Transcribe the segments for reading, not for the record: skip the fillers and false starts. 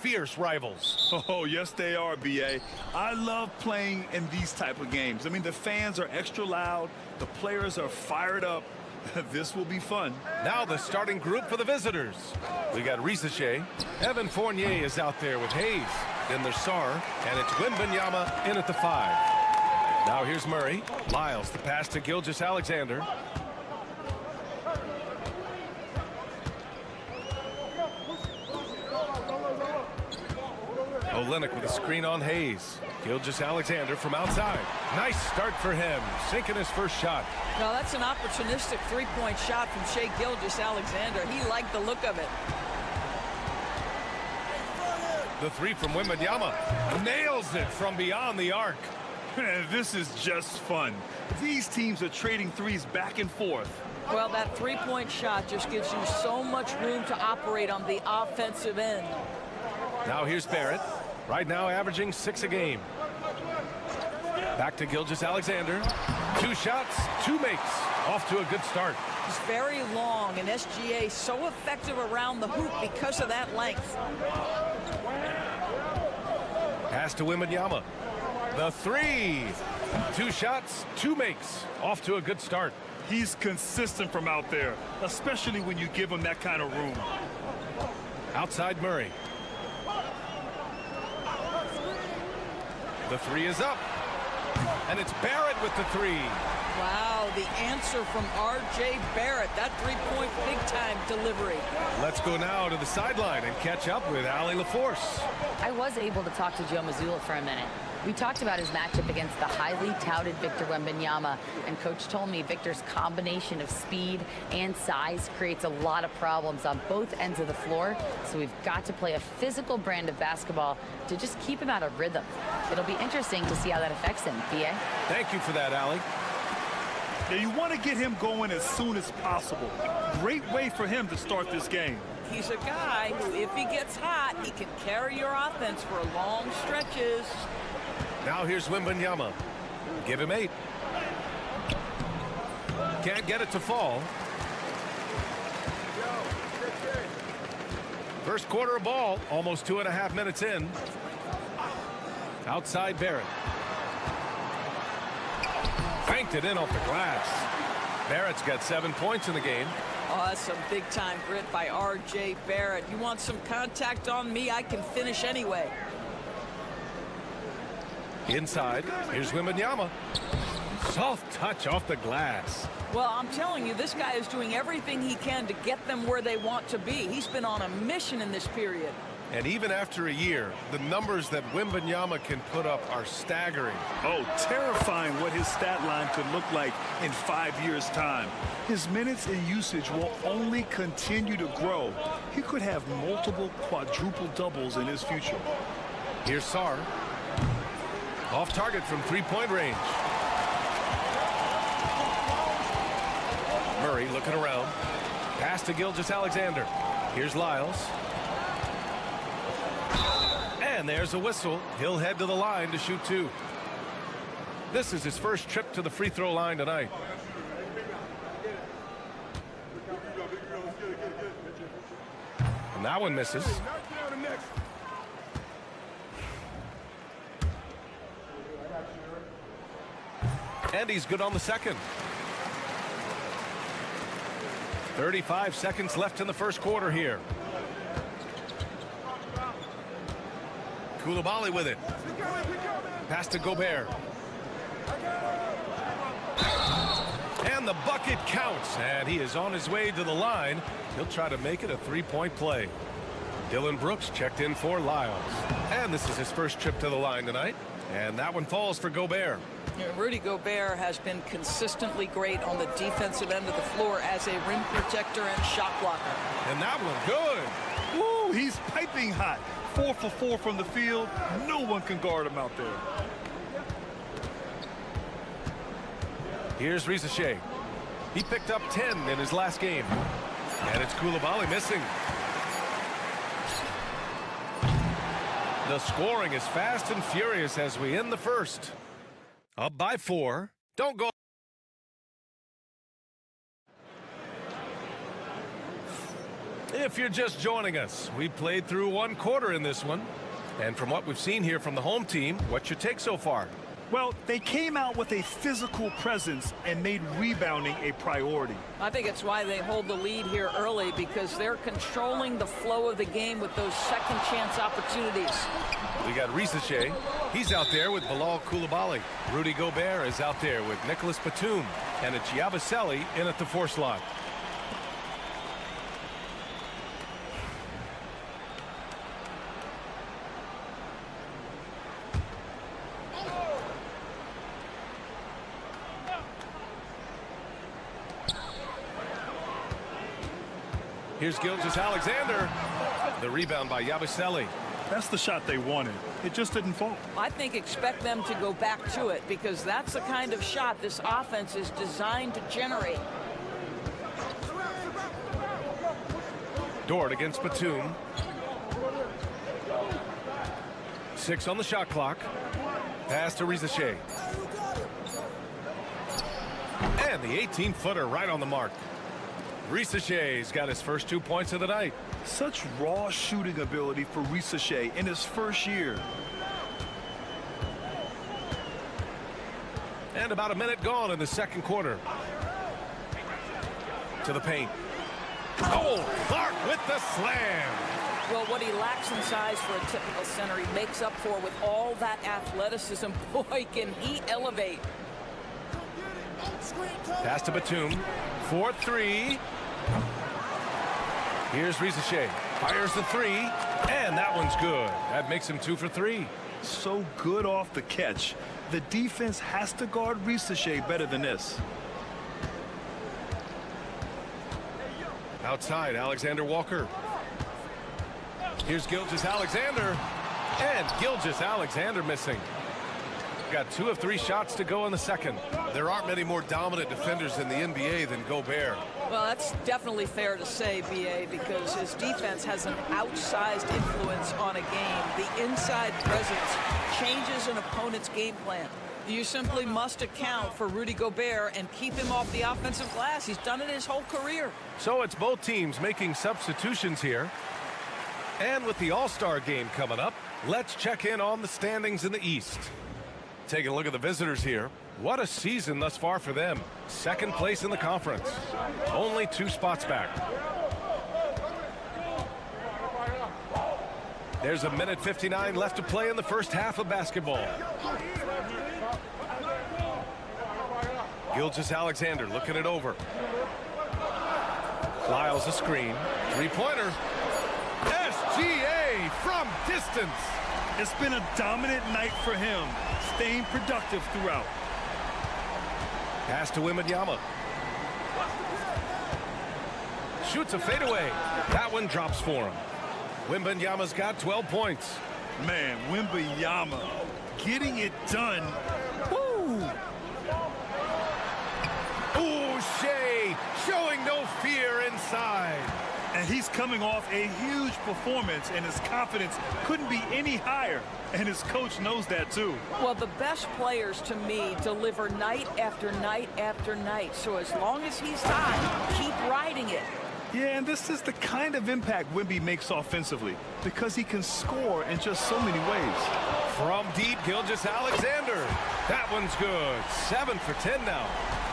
fierce rivals. Oh, yes, they are, B.A. I love playing in these type of games. I mean, the fans are extra loud. The players are fired up. This will be fun. Now the starting group for the visitors. We got Risache. Evan Fournier is out there with Hayes. Then there's Sar, and it's Wembanyama in at the 5. Now here's Murray. Lyles, the pass to Gilgeous-Alexander. Olynyk with a screen on Hayes. Gilgeous-Alexander from outside. Nice start for him, sinking his first shot. No, that's an opportunistic three-point shot from Shai Gilgeous-Alexander. He liked the look of it. The 3 from Wembanyama. Nails it from beyond the arc. This is just fun. These teams are trading threes back and forth. Well, that three-point shot just gives you so much room to operate on the offensive end. Now here's Barrett. Right now averaging 6 a game. Back to Gilgeous-Alexander. 2 shots, 2 makes. Off to a good start. He's very long, and SGA so effective around the hoop because of that length. Pass to Wembanyama. The 3. 2 shots, 2 makes. Off to a good start. He's consistent from out there, especially when you give him that kind of room. Outside Murray. The 3 is up. And it's Barrett with the 3. Wow, the answer from R.J. Barrett. That three-point big-time delivery. Let's go now to the sideline and catch up with Allie LaForce. I was able to talk to Joe Mazzulla for a minute. We talked about his matchup against the highly touted Victor Wembanyama, and Coach told me Victor's combination of speed and size creates a lot of problems on both ends of the floor, so we've got to play a physical brand of basketball to just keep him out of rhythm. It'll be interesting to see how that affects him, B.A. Thank you for that, Allie. Yeah, you want to get him going as soon as possible. Great way for him to start this game. He's a guy who, if he gets hot, he can carry your offense for long stretches. Now here's Wembanyama. Give him 8. Can't get it to fall. First quarter of ball, almost 2.5 minutes in. Outside Barrett. Banked it in off the glass. Barrett's got 7 points in the game. Oh, that's some big-time grit by R.J. Barrett. You want some contact on me, I can finish anyway. Inside, here's Wembanyama. Soft touch off the glass. Well, I'm telling you, this guy is doing everything he can to get them where they want to be. He's been on a mission in this period. And even after a year, the numbers that Wembanyama can put up are staggering. Oh, terrifying what his stat line could look like in 5 years' time. His minutes and usage will only continue to grow. He could have multiple quadruple doubles in his future. Here's Sar. Off target from 3-point range. Murray looking around. Pass to Gilgeous-Alexander. Here's Lyles. And there's a whistle. He'll head to the line to shoot 2. This is his first trip to the free throw line tonight. And that one misses. And he's good on the second. 35 seconds left in the first quarter here. Coulibaly with it. Pass to Gobert. And the bucket counts. And he is on his way to the line. He'll try to make it a 3-point play. Dylan Brooks checked in for Lyles. And this is his first trip to the line tonight. And that one falls for Gobert. Yeah, Rudy Gobert has been consistently great on the defensive end of the floor as a rim protector and shot blocker. And that one good. Woo, he's piping hot. 4 for 4 from the field. No one can guard him out there. Here's Risache. He picked up 10 in his last game. And it's Coulibaly missing. The scoring is fast and furious as we end the first. Up by 4. Don't go. If you're just joining us, we played through one quarter in this one. And from what we've seen here from the home team, what's your take so far? Well, they came out with a physical presence and made rebounding a priority. I think it's why they hold the lead here early, because they're controlling the flow of the game with those second chance opportunities. We got Risache. He's out there with Bilal Koulibaly. Rudy Gobert is out there with Nicholas Batum. And it's Yabusele in at the 4 slot. Here's Gilgeous-Alexander. The rebound by Yabusele. That's the shot they wanted. It just didn't fall. I think expect them to go back to it, because that's the kind of shot this offense is designed to generate. Dort against Batum. 6 on the shot clock. Pass to Risache. And the 18-footer right on the mark. Risache's got his first 2 points of the night. Such raw shooting ability for Risache in his first year. And about a minute gone in the second quarter. To the paint. Oh, Clark with the slam. Well, what he lacks in size for a typical center, he makes up for with all that athleticism. Boy, can he elevate. Pass to Batum. 4-3. Here's Risache. Fires the 3. And that one's good. That makes him 2 for 3. So good off the catch. The defense has to guard Risache better than this. Outside, Alexander Walker. Here's Gilgeous-Alexander. And Gilgeous-Alexander missing. Got 2 of 3 shots to go in the second. There aren't many more dominant defenders in the NBA than Gobert. Well, that's definitely fair to say, B.A., because his defense has an outsized influence on a game. The inside presence changes an opponent's game plan. You simply must account for Rudy Gobert and keep him off the offensive glass. He's done it his whole career. So it's both teams making substitutions here. And with the All-Star game coming up, let's check in on the standings in the East. Taking a look at the visitors here. What a season thus far for them. Second place in the conference. Only 2 spots back. There's a minute 59 left to play in the first half of basketball. Gilgeous-Alexander looking it over. Lyles a screen. 3-pointer. SGA from distance. It's been a dominant night for him, staying productive throughout. Pass to Wembanyama. Shoots a fadeaway. That one drops for him. Wembanyama's got 12 points. Man, Wembanyama getting it done. Woo! Ooh, Shea showing no fear inside. And he's coming off a huge performance, and his confidence couldn't be any higher. And his coach knows that, too. Well, the best players, to me, deliver night after night after night. So as long as he's hot, keep riding it. Yeah, and this is the kind of impact Wemby makes offensively, because he can score in just so many ways. From deep, Gilgeous-Alexander. That one's good. 7 for 10 now.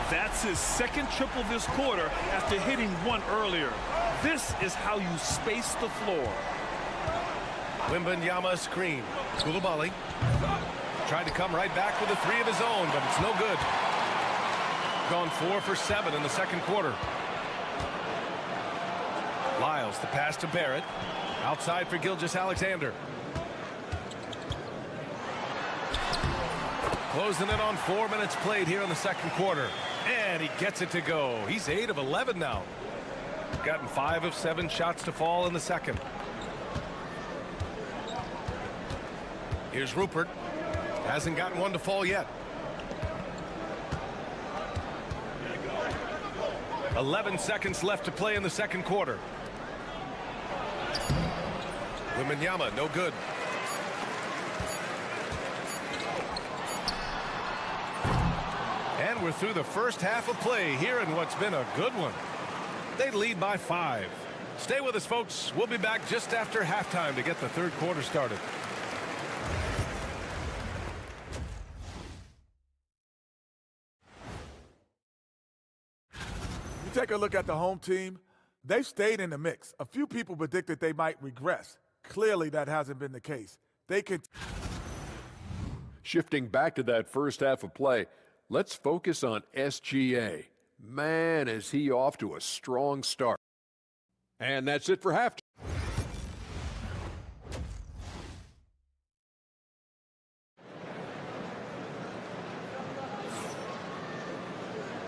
That's his second triple this quarter after hitting one earlier. This is how you space the floor. Wembanyama screen. Koulibaly tried to come right back with a 3 of his own, but it's no good. Gone 4 for 7 in the second quarter. Lyles, the pass to Barrett. Outside for Gilgeous-Alexander. Closing in on 4 minutes played here in the second quarter. And he gets it to go. He's 8 of 11 now. Gotten 5 of 7 shots to fall in the second. Here's Rupert. Hasn't gotten one to fall yet. 11 seconds left to play in the second quarter. Wembanyama, no good. And we're through the first half of play here in what's been a good one. They lead by 5. Stay with us, folks. We'll be back just after halftime to get the third quarter started. You take a look at the home team. They've stayed in the mix. A few people predicted they might regress. Clearly, that hasn't been the case. They can. Shifting back to that first half of play, let's focus on SGA. Man, is he off to a strong start. And that's it for halftime.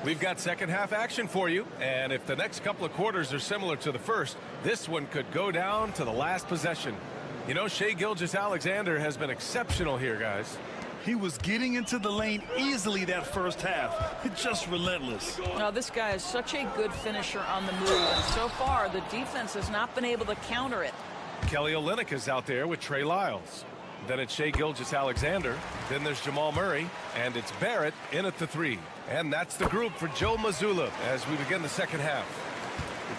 We've got second half action for you, and if the next couple of quarters are similar to the first, this one could go down to the last possession. You know, Shai Gilgeous-Alexander has been exceptional here, guys. He was getting into the lane easily that first half. It's just relentless. Now, this guy is such a good finisher on the move, and so far the defense has not been able to counter it. Kelly Olynyk is out there with Trey Lyles. Then it's Shai Gilgeous-Alexander. Then there's Jamal Murray, and it's Barrett in at the 3. And that's the group for Joe Mazzulla as we begin the second half.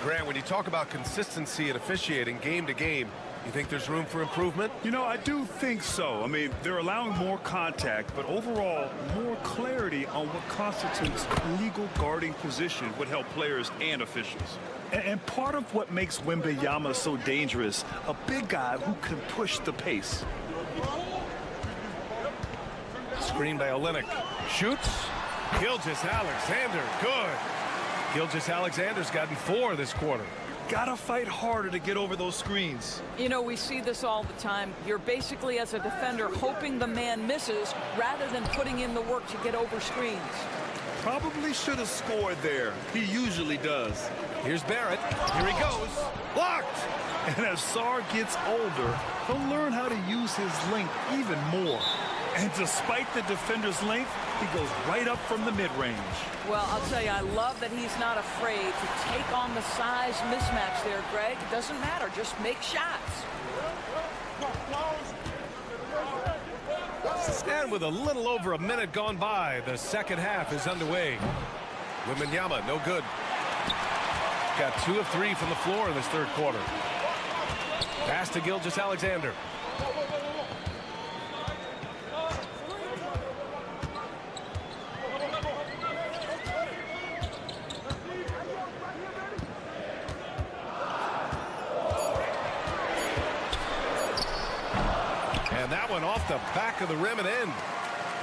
Grant, when you talk about consistency and officiating game to game, you think there's room for improvement? You know, I do think so. I mean, they're allowing more contact, but overall, more clarity on what constitutes legal guarding position would help players and officials. And part of what makes Wembanyama so dangerous, a big guy who can push the pace. Screen by Olynyk. Shoots. Gilgeous-Alexander, good. Gilgeous-Alexander's gotten 4 this quarter. Gotta fight harder to get over those screens. You know, we see this all the time. You're basically, as a defender, hoping the man misses rather than putting in the work to get over screens. Probably should have scored there. He usually does. Here's Barrett. Here he goes. Blocked. And as Sarr gets older, he'll learn how to use his length even more. And despite the defender's length, he goes right up from the mid-range. Well, I'll tell you, I love that he's not afraid to take on the size mismatch there, Greg. It doesn't matter. Just make shots. And with a little over a minute gone by, the second half is underway. Wembanyama, no good. Got 2 of 3 from the floor in this third quarter. Pass to Gilgeous-Alexander. And that one off the back of the rim and in.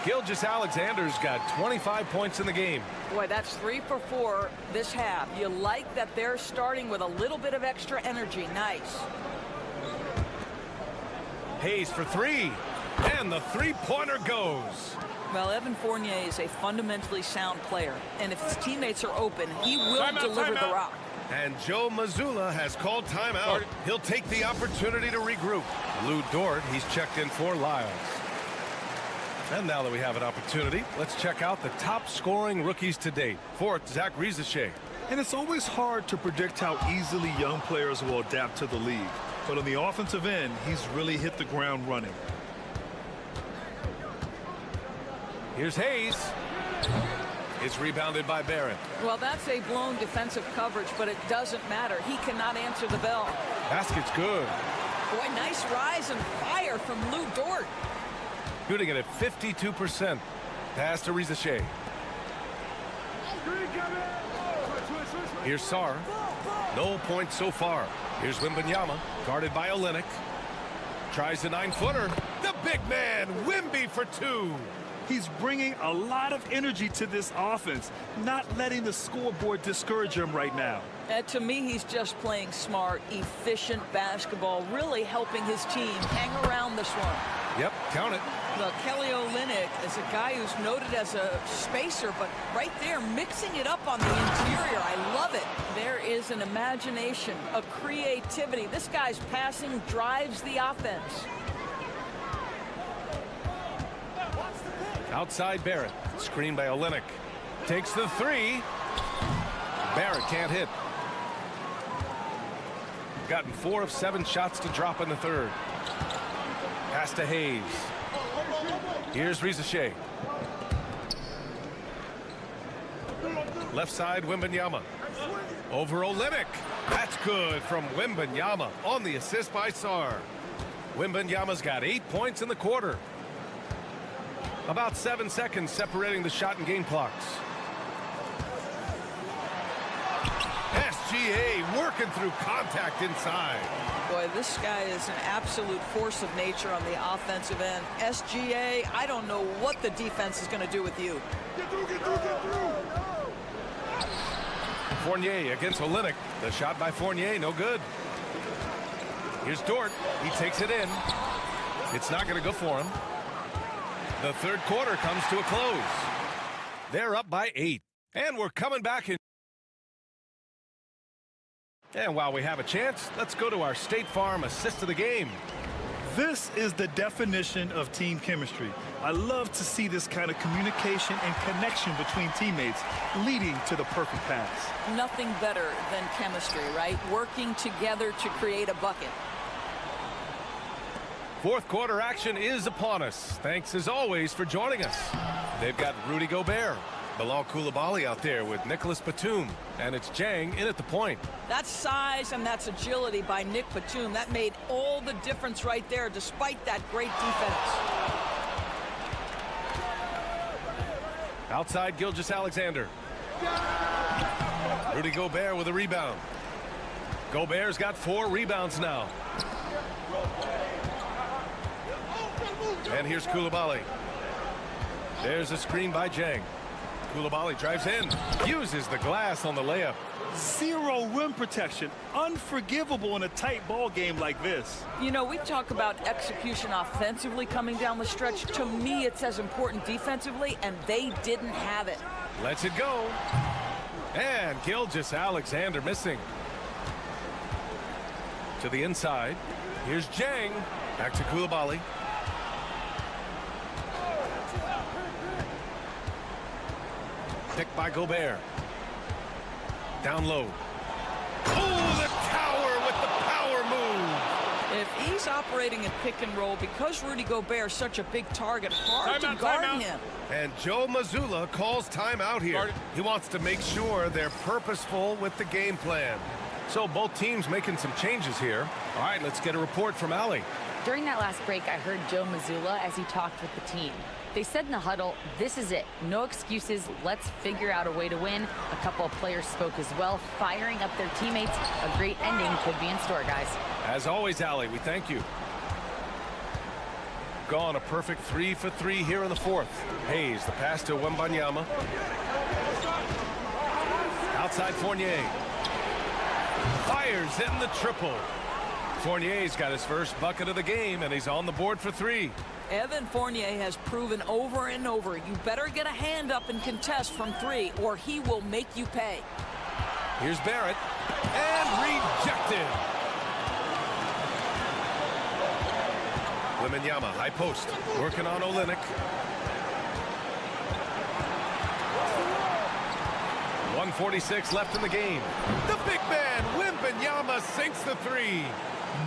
Gilgeous-Alexander's got 25 points in the game. Boy, that's 3 for 4 this half. You like that they're starting with a little bit of extra energy. Nice. Hayes for 3. And the three-pointer goes. Well, Evan Fournier is a fundamentally sound player. And if his teammates are open, he will deliver the rock. And Joe Mazzulla has called timeout. He'll take the opportunity to regroup. Lou Dort, he's checked in for Lyles. And now that we have an opportunity, let's check out the top scoring rookies to date. Fourth, Zach Rieseshay. And it's always hard to predict how easily young players will adapt to the league. But on the offensive end, he's really hit the ground running. Here's Hayes. It's rebounded by Barrett. Well, that's a blown defensive coverage, but it doesn't matter. He cannot answer the bell. Basket's good. Boy, nice rise and fire from Lou Dort. Shooting it at 52%. Pass to Rieseshay. Here's Sarr. No points so far. Here's Wembanyama, guarded by Olynyk. Tries a 9-footer. The big man, Wemby for 2. He's bringing a lot of energy to this offense, not letting the scoreboard discourage him right now. To me, he's just playing smart, efficient basketball, really helping his team hang around this one. Yep, count it. Look, Kelly Olynyk is a guy who's noted as a spacer, but right there, mixing it up on the interior. I love it. There is an imagination, a creativity. This guy's passing drives the offense. Outside Barrett. Screen by Olynyk. Takes the 3. Barrett can't hit. Gotten 4 of 7 shots to drop in the third. Pass to Hayes. Here's Rieseshay. Left side, Wembanyama. Over Olynyk. That's good from Wembanyama on the assist by Sarr. Wembanyama's got 8 points in the quarter. About 7 seconds separating the shot and game clocks. SGA working through contact inside. Boy, this guy is an absolute force of nature on the offensive end. SGA, I don't know what the defense is going to do with you. Get through, get through, get through. Fournier against Olynyk. The shot by Fournier, no good. Here's Dort. He takes it in. It's not going to go for him. The third quarter comes to a close. They're up by 8. And we're coming back in. And while we have a chance, let's go to our State Farm assist of the game. This is the definition of team chemistry. I love to see this kind of communication and connection between teammates leading to the perfect pass. Nothing better than chemistry, right? Working together to create a bucket. Fourth quarter action is upon us. Thanks as always for joining us. They've got Rudy Gobert, Bilal Coulibaly out there with Nicholas Batum, and it's Jang in at the point. That's size and that's agility by Nick Batum. That made all the difference right there, despite that great defense. Outside Gilgeous-Alexander. Rudy Gobert with a rebound. Gobert's got 4 rebounds now. And here's Coulibaly. There's a screen by Jang. Coulibaly drives in, uses the glass on the layup. Zero rim protection. Unforgivable in a tight ball game like this. You know, we talk about execution offensively coming down the stretch. To me, it's as important defensively, and they didn't have it. Lets it go. And Gilgeous-Alexander missing. To the inside. Here's Jang. Back to Coulibaly. Picked by Gobert. Down low. Oh, the tower with the power move. If he's operating in pick and roll, because Rudy Gobert's such a big target, hard to guard him. And Joe Mazzulla calls timeout here. He wants to make sure they're purposeful with the game plan. So both teams making some changes here. All right, let's get a report from Allie. During that last break, I heard Joe Mazzulla as he talked with the team. They said in the huddle, this is it. No excuses. Let's figure out a way to win. A couple of players spoke as well, firing up their teammates. A great ending could be in store, guys. As always, Allie, we thank you. Gone a perfect 3 for 3 here in the fourth. Hayes, the pass to Wembanyama. Outside Fournier. Fires in the triple. Fournier's got his first bucket of the game, and he's on the board for 3. Evan Fournier has proven over and over, you better get a hand up and contest from 3, or he will make you pay. Here's Barrett, and rejected. Wembanyama, high post, working on Olynyk. 1:46 left in the game. The big man, Wembanyama, sinks the 3.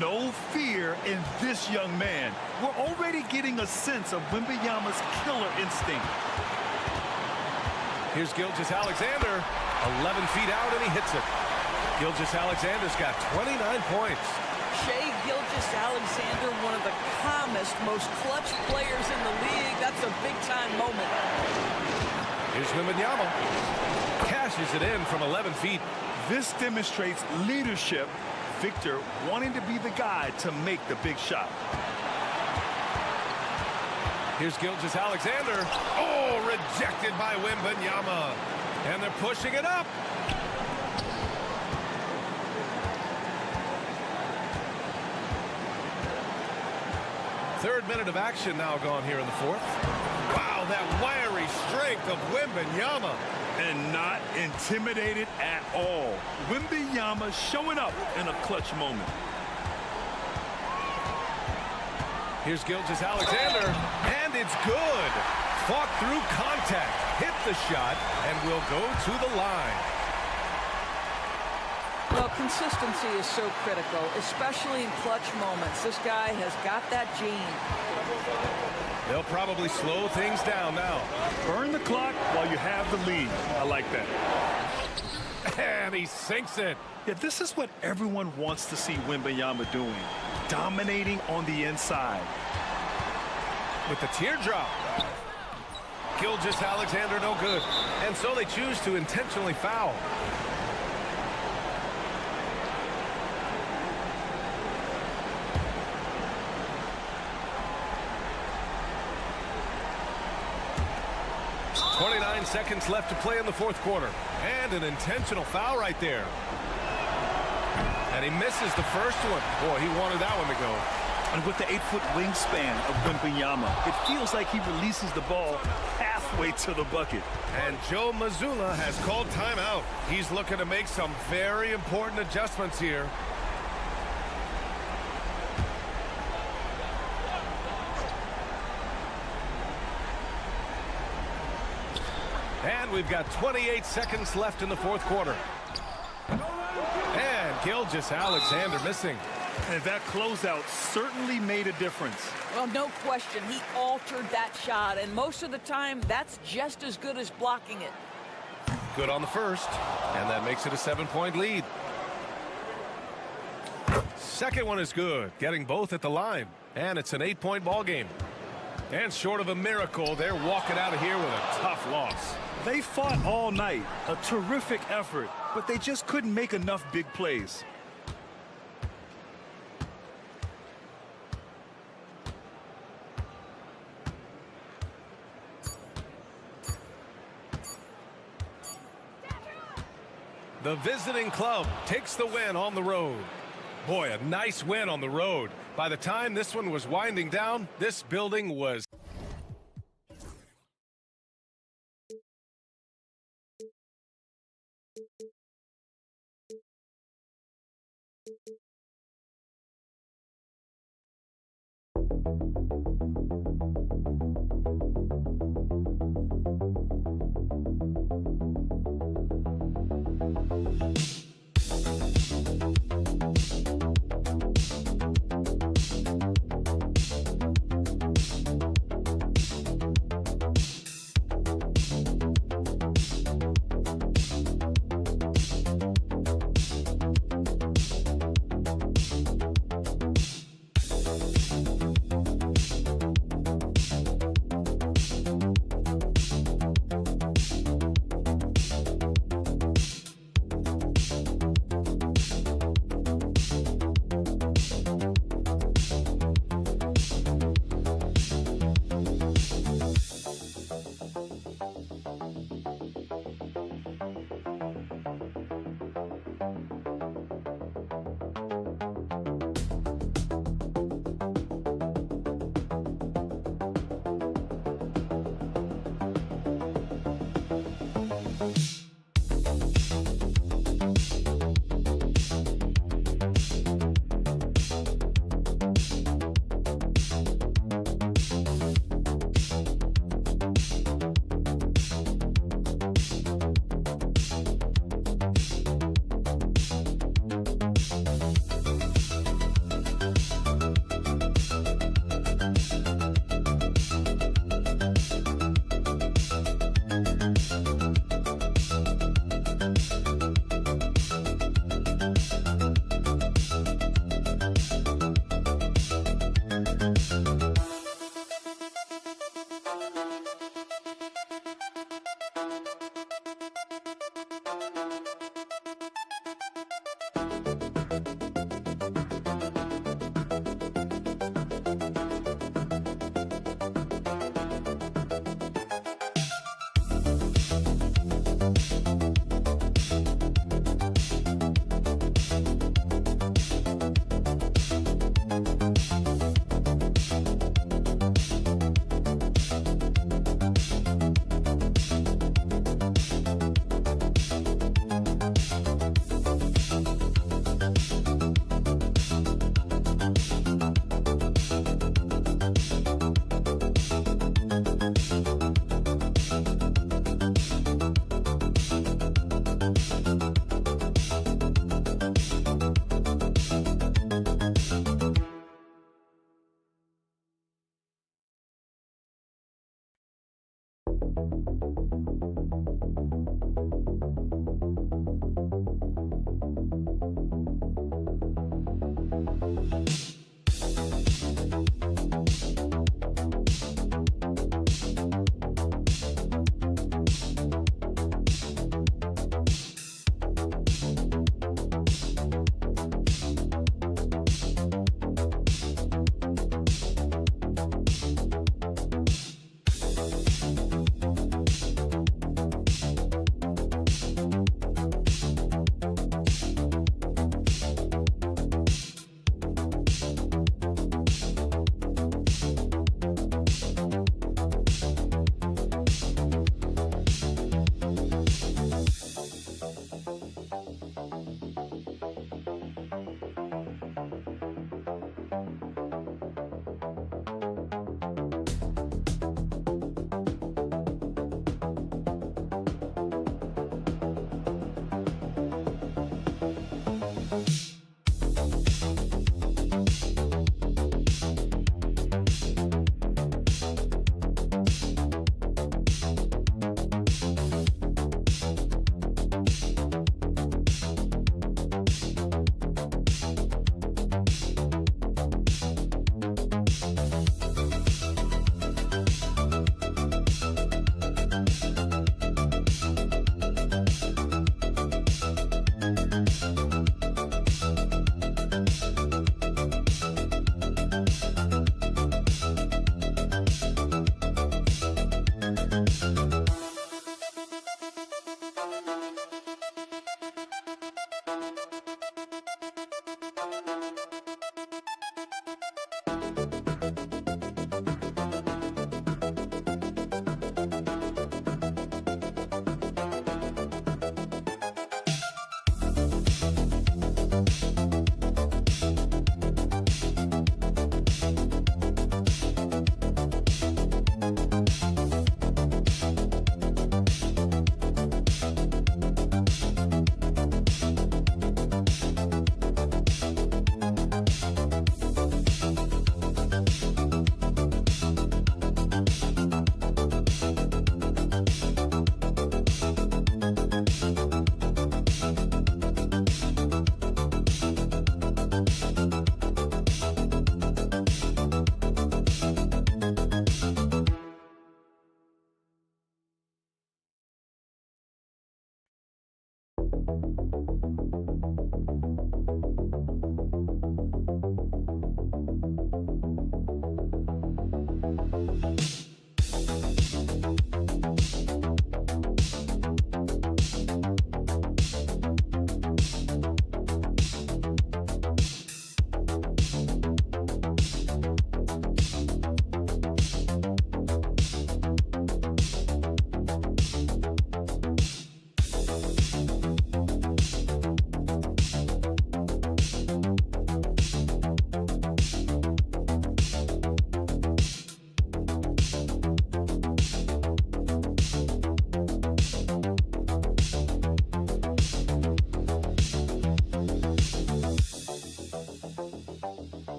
No fear in this young man. We're already getting a sense of Wembanyama's killer instinct. Here's Gilgeous-Alexander, 11 feet out, and he hits it. Gilgeous-Alexander's got 29 points. Shai Gilgeous-Alexander, one of the calmest, most clutch players in the league. That's a big-time moment. Here's Wembanyama. Cashes it in from 11 feet. This demonstrates leadership. Victor wanting to be the guy to make the big shot. Here's Gilgeous-Alexander. Oh, rejected by Wembanyama. And they're pushing it up. Third minute of action now gone here in the fourth. Wow, that wiry strength of Wembanyama. And not intimidated at all. Wembanyama showing up in a clutch moment. Here's Gilgeous-Alexander, and it's good. Fought through contact, hit the shot, and will go to the line. Well, consistency is so critical, especially in clutch moments. This guy has got that gene. They'll probably slow things down now. Burn the clock while you have the lead. I like that. And he sinks it. Yeah, this is what everyone wants to see Wembanyama doing. Dominating on the inside. With the teardrop. Gilgeous-Alexander no good. And so they choose to intentionally foul. .29 seconds left to play in the fourth quarter. And an intentional foul right there. And he misses the first one. Boy, he wanted that one to go. And with the 8-foot wingspan of Wembanyama, it feels like he releases the ball halfway to the bucket. And Joe Mazzulla has called timeout. He's looking to make some very important adjustments here. And we've got 28 seconds left in the fourth quarter. And Gilgeous-Alexander missing. And that closeout certainly made a difference. Well, no question. He altered that shot, and most of the time, that's just as good as blocking it. Good on the first, and that makes it a 7-point lead. Second one is good, getting both at the line, and it's an 8-point ball game. And short of a miracle, they're walking out of here with a tough loss. They fought all night, a terrific effort, but they just couldn't make enough big plays. The visiting club takes the win on the road. Boy, a nice win on the road. By the time this one was winding down, this building was...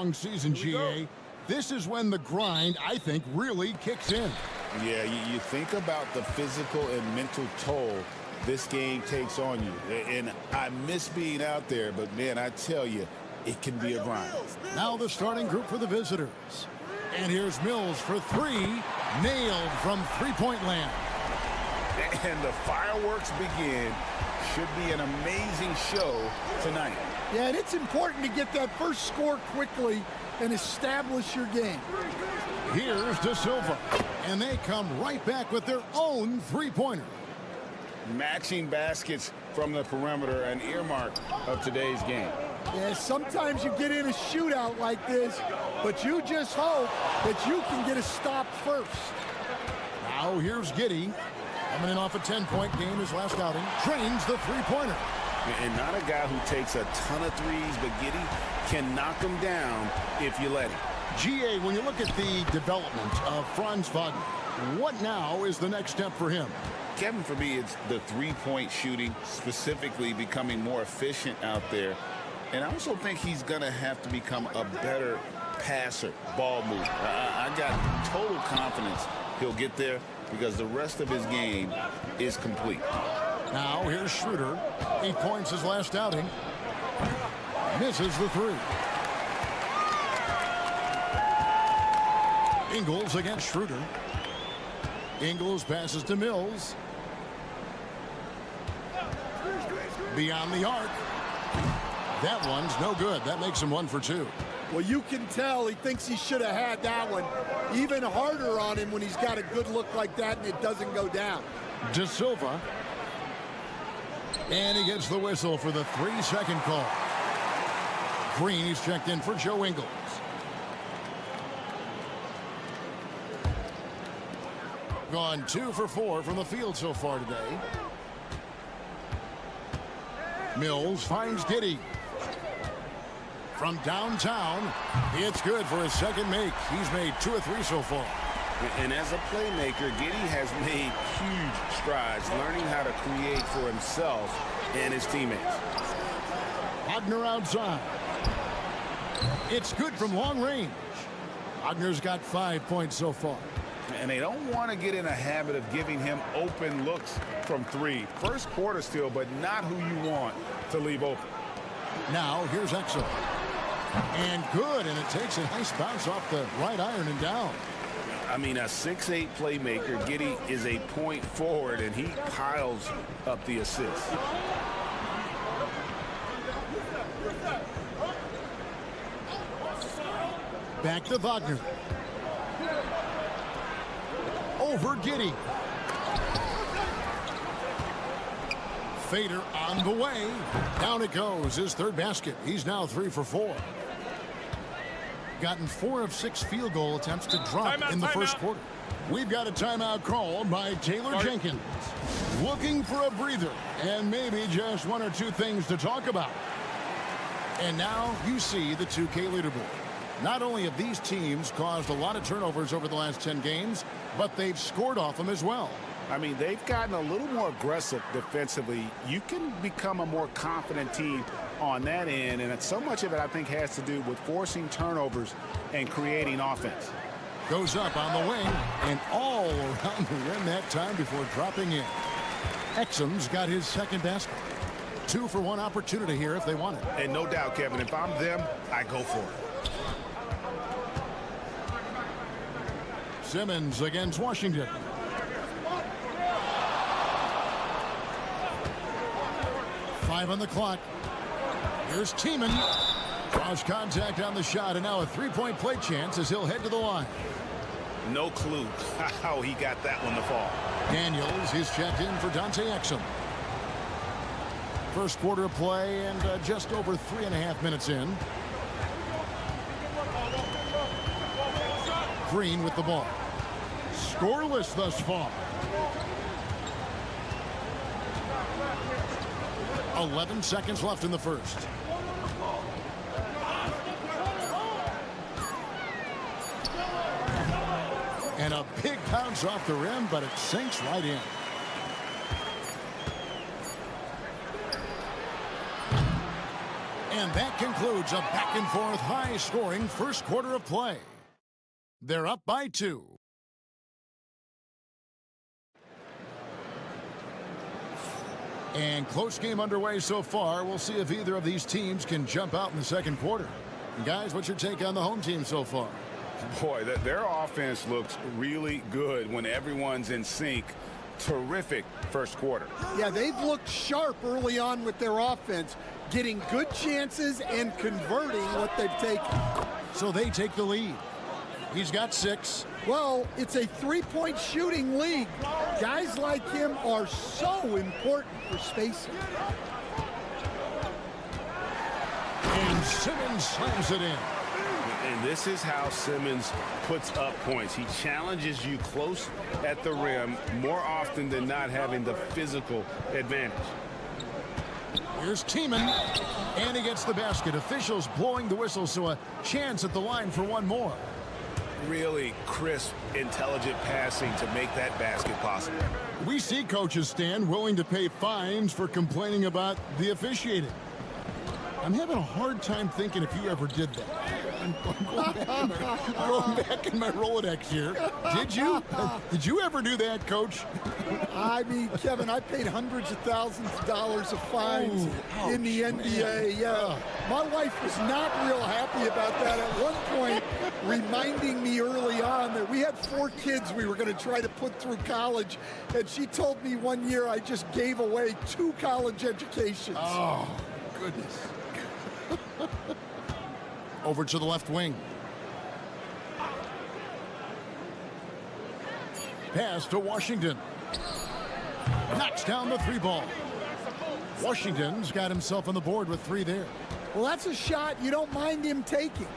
long season, GA. This is when the grind, I think, really kicks in. Yeah, you think about the physical and mental toll this game takes on you. And I miss being out there, but, man, I tell you, it can be a grind. Now the starting group for the visitors. And here's Mills for three. Nailed from three-point land. And the fireworks begin. Should be an amazing show tonight. Yeah, and it's important to get that first score quickly and establish your game. Here's De Silva. And they come right back with their own three-pointer. Matching baskets from the perimeter, an earmark of today's game. Yeah, sometimes you get in a shootout like this, but you just hope that you can get a stop first. Now here's Giddey. Coming in off a 10-point game his last outing. Drains the three-pointer. And not a guy who takes a ton of threes, but Giddey can knock them down if you let him. GA, when you look at the development of Franz Wagner, what now is the next step for him? Kevin, for me, it's the three-point shooting, specifically becoming more efficient out there. And I also think he's going to have to become a better passer, ball mover. I got total confidence he'll get there because the rest of his game is complete. Now here's Schroeder. 8 points his last outing. Misses the three. Ingles against Schroeder. Ingles passes to Mills. Beyond the arc. That one's no good. That makes him 1 for 2. Well, you can tell he thinks he should have had that one. Even harder on him when he's got a good look like that and it doesn't go down. De Silva. And he gets the whistle for the 3-second call. Green is checked in for Joe Ingles. Gone 2 for 4 from the field so far today. Mills finds Giddey. From downtown, it's good for his second make. He's made 2 or 3 so far. And as a playmaker, Giddey has made huge strides, learning how to create for himself and his teammates. Wagner outside. It's good from long range. Wagner's got 5 points so far. And they don't want to get in a habit of giving him open looks from 3. First quarter still, but not who you want to leave open. Now here's Exum. And good, and it takes a nice bounce off the right iron and down. I mean, a 6'8" playmaker. Giddey is a point forward, and he piles up the assists. Back to Wagner. Over Giddey. Fader on the way. Down it goes. His third basket. He's now 3 for 4. Gotten 4 of 6 field goal attempts to drop in the first quarter. We've got a timeout called by Taylor Jenkins. Looking for a breather and maybe just 1 or 2 things to talk about. And now you see the 2K leaderboard. Not only have these teams caused a lot of turnovers over the last 10 games, but they've scored off them as well. I mean, they've gotten a little more aggressive defensively. You can become a more confident team on that end, and so much of it, I think, has to do with forcing turnovers and creating offense. Goes up on the wing and all around the rim that time before dropping in. Exum's got his second basket. 2 for 1 opportunity here if they want it. And no doubt, Kevin, if I'm them, I go for it. Simmons against Washington. Five on the clock. Here's Tiemann. Cross contact on the shot, and now a 3-point play chance as he'll head to the line. No clue how he got that one to fall. Daniels is checked in for Dante Exum. First quarter of play and just over 3.5 minutes in. Green with the ball. Scoreless thus far. 11 seconds left in the first. And a big bounce off the rim, but it sinks right in. And that concludes a back-and-forth high-scoring first quarter of play. They're up by 2. And close game underway so far. We'll see if either of these teams can jump out in the second quarter. And guys, what's your take on the home team so far? Boy, their offense looks really good when everyone's in sync. Terrific first quarter. Yeah, they've looked sharp early on with their offense, getting good chances and converting what they've taken. So they take the lead. He's got 6. Well, it's a 3-point shooting league. Guys like him are so important for spacing. And Simmons slams it in. And this is how Simmons puts up points. He challenges you close at the rim more often than not, having the physical advantage. Here's Tiemann, and he gets the basket. Officials blowing the whistle, so a chance at the line for one more. Really crisp, intelligent passing to make that basket possible. We see coaches, Stan, willing to pay fines for complaining about the officiating. I'm having a hard time thinking if you ever did that. I'm going back in my Rolodex here. Did you? Did you ever do that, Coach? I mean, Kevin, I paid hundreds of thousands of dollars of fines in the NBA. Yeah. My wife was not real happy about that at one point, reminding me early on that we had 4 kids we were going to try to put through college, and she told me one year I just gave away 2 college educations. Oh, goodness. Over to the left wing. Pass to Washington. Knocks down the 3 ball. Washington's got himself on the board with 3 there. Well, that's a shot you don't mind him taking.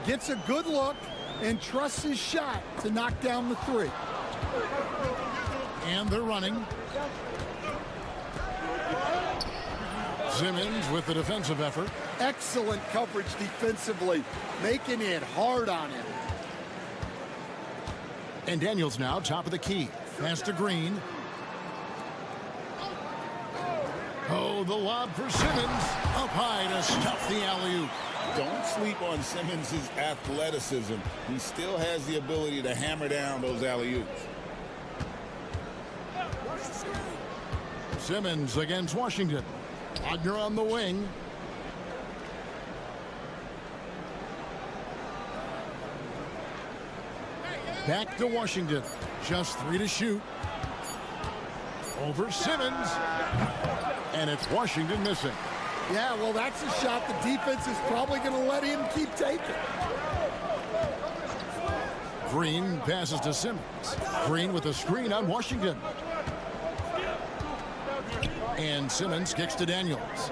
Gets a good look and trusts his shot to knock down the 3. And they're running. Simmons with the defensive effort. Excellent coverage defensively, making it hard on him. And Daniels now top of the key. Pass to Green. Oh, the lob for Simmons. Up high to stuff the alley-oop. Don't sleep on Simmons' athleticism. He still has the ability to hammer down those alley-oops. Simmons against Washington. Wagner on the wing. Back to Washington. Just 3 to shoot. Over Simmons. And it's Washington missing. Yeah, well, that's a shot the defense is probably going to let him keep taking. Green passes to Simmons. Green with a screen on Washington. And Simmons kicks to Daniels.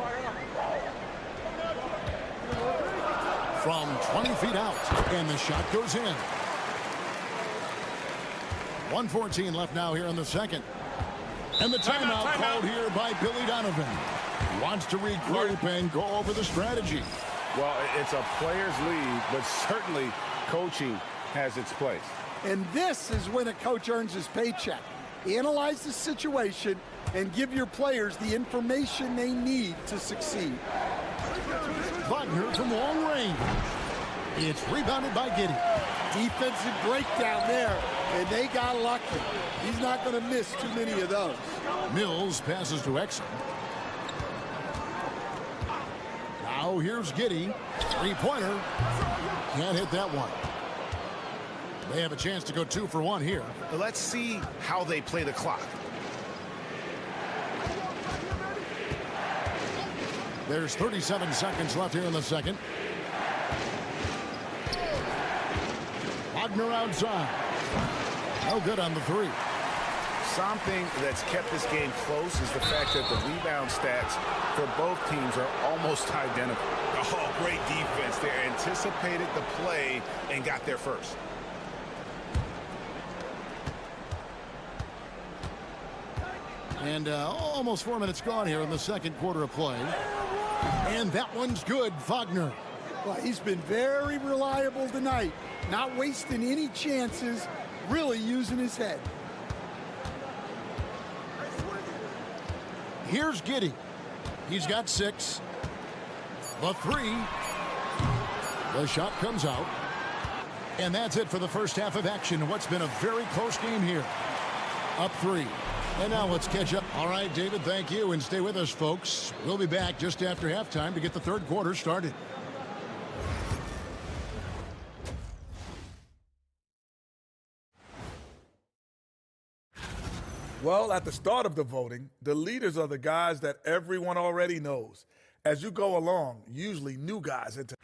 From 20 feet out. And the shot goes in. 1:14 left now here in the second. And the timeout called here by Billy Donovan. Wants to regroup and go over the strategy. Well, it's a player's league, but certainly coaching has its place. And this is when a coach earns his paycheck. Analyze the situation and give your players the information they need to succeed. Wagner from long range. It's rebounded by Giddey. Defensive breakdown there, and they got lucky. He's not going to miss too many of those. Mills passes to Exum. Now here's Giddey. 3-pointer. Can't hit that one. They have a chance to go 2 for 1 here. Let's see how they play the clock. There's 37 seconds left here in the second. Wagner outside. No good on the 3. Something that's kept this game close is the fact that the rebound stats for both teams are almost identical. Oh, great defense. They anticipated the play and got there first. And almost 4 minutes gone here in the second quarter of play. And that one's good, Wagner. Well, he's been very reliable tonight. Not wasting any chances, really using his head. Here's Giddey. He's got 6. The 3. The shot comes out. And that's it for the first half of action. What's been a very close game here. Up 3. And now let's catch up. All right, David, thank you. And stay with us, folks. We'll be back just after halftime to get the third quarter started. Well, at the start of the voting, the leaders are the guys that everyone already knows. As you go along, usually new guys enter.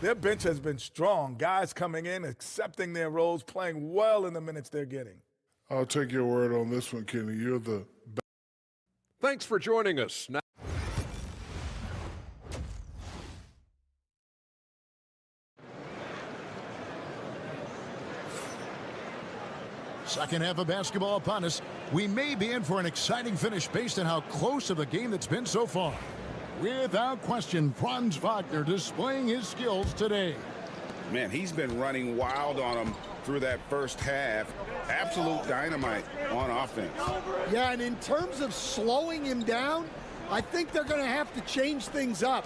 Their bench has been strong, guys coming in, accepting their roles, playing well in the minutes they're getting. I'll take your word on this one, Kenny. You're the best. Thanks for joining us. Now Second half of basketball upon us. We may be in for an exciting finish based on how close of a game that's been so far. Without question, Franz Wagner displaying his skills today. Man, he's been running wild on him through that first half. Absolute dynamite on offense. Yeah, and in terms of slowing him down, I think they're going to have to change things up.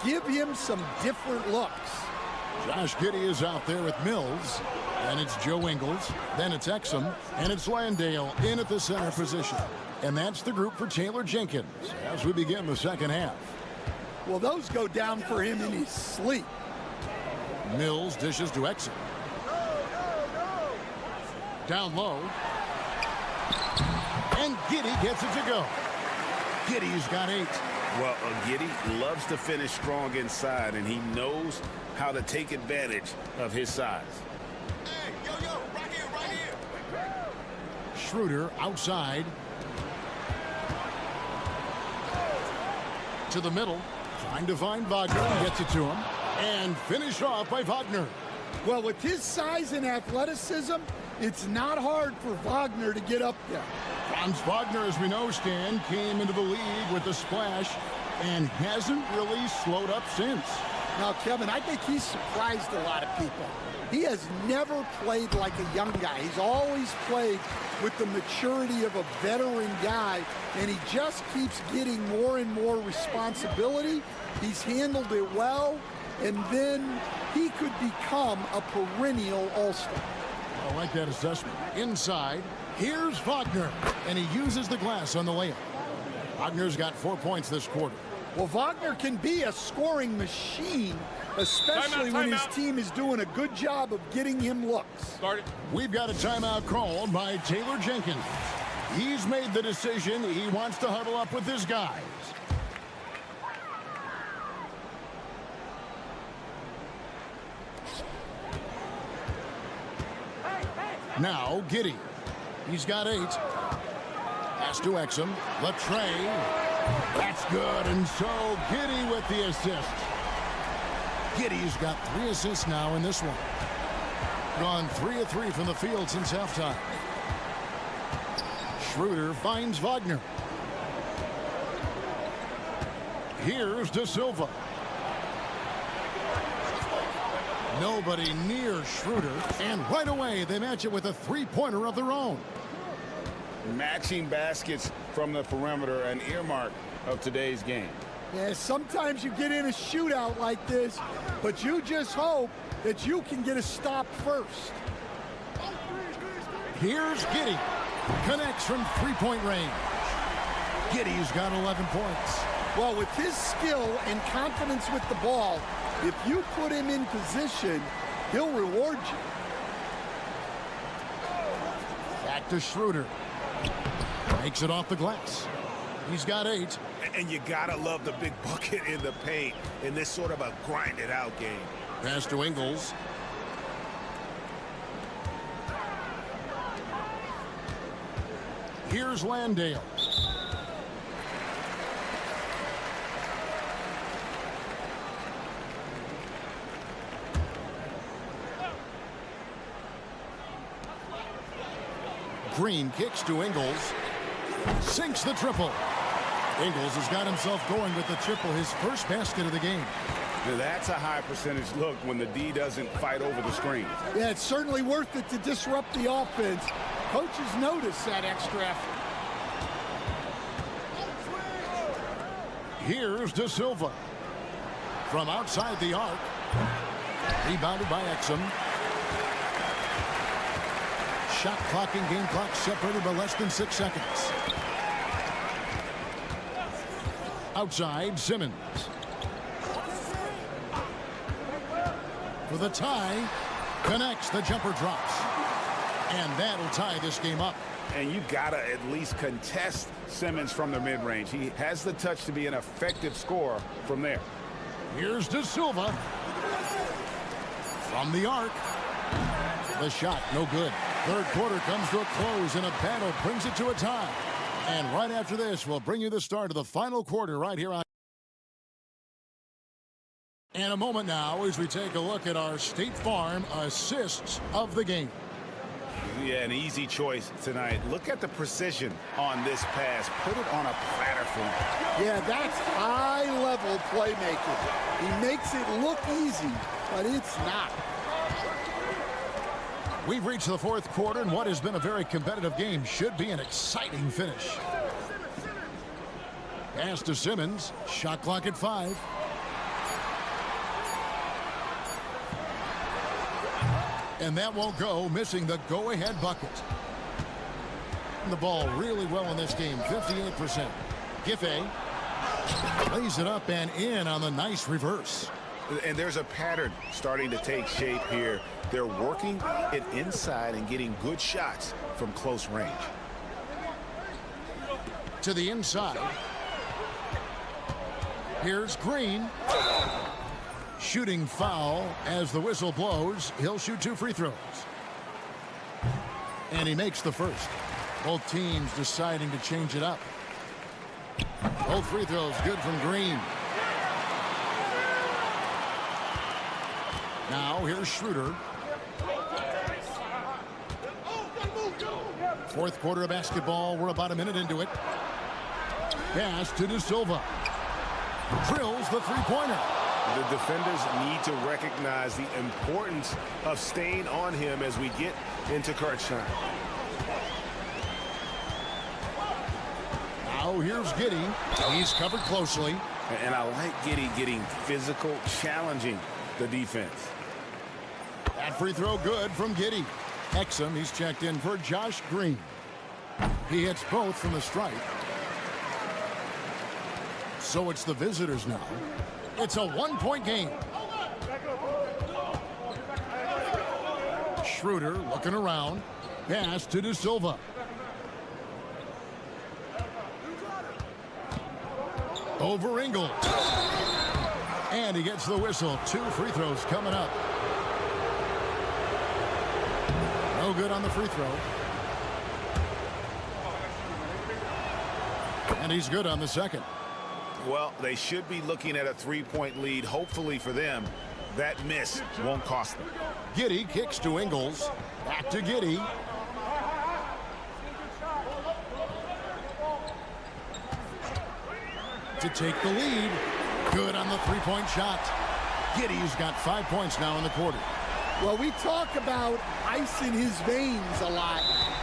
Give him some different looks. Josh Giddey is out there with Mills. And it's Joe Ingles. Then it's Exum. And it's Landale in at the center position. And that's the group for Taylor Jenkins as we begin the second half. Well, those go down for him in his sleep. Mills dishes to Exum. Down low. And Giddey gets it to go. Giddey's got 8. Well, Giddey loves to finish strong inside, and he knows how to take advantage of his size. Hey, right here. Schroeder outside. To the middle. Trying to find Wagner. And gets it to him. And finished off by Wagner. Well, with his size and athleticism, it's not hard for Wagner to get up there. Franz Wagner, as we know, Stan, came into the league with a splash and hasn't really slowed up since. Now, Kevin, I think he's surprised a lot of people. He has never played like a young guy. He's always played with the maturity of a veteran guy, and he just keeps getting more and more responsibility. He's handled it well, and then he could become a perennial all-star. I like that assessment. Inside, here's Wagner, and he uses the glass on the layup. Wagner's got 4 points this quarter. Well, Wagner can be a scoring machine, especially when his team is doing a good job of getting him looks. We've got a timeout called by Taylor Jenkins. He's made the decision. He wants to huddle up with his guys. Now, Giddey. He's got 8. Pass to Exum. Latre. That's good. And so Giddey with the assist. Giddey's got 3 assists now in this one. Gone 3 of 3 from the field since halftime. Schroeder finds Wagner. Here's De Silva. Nobody near Schroeder. And right away, they match it with a 3-pointer of their own. Matching baskets from the perimeter, an earmark of today's game. Yeah, sometimes you get in a shootout like this, but you just hope that you can get a stop first. Here's Giddey. Connects from 3-point range. Giddey's got 11 points. Well, with his skill and confidence with the ball, if you put him in position, he'll reward you. Back to Schroeder. Makes it off the glass. He's got 8. And you gotta love the big bucket in the paint in this sort of a grinded out game. Pass to Ingles. Here's Landale. Green kicks to Ingles. Sinks the triple. Ingles has got himself going with the triple, his first basket of the game. Now that's a high percentage look when the D doesn't fight over the screen. Yeah, it's certainly worth it to disrupt the offense. Coaches notice that extra effort. Here's De Silva. From outside the arc. Rebounded by Exum. Shot clock and game clock separated by less than 6 seconds. Outside, Simmons. For the tie, connects, the jumper drops. And that'll tie this game up. And you gotta at least contest Simmons from the mid-range. He has the touch to be an effective scorer from there. Here's De Silva. From the arc. The shot, no good. Third quarter comes to a close, and a battle brings it to a tie. And right after this, we'll bring you the start of the final quarter right here on. And a moment now as we take a look at our State Farm assists of the game. Yeah, an easy choice tonight. Look at the precision on this pass. Put it on a platter for him. Yeah, that's high-level playmaking. He makes it look easy, but it's not. We've reached the fourth quarter, and what has been a very competitive game should be an exciting finish. Pass to Simmons. Shot clock at 5. And that won't go, missing the go-ahead bucket. The ball really well in this game, 58%. Giffey lays it up and in on the nice reverse. And there's a pattern starting to take shape here. They're working it inside and getting good shots from close range. To the inside. Here's Green. Shooting foul as the whistle blows. He'll shoot 2 free throws. And he makes the first. Both teams deciding to change it up. Both free throws good from Green. Now here's Schroeder. Fourth quarter of basketball. We're about a minute into it. Pass to De Silva. Drills the three-pointer. The defenders need to recognize the importance of staying on him as we get into crunch time. Now here's Giddey. He's covered closely. And I like Giddey getting physical, challenging the defense. That free throw good from Giddey. Exum, he's checked in for Josh Green. He hits both from the stripe. So it's the visitors now. It's a one-point game. Schroeder looking around. Pass to De Silva. Over Ingles. And he gets the whistle. 2 free throws coming up. No good on the free throw. And he's good on the second. Well, they should be looking at a 3-point lead. Hopefully for them, that miss won't cost them. Giddey kicks to Ingles. Back to Giddey. To take the lead. Good on the 3-point shot. Giddey's got 5 points now in the quarter. Well, we talk about ice in his veins a lot,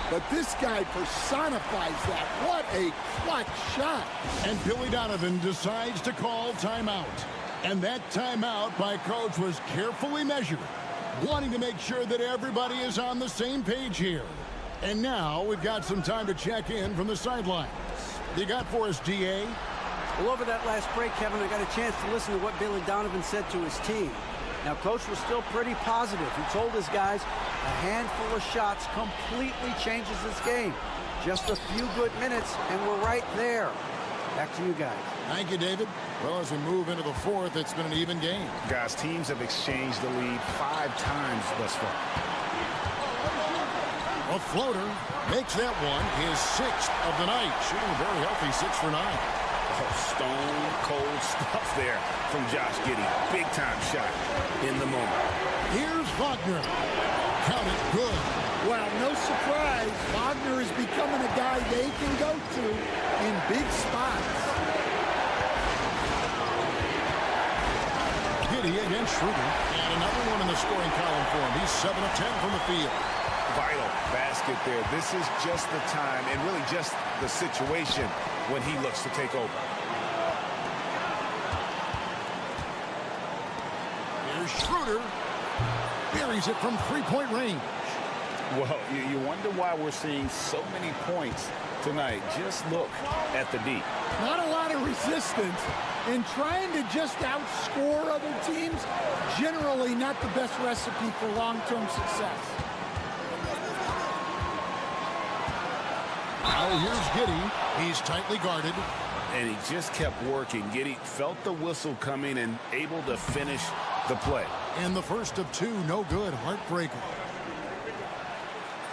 but this guy personifies that. What a clutch shot. And Billy Donovan decides to call timeout. And that timeout by coach was carefully measured, wanting to make sure that everybody is on the same page here. And now we've got some time to check in from the sidelines. You got for us, DA? Well, over that last break, Kevin, I got a chance to listen to what Billy Donovan said to his team. Now, Coach was still pretty positive. He told his guys a handful of shots completely changes this game. Just a few good minutes, and we're right there. Back to you guys. Thank you, David. Well, as we move into the fourth, it's been an even game. Guys, teams have exchanged the lead 5 times thus far. A floater makes that one his 6th of the night. Shooting a very healthy 6 for 9. Stone cold stuff there from Josh Giddey. Big time shot in the moment. Here's Wagner. Count it good. Well, no surprise. Wagner is becoming a guy they can go to in big spots. Giddey against Schroeder. And another one in the scoring column for him. He's 7 of 10 from the field. Vital basket there. This is just the time and really just the situation when he looks to take over. Here's Schroeder. Buries it from 3-point range. Well, you wonder why we're seeing so many points tonight. Just look at the D. Not a lot of resistance, and trying to just outscore other teams, generally not the best recipe for long-term success. Now here's Giddey. He's tightly guarded. And he just kept working. Giddey felt the whistle coming and able to finish the play. And the first of 2, no good. Heartbreaker.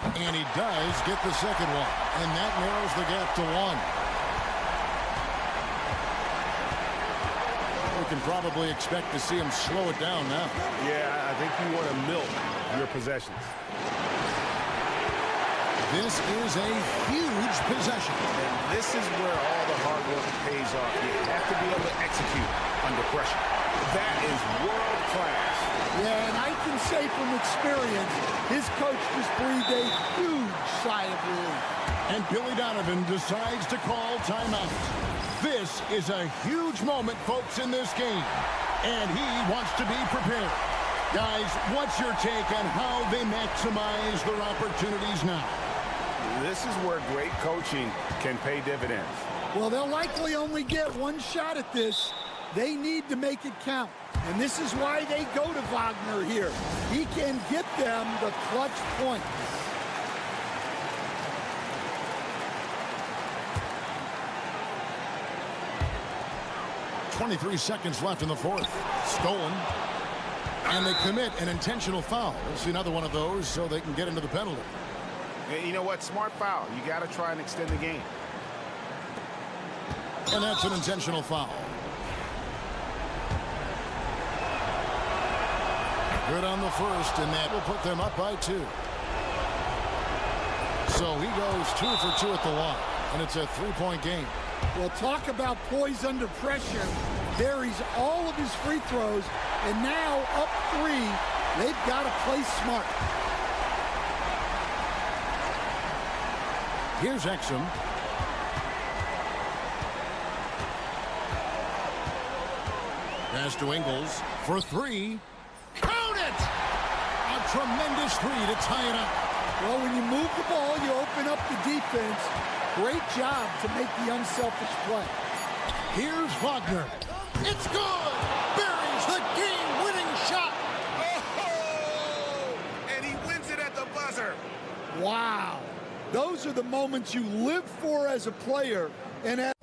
And he does get the second one. And that narrows the gap to 1. We can probably expect to see him slow it down now. Yeah, I think you want to milk your possessions. This is a huge possession. And this is where all the hard work pays off. You have to be able to execute under pressure. That is world class. Yeah, and I can say from experience, his coach just breathed a huge sigh of relief. And Billy Donovan decides to call timeout. This is a huge moment, folks, in this game. And he wants to be prepared. Guys, what's your take on how they maximize their opportunities now? This is where great coaching can pay dividends. Well, they'll likely only get one shot at this. They need to make it count. And this is why they go to Wagner here. He can get them the clutch point. .23 seconds left in the fourth. Stolen. And they commit an intentional foul. We'll see another one of those so they can get into the penalty. And you know what? Smart foul. You got to try and extend the game. And that's an intentional foul. Good on the first, and that will put them up by 2. So he goes 2 for 2 at the line, and it's a 3-point game. Well, talk about poise under pressure. Buries all of his free throws, and now up 3. They've got to play smart. Here's Exum. Pass to Ingles for 3. Count it! A tremendous 3 to tie it up. Well, when you move the ball, you open up the defense. Great job to make the unselfish play. Here's Wagner. It's good! Buries the game-winning shot! Oh! And he wins it at the buzzer. Wow. Those are the moments you live for as a player. And as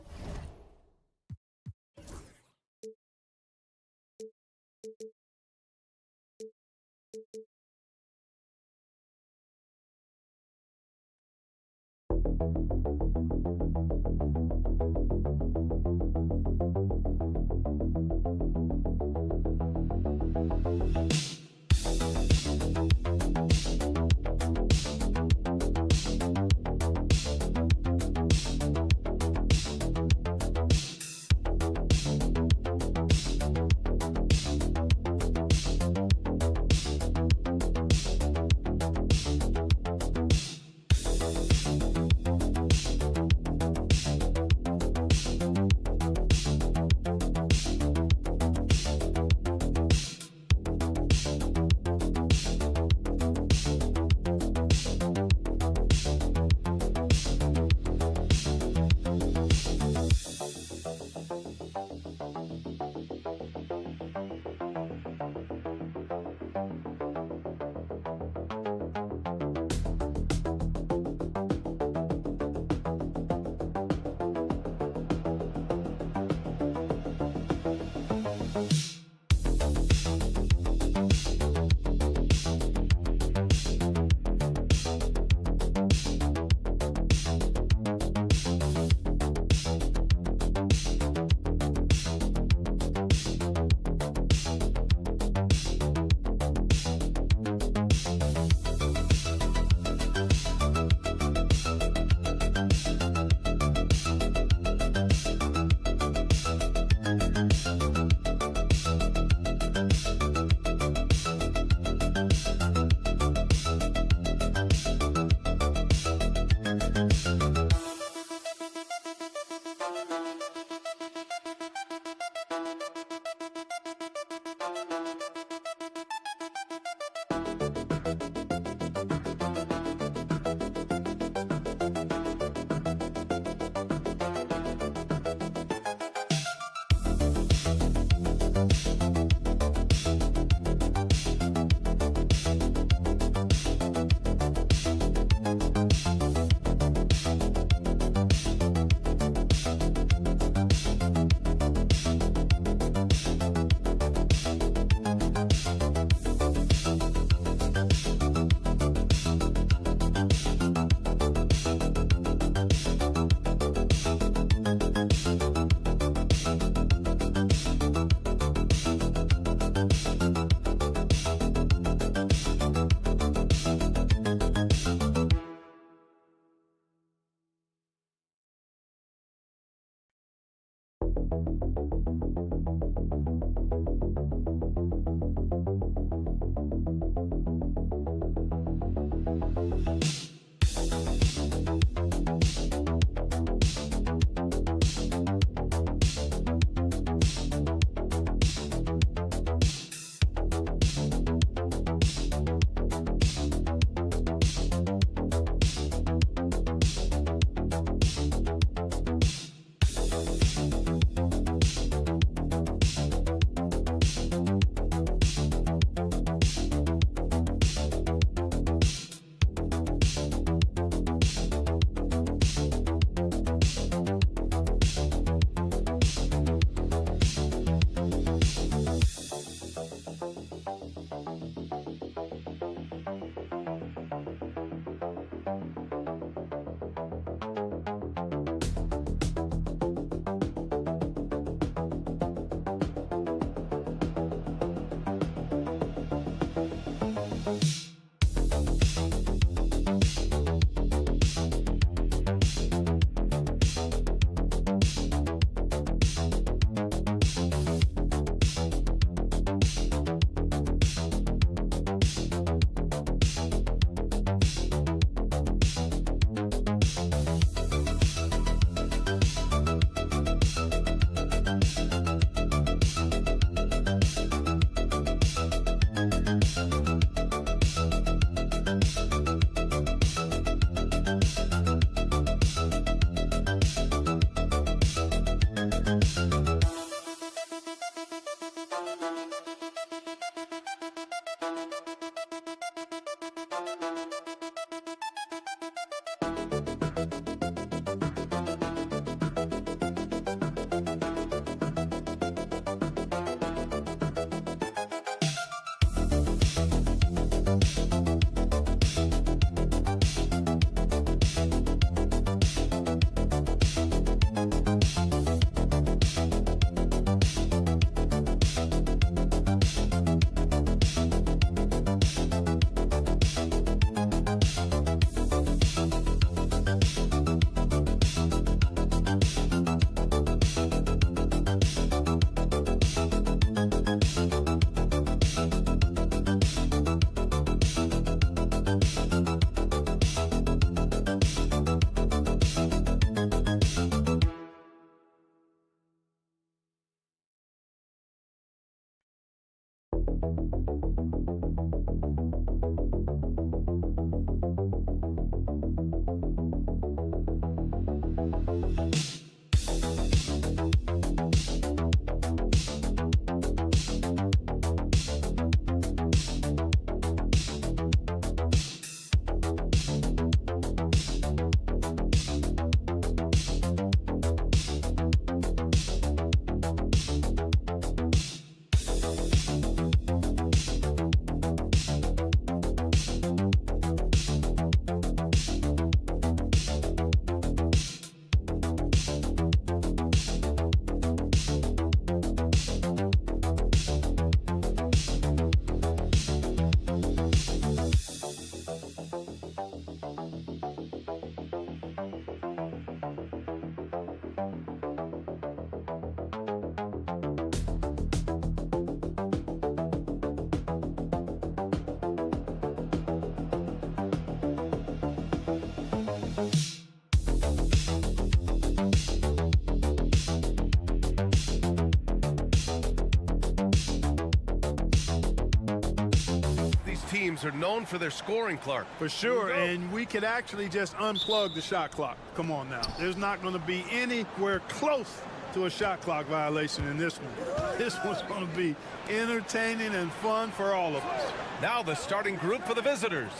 Teams are known for their scoring, Clark. For sure, and we could actually just unplug the shot clock. Come on now. There's not going to be anywhere close to a shot clock violation in this one. This one's going to be entertaining and fun for all of us. Now the starting group for the visitors.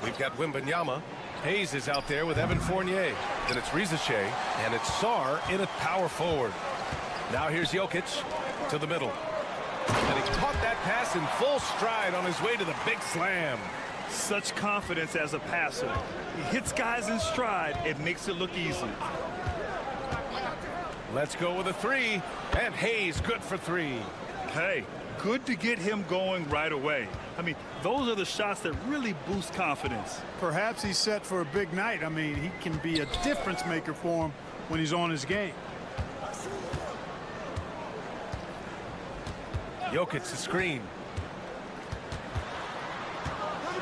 We've got Wembanyama. Hayes is out there with Evan Fournier. Then it's Rizachet, and it's Sarr in at power forward. Now here's Jokic to the middle. And he caught that pass in full stride on his way to the big slam. Such confidence as a passer. He hits guys in stride. It makes it look easy. Let's go with a three. And Hayes good for three. Hey, good to get him going right away. I mean, those are the shots that really boost confidence. Perhaps he's set for a big night. I mean, he can be a difference maker for him when he's on his game. Jokic the screen.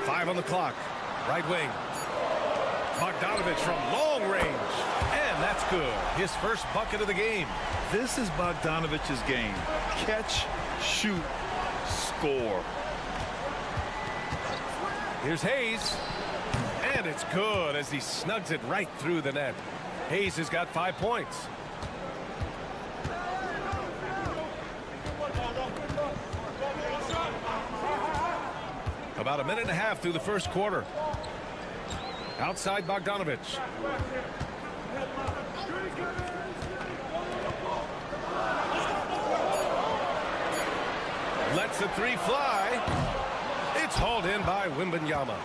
5 on the clock. Right wing. Bogdanovich from long range. And that's good. His first bucket of the game. This is Bogdanovich's game. Catch, shoot, score. Here's Hayes. And it's good as he snugs it right through the net. Hayes has got 5 points. About a minute and a half through the first quarter. Outside Bogdanovich. Lets the three fly. It's hauled in by Wembanyama.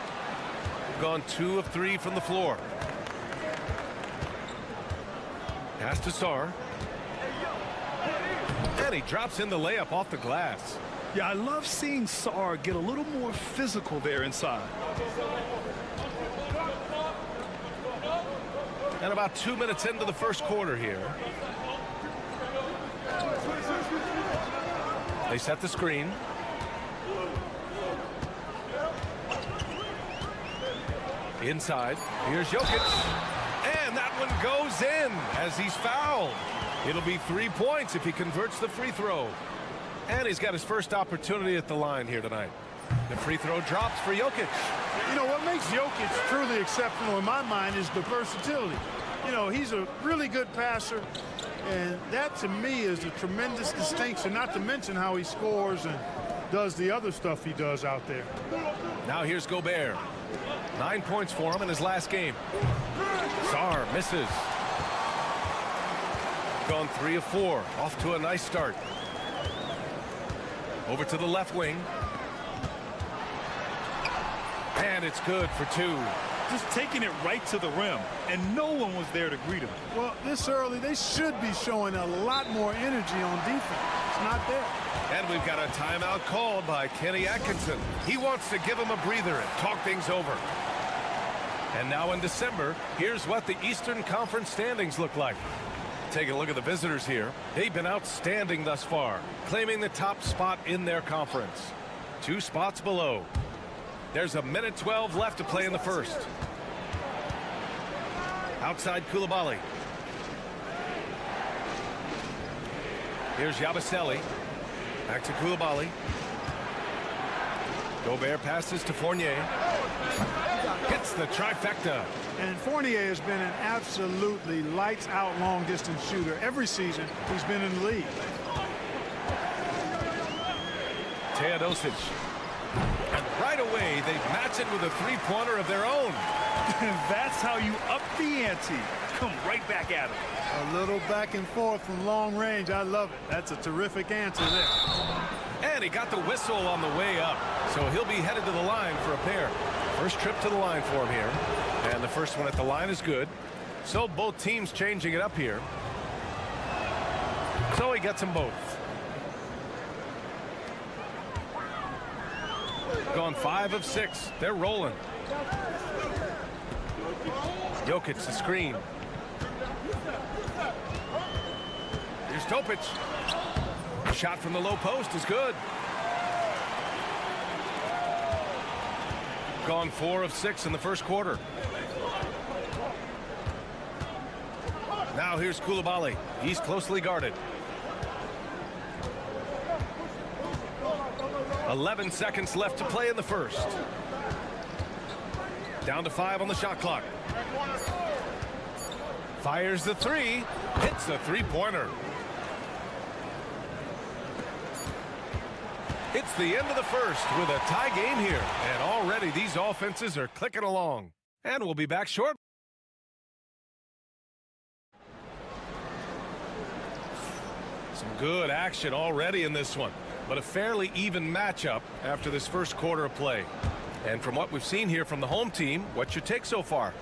Gone 2 of 3 from the floor. Pass to Sarr. And he drops in the layup off the glass. Yeah, I love seeing Sarr get a little more physical there inside. And about 2 minutes into the first quarter here. They set the screen. Inside. Here's Jokic. And that one goes in as he's fouled. It'll be 3 points if he converts the free throw. And he's got his first opportunity at the line here tonight. The free throw drops for Jokic. You know, what makes Jokic truly exceptional in my mind is the versatility. You know, he's a really good passer, and that to me is a tremendous distinction, not to mention how he scores and does the other stuff he does out there. Now here's Gobert. 9 points for him in his last game. Sarr misses. Gone 3 of 4. Off to a nice start. Over to the left wing. And it's good for 2. Just taking it right to the rim, and no one was there to greet him. Well, this early, they should be showing a lot more energy on defense. It's not there. And we've got a timeout called by Kenny Atkinson. He wants to give him a breather and talk things over. And now in December, here's what the Eastern Conference standings look like. Take a look at the visitors here. They've been outstanding thus far, claiming the top spot in their conference. 2 spots below. There's a minute 12 left to play in the first. Outside Koulibaly. Here's Yabusele. Back to Koulibaly. Gobert passes to Fournier. Hits the trifecta. And Fournier has been an absolutely lights-out long-distance shooter every season he's been in the league. Teodosic. And right away, they match it with a three-pointer of their own. That's how you up the ante. Come right back at him. A little back and forth from long range. I love it. That's a terrific answer there. And he got the whistle on the way up. So he'll be headed to the line for a pair. First trip to the line for him here. And the first one at the line is good. So both teams changing it up here. So he gets them both. Gone 5 of 6. They're rolling. Jokic the screen. Here's Topic. Shot from the low post is good. Gone 4 of 6 in the first quarter. Now here's Koulibaly. He's closely guarded. 11 seconds left to play in the first. Down to 5 on the shot clock. Fires the three. Hits a three-pointer. It's the end of the first with a tie game here. And already these offenses are clicking along. And we'll be back short. Some good action already in this one. But a fairly even matchup after this first quarter of play. And from what we've seen here from the home team, what's your take so far?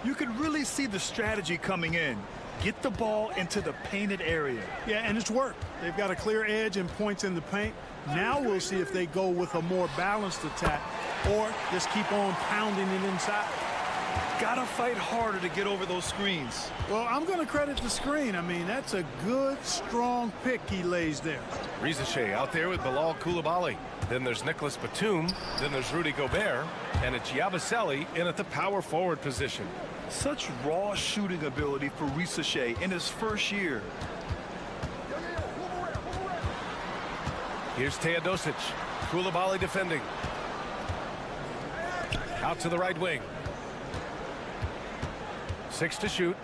You can really see the strategy coming in. Get the ball into the painted area. Yeah, and it's worked. They've got a clear edge and points in the paint. Now we'll see if they go with a more balanced attack or just keep on pounding it inside. Gotta fight harder to get over those screens. Well, I'm going to credit the screen. I mean, that's a good, strong pick he lays there. Rizachet out there with Bilal Koulibaly. Then there's Nicholas Batum. Then there's Rudy Gobert. And it's Yabusele in at the power forward position. Such raw shooting ability for Rizachet in his first year. Here's Teodosic. Koulibaly defending. Out to the right wing. 6 to shoot.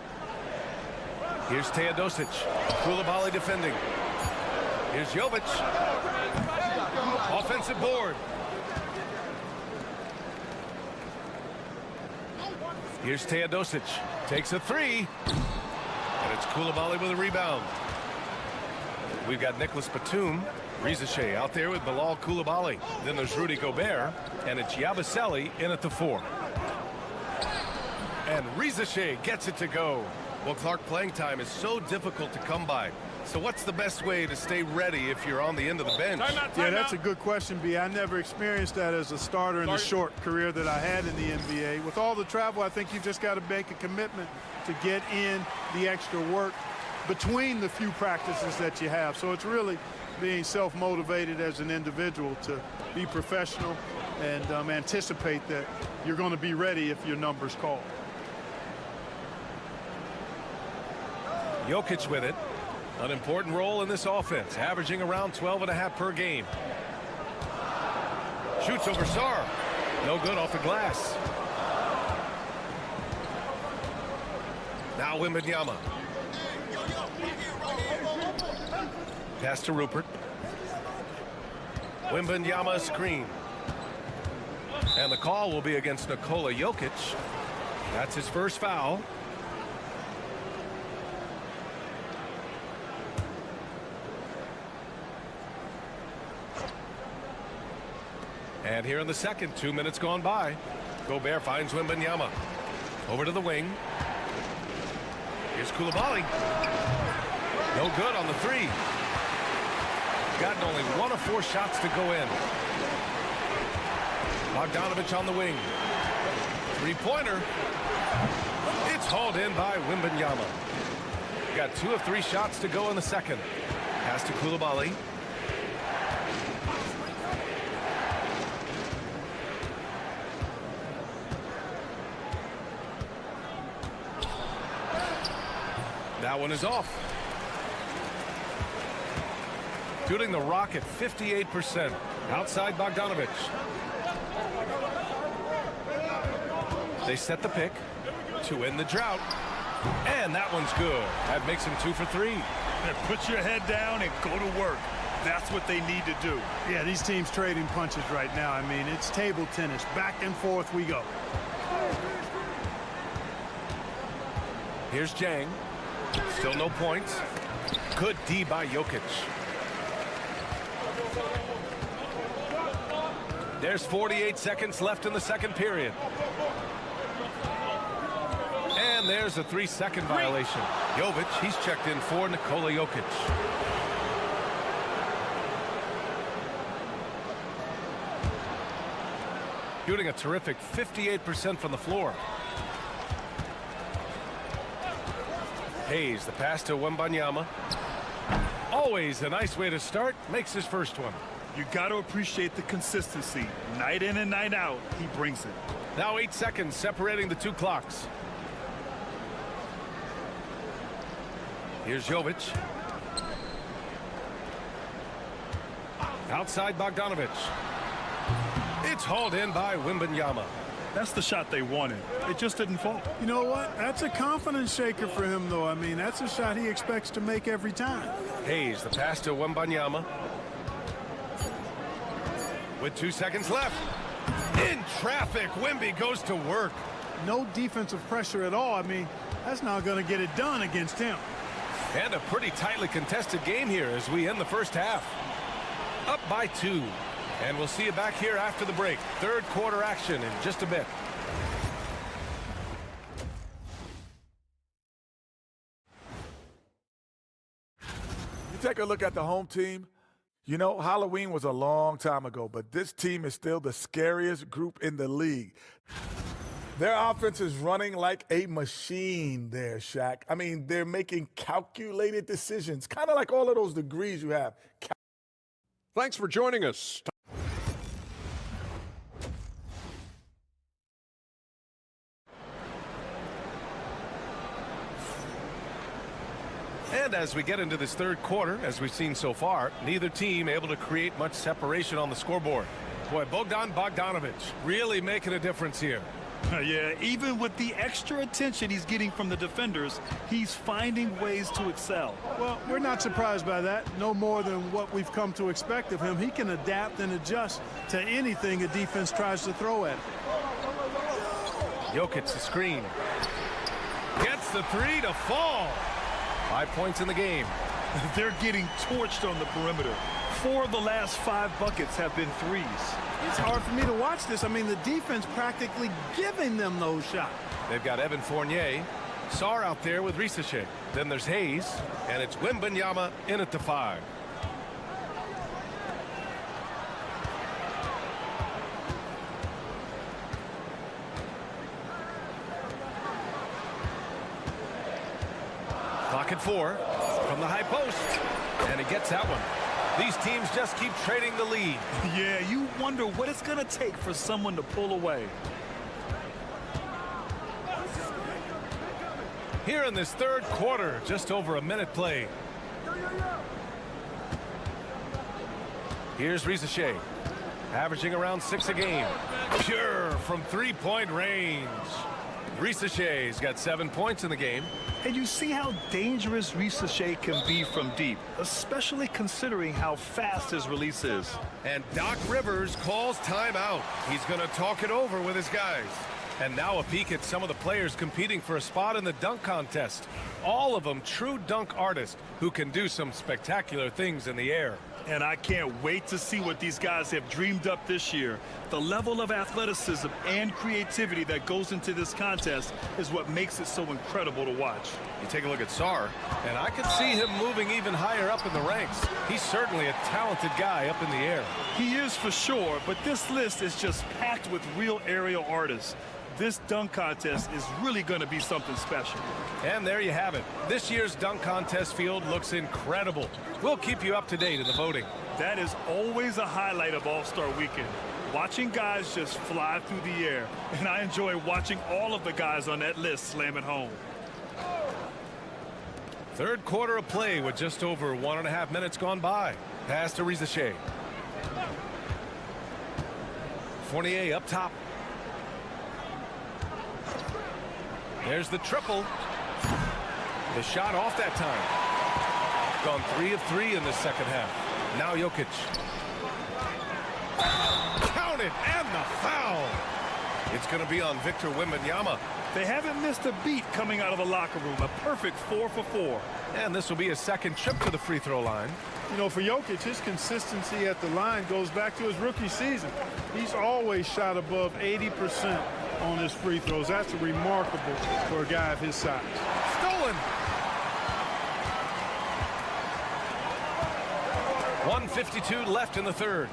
Here's Teodosic. Koulibaly defending. Here's Jovic. Offensive board. Here's Teodosic. Takes a three. And it's Koulibaly with a rebound. We've got Nicholas Batum. Rizachet out there with Bilal Koulibaly. Then there's Rudy Gobert. And it's Yabusele in at the 4. And Rizachet gets it to go. Well, Clark, playing time is so difficult to come by. So what's the best way to stay ready if you're on the end of the bench? Yeah, that's a good question, B. I never experienced that as a starter in the short career that I had in the NBA. With all the travel, I think you just got to make a commitment to get in the extra work between the few practices that you have. So it's really being self-motivated as an individual to be professional and anticipate that you're going to be ready if your number's called. Jokic with it. An important role in this offense, averaging around 12.5 per game. Shoots over Sarr. No good off the glass. Now Wembanyama. Pass to Rupert. Wembanyama screen. And the call will be against Nikola Jokic. That's his first foul. And here in the second, 2 minutes gone by. Gobert finds Wembanyama. Over to the wing. Here's Koulibaly. No good on the three. Gotten only 1 of 4 shots to go in. Bogdanovich on the wing. Three-pointer. It's hauled in by Wembanyama. Got 2 of 3 shots to go in the second. Pass to Koulibaly. That one is off. Shooting the rock at 58%. Outside Bogdanovich. They set the pick to end the drought. And that one's good. That makes him 2 for 3. Put your head down and go to work. That's what they need to do. Yeah, these teams trading punches right now. I mean, it's table tennis. Back and forth we go. Here's Jang. Still no points. Good D by Jokic. There's 48 seconds left in the second period. And there's a 3-second violation. Jovic, he's checked in for Nikola Jokic. Shooting a terrific 58% from the floor. Hayes, the pass to Wembanyama. Always a nice way to start. Makes his first one. You got to appreciate the consistency. Night in and night out, he brings it. Now 8 seconds separating the two clocks. Here's Jovic. Outside Bogdanovic. It's hauled in by Wembanyama. That's the shot they wanted. It just didn't fall. You know what? That's a confidence shaker for him, though. I mean, that's a shot he expects to make every time. Hayes, the pass to Wembanyama. With 2 seconds left. In traffic, Wemby goes to work. No defensive pressure at all. I mean, that's not going to get it done against him. And a pretty tightly contested game here as we end the first half. Up by 2. And we'll see you back here after the break. Third quarter action in just a bit. You take a look at the home team. You know, Halloween was a long time ago, but this team is still the scariest group in the league. Their offense is running like a machine there, Shaq. I mean, they're making calculated decisions, kind of like all of those degrees you have. Thanks for joining us. And as we get into this third quarter, as we've seen so far, neither team able to create much separation on the scoreboard. Boy, Bogdan Bogdanovic really making a difference here. Yeah, even with the extra attention he's getting from the defenders, he's finding ways to excel. Well, we're not surprised by that. No more than what we've come to expect of him. He can adapt and adjust to anything a defense tries to throw at him. Jokic, the screen. Gets the 3 to fall. 5 points in the game. They're getting torched on the perimeter. 4 of the last 5 buckets have been threes. It's hard for me to watch this. I mean, the defense practically giving them those shots. They've got Evan Fournier. Sarr out there with Risache. Then there's Hayes. And it's Wembanyama in at the 5. Clock at 4 from the high post. And he gets that one. These teams just keep trading the lead. Yeah, you wonder what it's going to take for someone to pull away. Here in this third quarter, just over a minute played. Here's Risache, averaging around 6 a game. Pure from 3-point range. Risache's got 7 points in the game. And you see how dangerous Risache can be from deep, especially considering how fast his release is. And Doc Rivers calls timeout. He's going to talk it over with his guys. And now a peek at some of the players competing for a spot in the dunk contest. All of them true dunk artists who can do some spectacular things in the air. And I can't wait to see what these guys have dreamed up this year. The level of athleticism and creativity that goes into this contest is what makes it so incredible to watch. You take a look at Sarr, and I can see him moving even higher up in the ranks. He's certainly a talented guy up in the air. He is for sure, but this list is just packed with real aerial artists. This dunk contest is really going to be something special. And there you have it. This year's dunk contest field looks incredible. We'll keep you up to date in the voting. That is always a highlight of All-Star Weekend. Watching guys just fly through the air. And I enjoy watching all of the guys on that list slam it home. Third quarter of play with just over 1.5 minutes gone by. Pass to Risache. Fournier up top. There's the triple. The shot off that time. Gone 3 of 3 in the second half. Now Jokic. Count it, and the foul. It's going to be on Victor Wembanyama. They haven't missed a beat coming out of the locker room. A perfect 4 for 4. And this will be his second trip to the free throw line. You know, for Jokic, his consistency at the line goes back to his rookie season. He's always shot above 80% on his free throws. That's remarkable for a guy of his size. Stolen. 1:52 left in the third.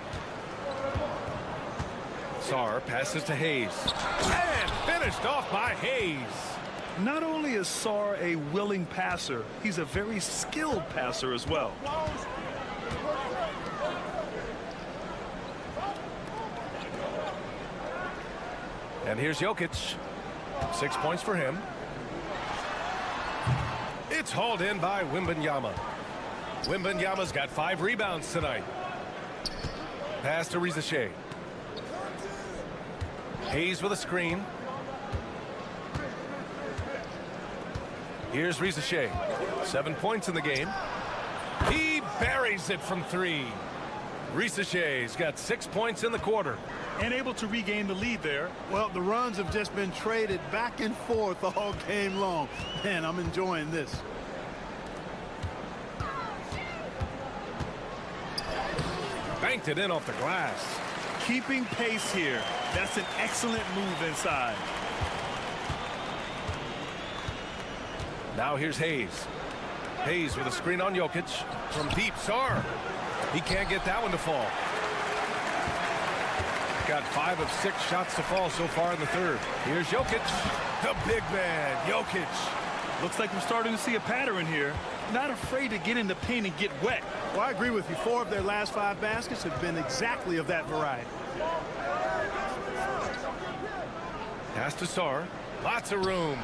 Sarr passes to Hayes. And finished off by Hayes. Not only is Sarr a willing passer, he's a very skilled passer as well. And here's Jokic. 6 points for him. It's hauled in by Wembanyama. Wembanyama's got 5 rebounds tonight. Pass to Rizachet. Hayes with a screen. Here's Rizachet. 7 points in the game. He buries it from 3. Rizachet's got 6 points in the quarter. And able to regain the lead there. Well, the runs have just been traded back and forth all game long. Man, I'm enjoying this. Banked it in off the glass. Keeping pace here. That's an excellent move inside. Now here's Hayes. Hayes with a screen on Jokic. From deep, Sarr. He can't get that one to fall. Got 5 of 6 shots to fall so far in the third. Here's Jokic. The big man, Jokic. Looks like we're starting to see a pattern here. Not afraid to get in the paint and get wet. Well, I agree with you. 4 of their last 5 baskets have been exactly of that variety. Pass to Sarr. Lots of room.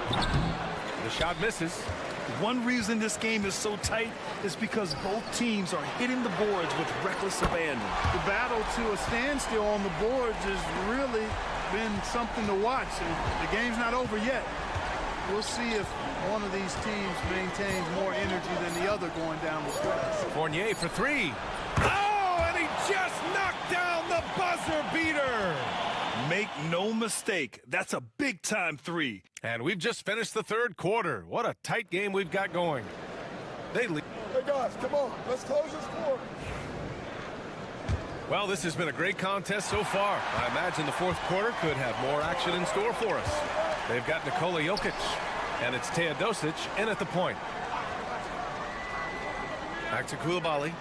The shot misses. One reason this game is so tight is because both teams are hitting the boards with reckless abandon. The battle to a standstill on the boards has really been something to watch. And the game's not over yet. We'll see if one of these teams maintains more energy than the other going down the stretch. Fournier for 3. Oh, and he just knocked down the buzzer beater. Make no mistake, that's a big-time 3. And we've just finished the third quarter. What a tight game we've got going. They lead. Hey, guys, come on. Let's close this quarter. Well, this has been a great contest so far. I imagine the fourth quarter could have more action in store for us. They've got Nikola Jokic, and it's Teodosic in at the point. Back to Koulibaly.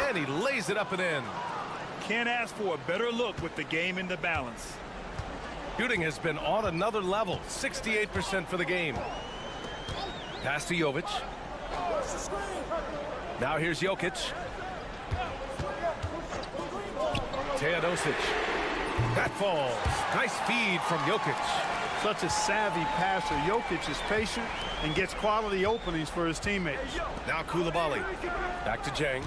And he lays it up and in. Can't ask for a better look with the game in the balance. Shooting has been on another level. 68% for the game. Pass to Jovic. Now here's Jokic. Teodosic. That falls. Nice feed from Jokic. Such a savvy passer. Jokic is patient and gets quality openings for his teammates. Now Koulibaly. Back to Jang.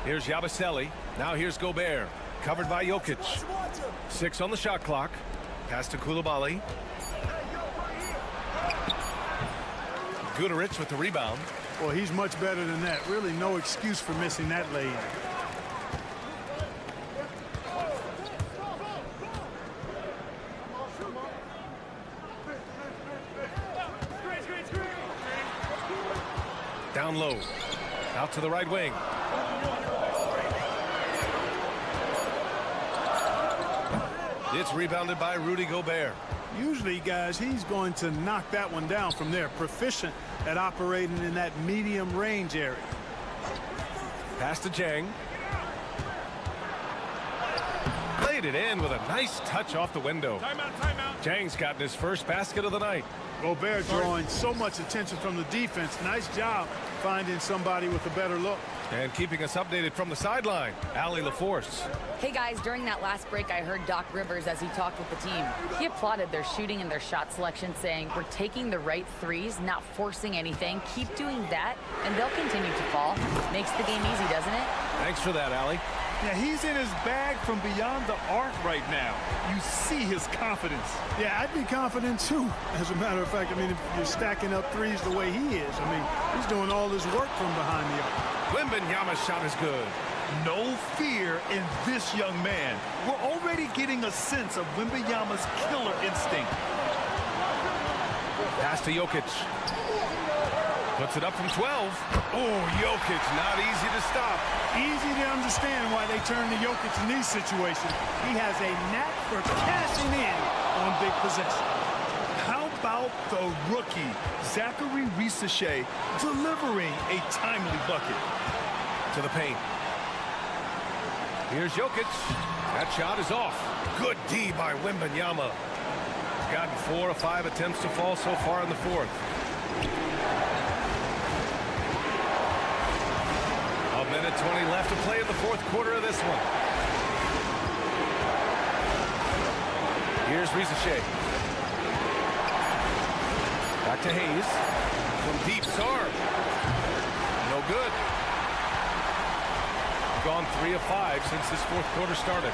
Here's Yabusele. Now here's Gobert. Covered by Jokic. 6 on the shot clock. Pass to Koulibaly. Guduric with the rebound. Well, he's much better than that. Really no excuse for missing that lay-in. Down low. Out to the right wing. It's rebounded by Rudy Gobert. Usually, guys, he's going to knock that one down from there. Proficient at operating in that medium range area. Pass to Jang. Laid it in with a nice touch off the window. Timeout. Jang's gotten his first basket of the night. Gobert drawing so much attention from the defense. Nice job finding somebody with a better look. And keeping us updated from the sideline, Allie LaForce. Hey guys, during that last break, I heard Doc Rivers as he talked with the team. He applauded their shooting and their shot selection, saying, "We're taking the right threes, not forcing anything. Keep doing that, and they'll continue to fall." Makes the game easy, doesn't it? Thanks for that, Allie. Yeah, he's in his bag from beyond the arc right now. You see his confidence. Yeah, I'd be confident too. As a matter of fact, I mean, if you're stacking up threes the way he is, I mean, he's doing all his work from behind the arc. Wembanyama's shot is good. No fear in this young man. We're already getting a sense of Wembanyama's killer instinct. Pass to Jokic. Puts it up from 12. Oh, Jokic, not easy to stop. Easy to understand why they turn to Jokic in these situations. He has a knack for cashing in on big possessions. How about the rookie, Zachary Risachet, delivering a timely bucket? To the paint. Here's Jokic. That shot is off. Good D by Wembanyama. Gotten 4 of 5 attempts to fall so far in the fourth. A minute 20 left to play in the fourth quarter of this one. Here's Risachet. Back to Hayes. From deep, Sarr. No good. Gone 3 of 5 since this fourth quarter started.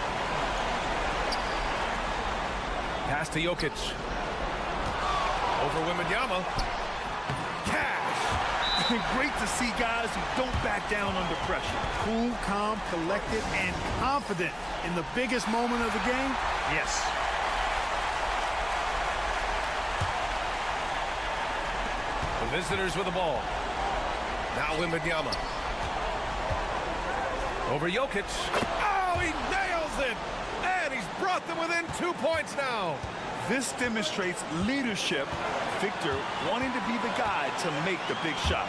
Pass to Jokic. Over Wembanyama. Cash. Great to see guys who don't back down under pressure. Cool, calm, collected, and confident in the biggest moment of the game. Yes. The visitors with the ball. Now Wembanyama. Over Jokic. Oh, he nails it! And he's brought them within 2 points now. This demonstrates leadership. Victor wanting to be the guy to make the big shot.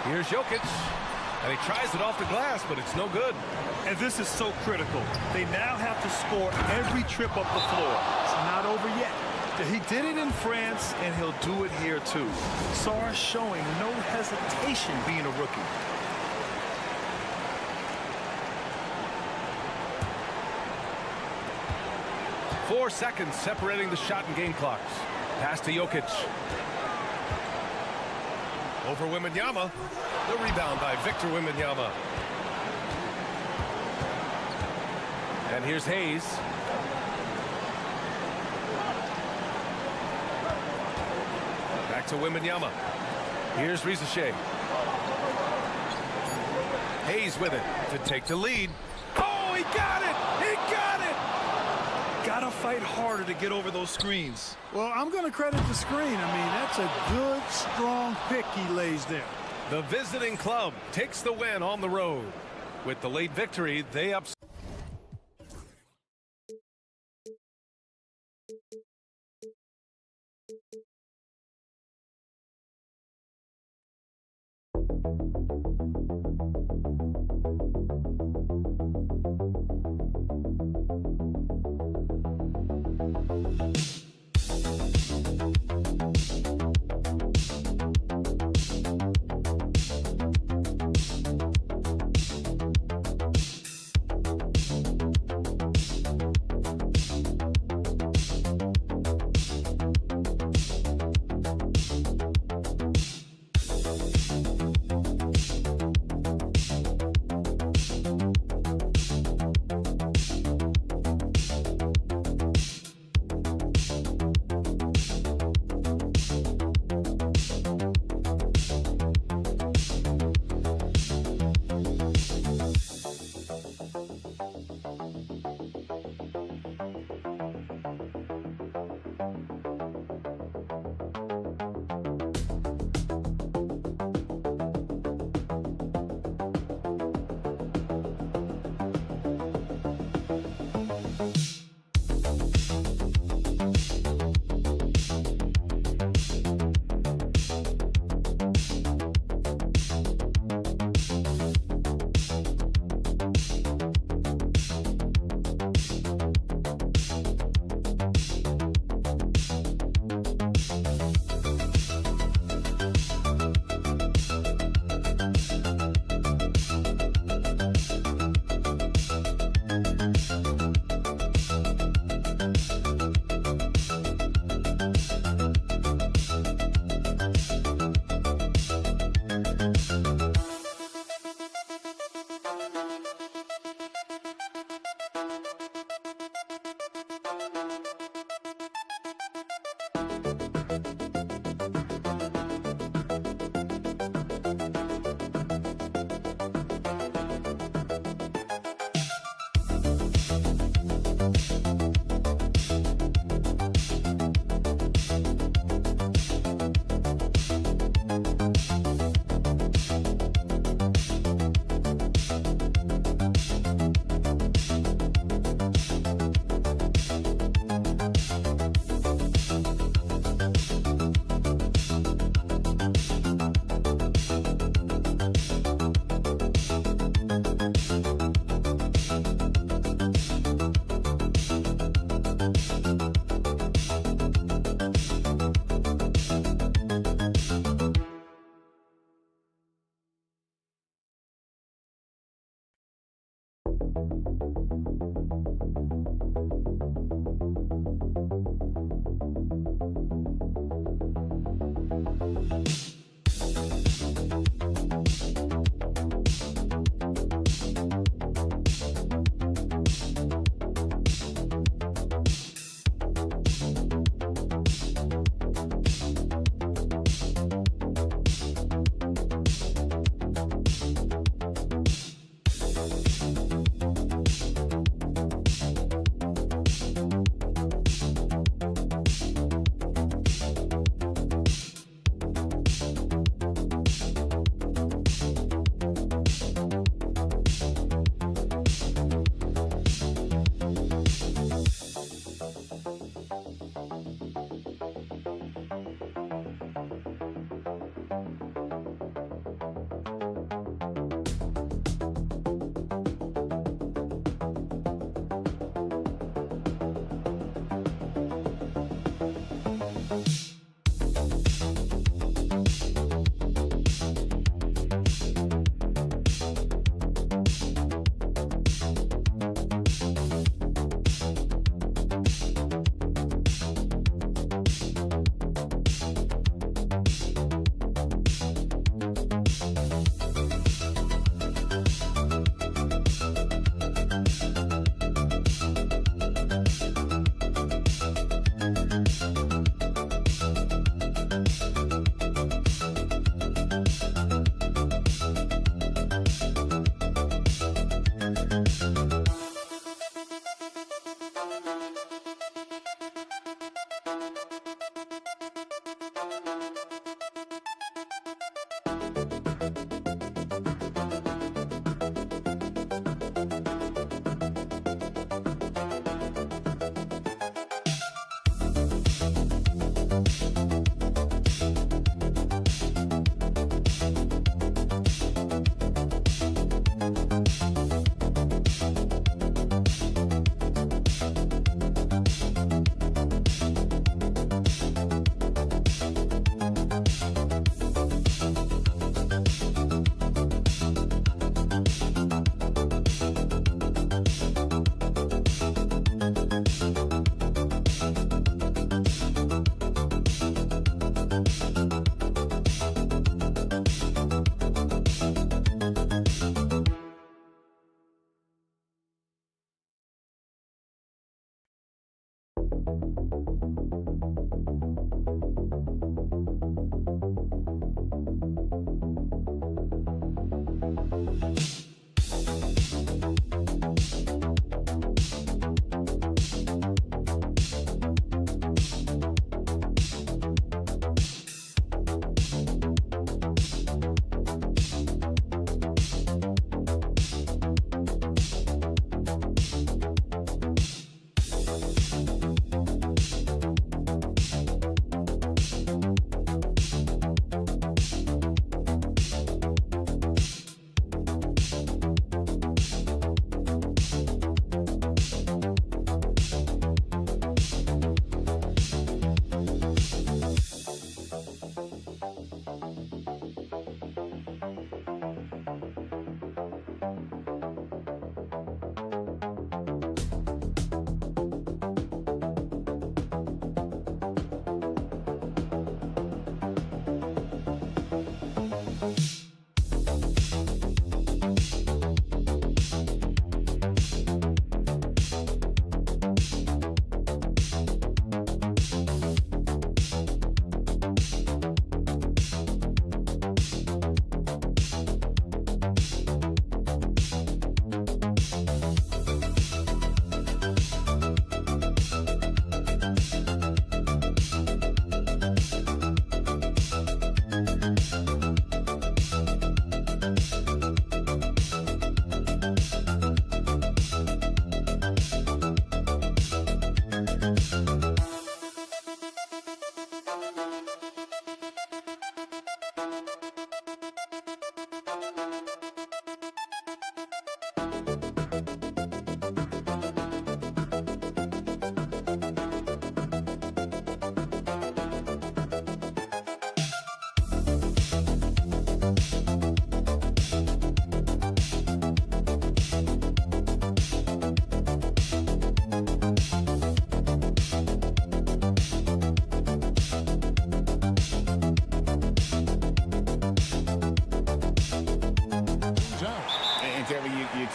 Here's Jokic. And he tries it off the glass, but it's no good. And this is so critical. They now have to score every trip up the floor. It's not over yet. He did it in France, and he'll do it here too. Sarr showing no hesitation being a rookie. Four seconds separating the shot and game clocks. Pass to Jokic. Over Wembanyama. The rebound by Victor Wembanyama. And here's Hayes. Back to Wembanyama. Here's Risachet. Hayes with it to take the lead. Oh, he got it! He got it! Gotta fight harder to get over those screens. Well, I'm going to credit the screen. I mean, that's a good, strong pick he lays there. The visiting club takes the win on the road. With the late victory, they upset.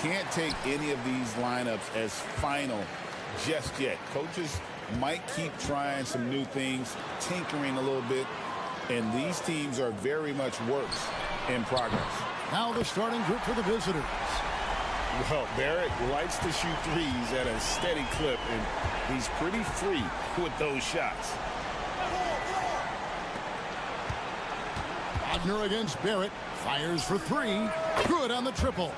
can't take any of these lineups as final just yet. Coaches might keep trying some new things, tinkering a little bit, and these teams are very much works in progress. Now the starting group for the visitors. Well, Barrett likes to shoot threes at a steady clip, and he's pretty free with those shots. Wagner against Barrett. Fires for three. Good on the triple.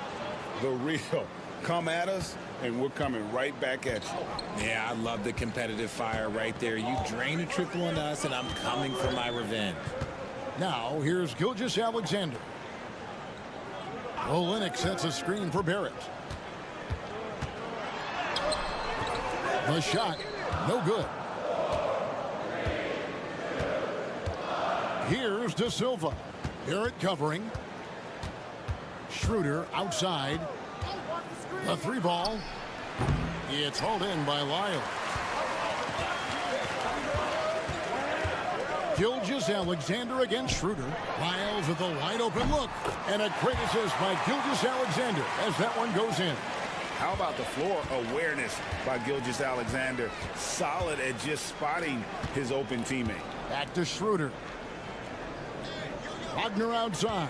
The real. Come at us, and we're coming right back at you. Yeah, I love the competitive fire right there. You drain a triple on us, and I'm coming for my revenge. Now, here's Gilgeous-Alexander. Olenek sets a screen for Barrett. The shot, no good. Here's De Silva. Barrett covering. Schroeder outside. The 3 ball. It's hauled in by Lyle. Gilgeous-Alexander against Schroeder. Lyles with a wide open look. And a great assist by Gilgeous-Alexander as that one goes in. How about the floor awareness by Gilgeous-Alexander? Solid at just spotting his open teammate. Back to Schroeder. Wagner outside.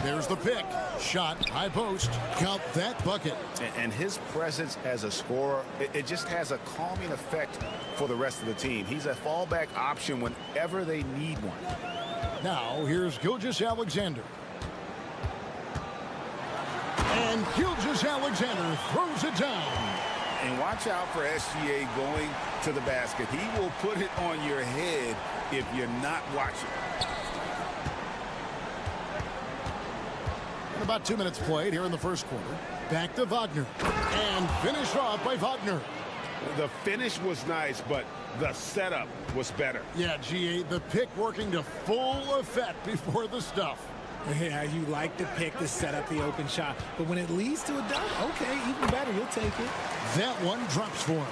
There's the pick. Shot, high post. Count that bucket. And his presence as a scorer, it just has a calming effect for the rest of the team. He's a fallback option whenever they need one. Now, here's Gilgeous-Alexander. And Gilgeous-Alexander throws it down. And watch out for SGA going to the basket. He will put it on your head if you're not watching. And about 2 minutes played here in the first quarter. Back to Wagner. And finished off by Wagner. The finish was nice, but the setup was better. Yeah, GA, the pick working to full effect before the stuff. Yeah, you like the pick to set up the open shot. But when it leads to a dunk, okay, even better. You'll take it. That one drops for him.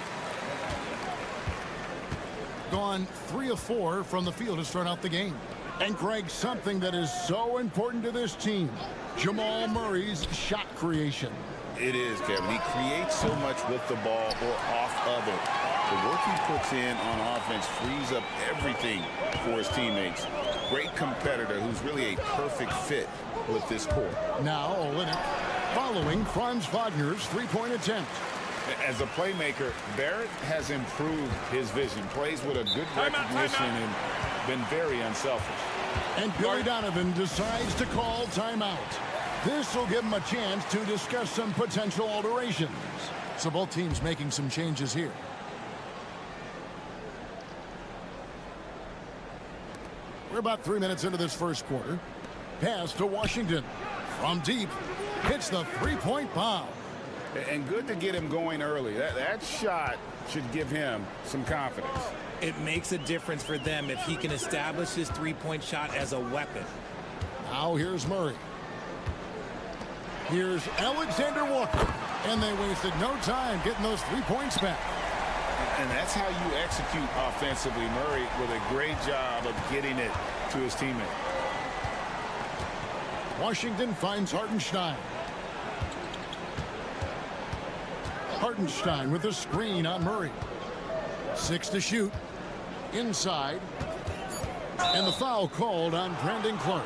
Gone 3 of 4 from the field to start out the game. And Greg, something that is so important to this team, Jamal Murray's shot creation. It is, Kevin. He creates so much with the ball or off of it. The work he puts in on offense frees up everything for his teammates. Great competitor who's really a perfect fit with this core. Now Olynyk following Franz Wagner's 3-point attempt. As a playmaker, Barrett has improved his vision. Plays with a good recognition and been very unselfish. And Billy Donovan decides to call timeout. This will give him a chance to discuss some potential alterations. So both teams making some changes here. We're about 3 minutes into this first quarter. Pass to Washington. From deep, hits the 3-point bomb. And good to get him going early. That shot should give him some confidence. It makes a difference for them if he can establish his 3-point shot as a weapon. Now here's Murray. Here's Alexander Walker. And they wasted no time getting those 3 points back. And that's how you execute offensively. Murray with a great job of getting it to his teammate. Washington finds Hartenstein. Hartenstein with a screen on Murray. 6 to shoot. Inside. And the foul called on Brandon Clark.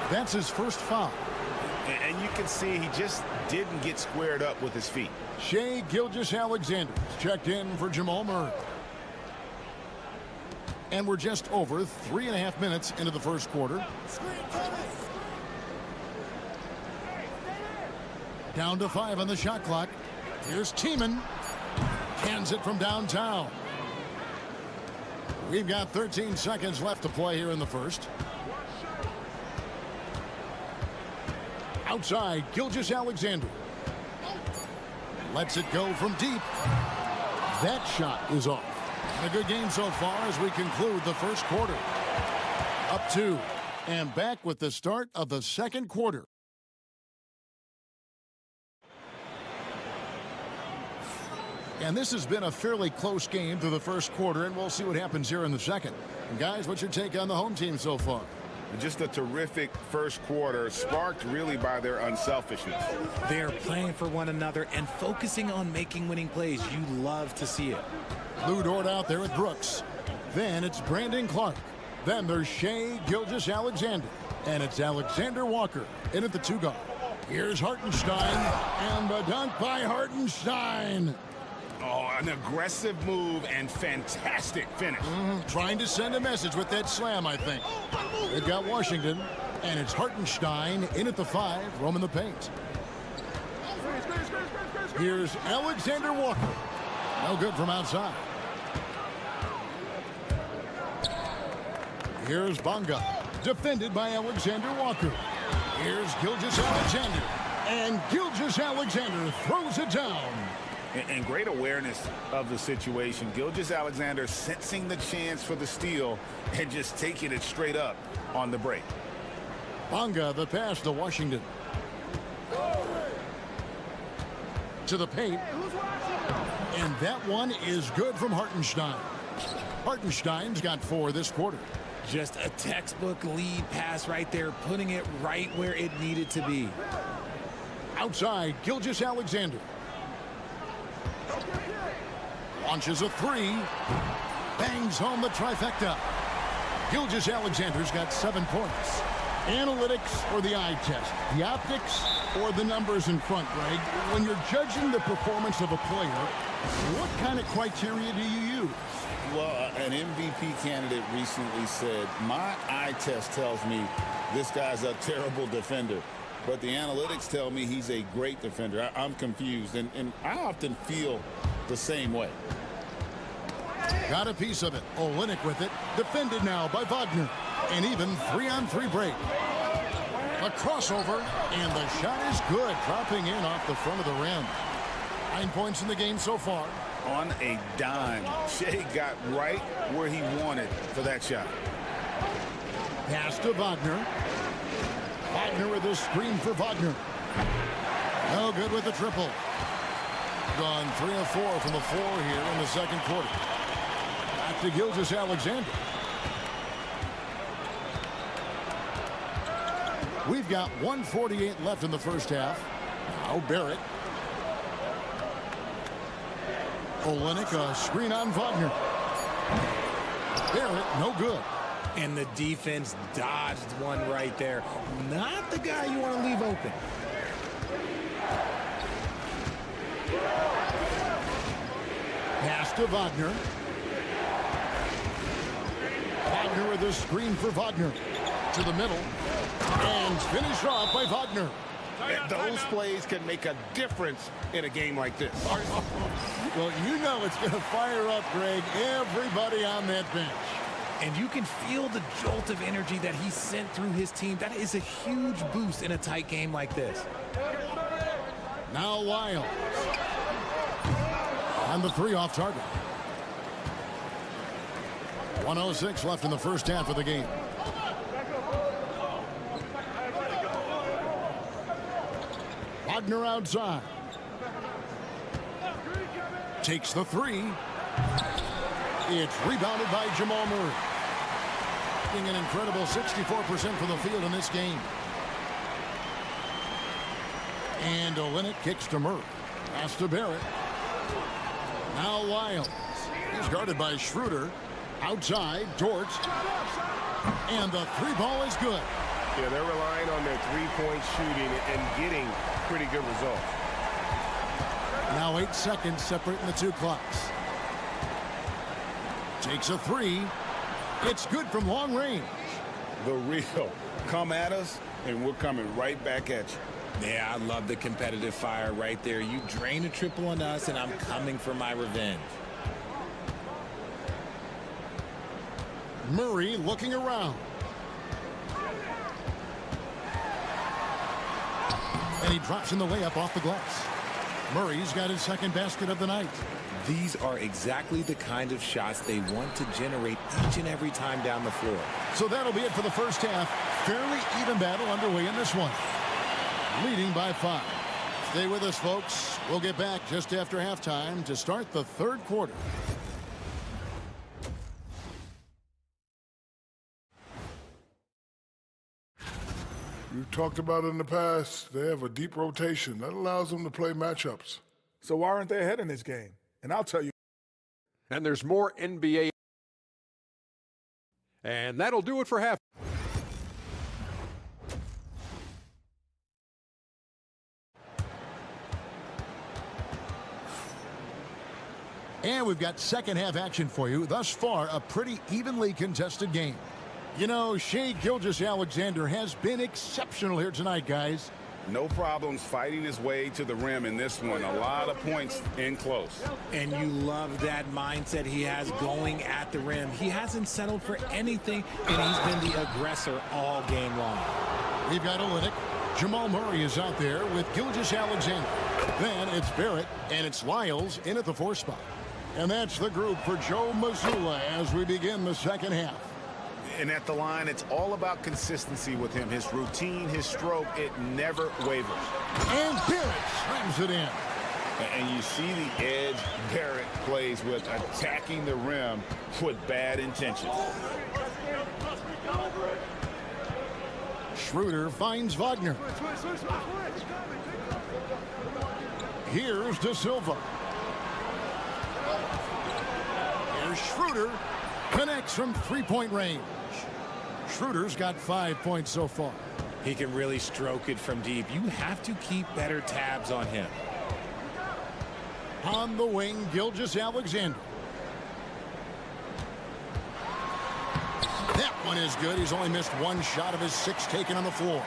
That's his first foul. And you can see he just didn't get squared up with his feet. Shai Gilgeous-Alexander checked in for Jamal Murray. And we're just over 3.5 minutes into the first quarter. Down to 5 on the shot clock. Here's Tiemann. Cans it from downtown. We've got 13 seconds left to play here in the first. Outside, Gilgeous-Alexander. Lets it go from deep. That shot is off. A good game so far as we conclude the first quarter. Up 2 and back with the start of the second quarter. And this has been a fairly close game through the first quarter, and we'll see what happens here in the second. And guys, what's your take on the home team so far? Just a terrific first quarter, sparked really by their unselfishness. They're playing for one another and focusing on making winning plays. You love to see it. Lou Dort out there with Brooks. Then it's Brandon Clark. Then there's Shai Gilgeous-Alexander. And it's Alexander Walker in at the 2 guard. Here's Hartenstein. And the dunk by Hartenstein. Oh, an aggressive move and fantastic finish. Trying to send a message with that slam, I think. They've got Washington, and it's Hartenstein in at the 5, roaming the paint. Here's Alexander Walker. No good from outside. Here's Bonga, defended by Alexander Walker. Here's Gilgeous-Alexander, and Gilgeous-Alexander throws it down. And great awareness of the situation. Gilgeous-Alexander sensing the chance for the steal and just taking it straight up on the break. Bonga, the pass to Washington. To the paint. And that one is good from Hartenstein. Hartenstein's got 4 this quarter. Just a textbook lead pass right there, putting it right where it needed to be. Outside, Gilgeous-Alexander. Launches a 3. Bangs home the trifecta. Gilgeous-Alexander's got 7 points. Analytics or the eye test? The optics or the numbers in front, Greg? When you're judging the performance of a player, what kind of criteria do you use? Well, an MVP candidate recently said, my eye test tells me this guy's a terrible defender, but the analytics tell me he's a great defender. I'm confused, and I often feel the same way. Got a piece of it. Olynyk with it. Defended now by Wagner. An even 3-on-3 break. A crossover, and the shot is good, dropping in off the front of the rim. 9 points in the game so far. On a dime, Shea got right where he wanted for that shot. Pass to Wagner. Wagner with a screen for Wagner. No good with the triple. Gone 3 of 4 from the floor here in the second quarter. Back to Gilgeous-Alexander. We've got 1:48 left in the first half. Now Barrett. Olynyk, a screen on Wagner. Barrett, no good. And the defense dodged one right there. Not the guy you want to leave open. Pass to Wagner. Wagner with a screen for Wagner. To the middle. And finished off by Wagner. Those plays can make a difference in a game like this. Well, you know it's going to fire up, Greg, everybody on that bench. And you can feel the jolt of energy that he sent through his team. That is a huge boost in a tight game like this. Now Lyles. On the 3 off target. 1:06 left in the first half of the game. Wagner outside. Takes the 3. It's rebounded by Jamal Murray. Getting an incredible 64% from the field in this game. And Olynyk kicks to Murray. Pass to Barrett. Now Lyles. He's guarded by Schroeder. Outside, Dort. And the 3 ball is good. Yeah, they're relying on their 3-point shooting and getting pretty good results. Now 8 seconds separating the 2 clocks. Takes a 3. It's good from long range. The real. Come at us, and we're coming right back at you. Yeah, I love the competitive fire right there. You drain a triple on us, and I'm coming for my revenge. Murray looking around. And he drops in the layup off the glass. Murray's got his second basket of the night. These are exactly the kind of shots they want to generate each and every time down the floor. So that'll be it for the first half. Fairly even battle underway in this one. Leading by 5. Stay with us, folks. We'll get back just after halftime to start the third quarter. We've talked about it in the past. They have a deep rotation. That allows them to play matchups. So why aren't they ahead in this game? And I'll tell you. And there's more NBA. And that'll do it for half. And we've got second half action for you. Thus far, a pretty evenly contested game. You know, Shea Gilgeous-Alexander has been exceptional here tonight, guys. No problems fighting his way to the rim in this one. A lot of points in close. And you love that mindset he has going at the rim. He hasn't settled for anything, and he's been the aggressor all game long. We've got Olynyk. Jamal Murray is out there with Gilgeous-Alexander. Then it's Barrett, and it's Lyles in at the 4 spot. And that's the group for Joe Mazzulla as we begin the second half. And at the line, it's all about consistency with him. His routine, his stroke, it never wavers. And Barrett slams it in. And you see the edge Barrett plays with, attacking the rim with bad intentions. Schroeder finds Wagner. Here's De Silva. Here's Schroeder. Connects from 3-point range. Schroeder's got 5 points so far. He can really stroke it from deep. You have to keep better tabs on him. On the wing, Gilgeous-Alexander. That one is good. He's only missed 1 shot of his 6 taken on the floor.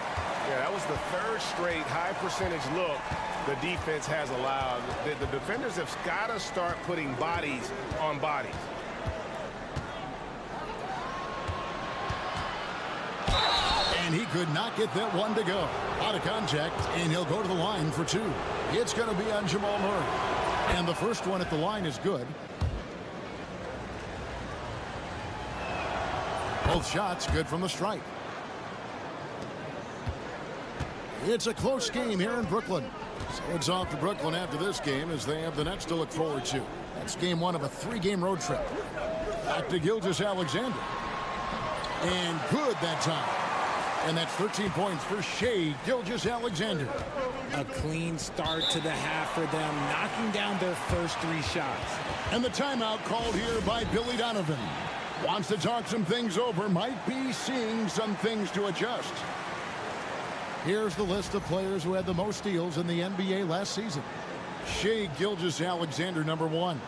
Yeah, that was the 3rd straight high percentage look the defense has allowed. The defenders have got to start putting bodies on bodies. And he could not get that one to go. Out of contact, and he'll go to the line for 2. It's going to be on Jamal Murray. And the first one at the line is good. Both shots good from the stripe. It's a close game here in Brooklyn. So it's off to Brooklyn after this game as they have the Nets to look forward to. That's game 1 of a 3-game road trip. Back to Gilgeous-Alexander. And good that time. And that's 13 points for Shai Gilgeous-Alexander. A clean start to the half for them, knocking down their first 3 shots. And the timeout called here by Billy Donovan. Wants to talk some things over, might be seeing some things to adjust. Here's the list of players who had the most steals in the NBA last season. Shai Gilgeous-Alexander, number 1.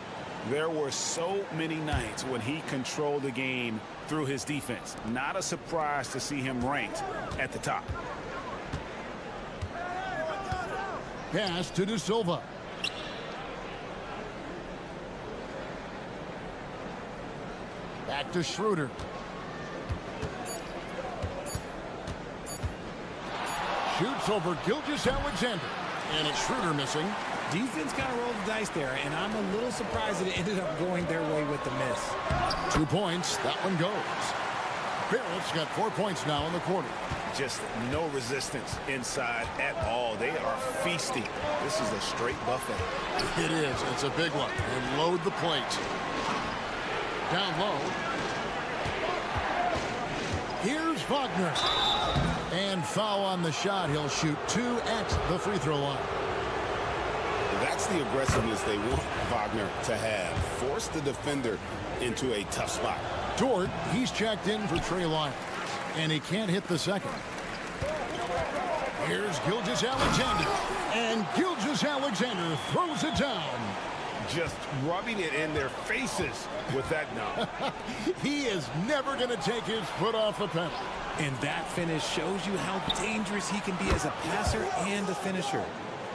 There were so many nights when he controlled the game through his defense. Not a surprise to see him ranked at the top. Pass to De Silva. Back to Schroeder. Shoots over Gilgeous-Alexander. And it's Schroeder missing. Defense kind of rolled the dice there, and I'm a little surprised that it ended up going their way with the miss. 2 points. That one goes. Barrett's got 4 points now in the quarter. Just no resistance inside at all. They are feasting. This is a straight buffet. It is. It's a big one. And load the plate. Down low. Here's Wagner. And foul on the shot. He'll shoot 2 at the free throw line. That's the aggressiveness they want Wagner to have. Force the defender into a tough spot. Dort, he's checked in for Trey Lyles. And he can't hit the second. Here's Gilgeous-Alexander. And Gilgeous-Alexander throws it down. Just rubbing it in their faces with that dunk. He is never going to take his foot off the pedal. And that finish shows you how dangerous he can be as a passer and a finisher.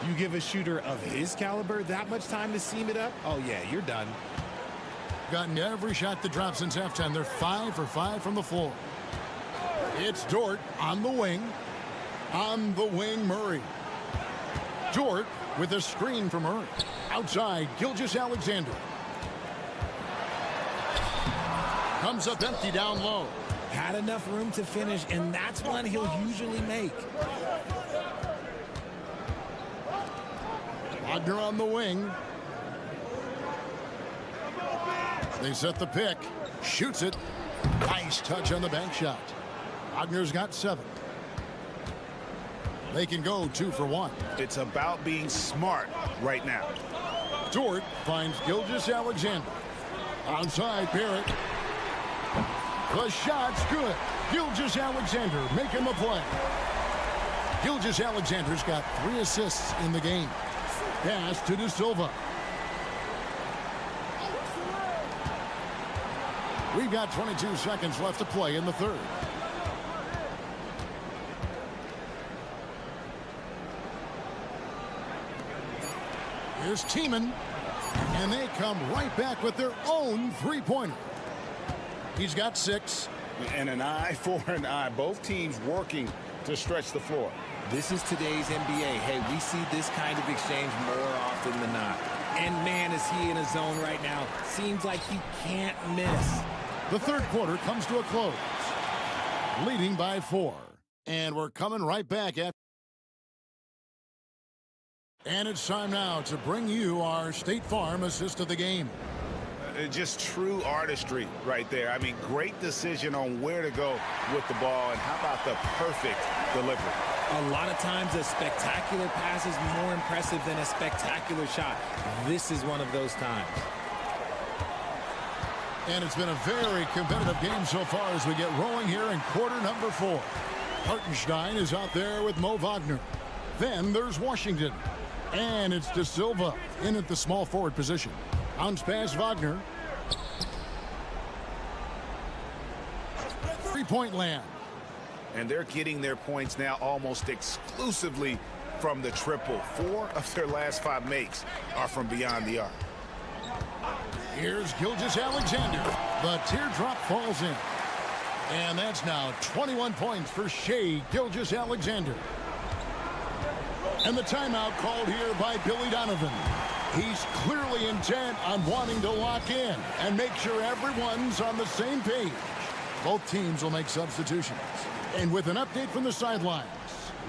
You give a shooter of his caliber that much time to seam it up, oh yeah, you're done. Gotten every shot that dropped since halftime. They're 5 for 5 from the floor. It's Dort on the wing. On the wing, Murray. Dort with a screen from Murray. Outside, Gilgeous-Alexander. Comes up empty down low. Had enough room to finish, and that's one he'll usually make. Wagner on the wing. They set the pick. Shoots it. Nice touch on the bank shot. Wagner's got 7. They can go 2 for 1. It's about being smart right now. Dort finds Gilgeous-Alexander. Outside, Barrett. The shot's good. Gilgeous-Alexander making the play. Gilgeous-Alexander's got 3 assists in the game. Pass to De Silva. We've got 22 seconds left to play in the third. Here's Tiemann. And they come right back with their own three-pointer. He's got 6. And an eye for an eye. Both teams working to stretch the floor. This is today's NBA. Hey, we see this kind of exchange more often than not. And man, is he in a zone right now. Seems like he can't miss. The third quarter comes to a close. Leading by 4. And we're coming right back at. And it's time now to bring you our State Farm assist of the game. Just true artistry right there. I mean, great decision on where to go with the ball, and how about the perfect delivery? A lot of times a spectacular pass is more impressive than a spectacular shot. This is one of those times. And it's been a very competitive game so far as we get rolling here in quarter number 4. Hartenstein is out there with Mo Wagner. Then there's Washington. And it's De Silva in at the small forward position. Bounce pass Wagner. 3-point land. And they're getting their points now almost exclusively from the triple. 4 of their last 5 makes are from beyond the arc. Here's Gilgeous-Alexander. The teardrop falls in. And that's now 21 points for Shai Gilgeous-Alexander. And the timeout called here by Billy Donovan. He's clearly intent on wanting to lock in and make sure everyone's on the same page. Both teams will make substitutions. And with an update from the sidelines,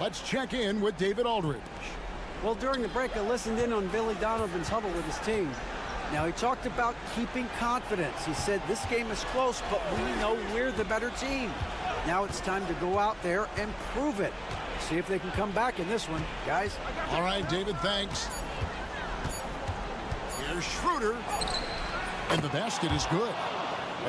let's check in with David Aldridge. Well, during the break, I listened in on Billy Donovan's huddle with his team. Now, he talked about keeping confidence. He said this game is close, but we know we're the better team. Now it's time to go out there and prove it. See if they can come back in this one, guys. All right, David, thanks. Here's Schroeder. And the basket is good.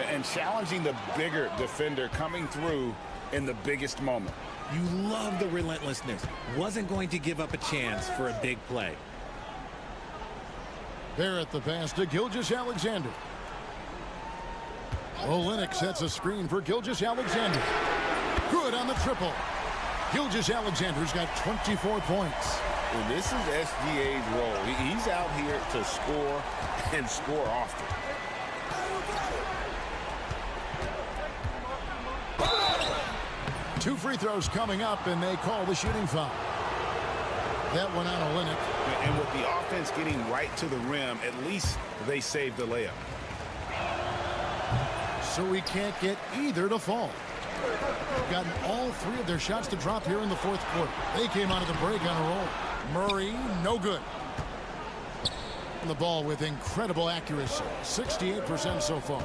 And challenging the bigger defender coming through in the biggest moment. You love the relentlessness. Wasn't going to give up a chance for a big play. Barrett the pass to Gilgeous-Alexander. Olynyk sets a screen for Gilgeous-Alexander. Good on the triple. Gilgeous-Alexander's got 24 points. And this is SGA's role. He's out here to score and score often. Two free throws coming up, and they call the shooting foul. That one on Olynyk. And with the offense getting right to the rim, at least they saved the layup. So we can't get either to fall. Gotten all 3 of their shots to drop here in the fourth quarter. They came out of the break on a roll. Murray, no good. The ball with incredible accuracy. 68% so far.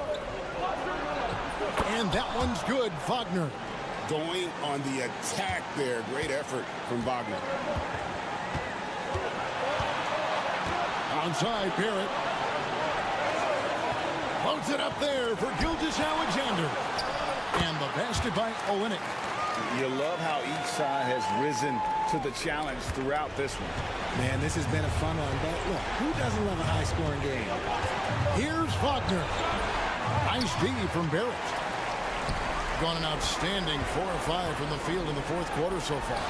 And that one's good. Wagner. Going on the attack there. Great effort from Wagner. Outside, Barrett. Loads it up there for Gilgeous-Alexander. And the basket by Olynyk. You love how each side has risen to the challenge throughout this one. Man, this has been a fun one, but look, who doesn't love a high-scoring game? Here's Wagner. Nice D from Barrett. Gone an outstanding 4 or 5 from the field in the fourth quarter so far.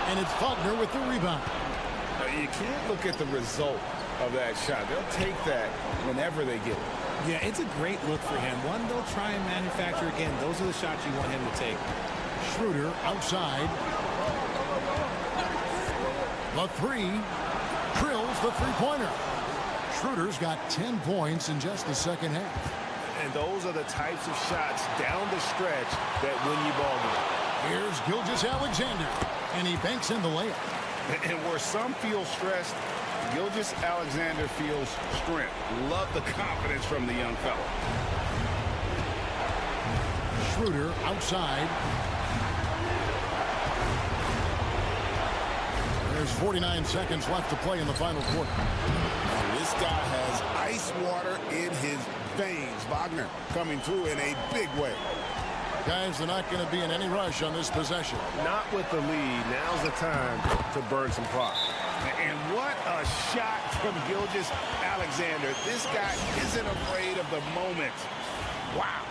And it's Wagner with the rebound. You can't look at the result of that shot. They'll take that whenever they get it. Yeah, it's a great look for him. One they'll try and manufacture again. Those are the shots you want him to take. Schroeder outside. The 3. Drills the three-pointer. Schroeder's got 10 points in just the second half. And those are the types of shots down the stretch that win you ball games. Here's Gilgeous-Alexander. And he banks in the layup. And where some feel stressed, Gilgeous-Alexander feels strength. Love the confidence from the young fella. Schroeder outside. There's 49 seconds left to play in the final quarter. This guy has ice water in his veins. Wagner coming through in a big way. Guys, they're not going to be in any rush on this possession. Not with the lead. Now's the time to burn some clock. And what a shot from Gilgeous-Alexander. This guy isn't afraid of the moment. Wow.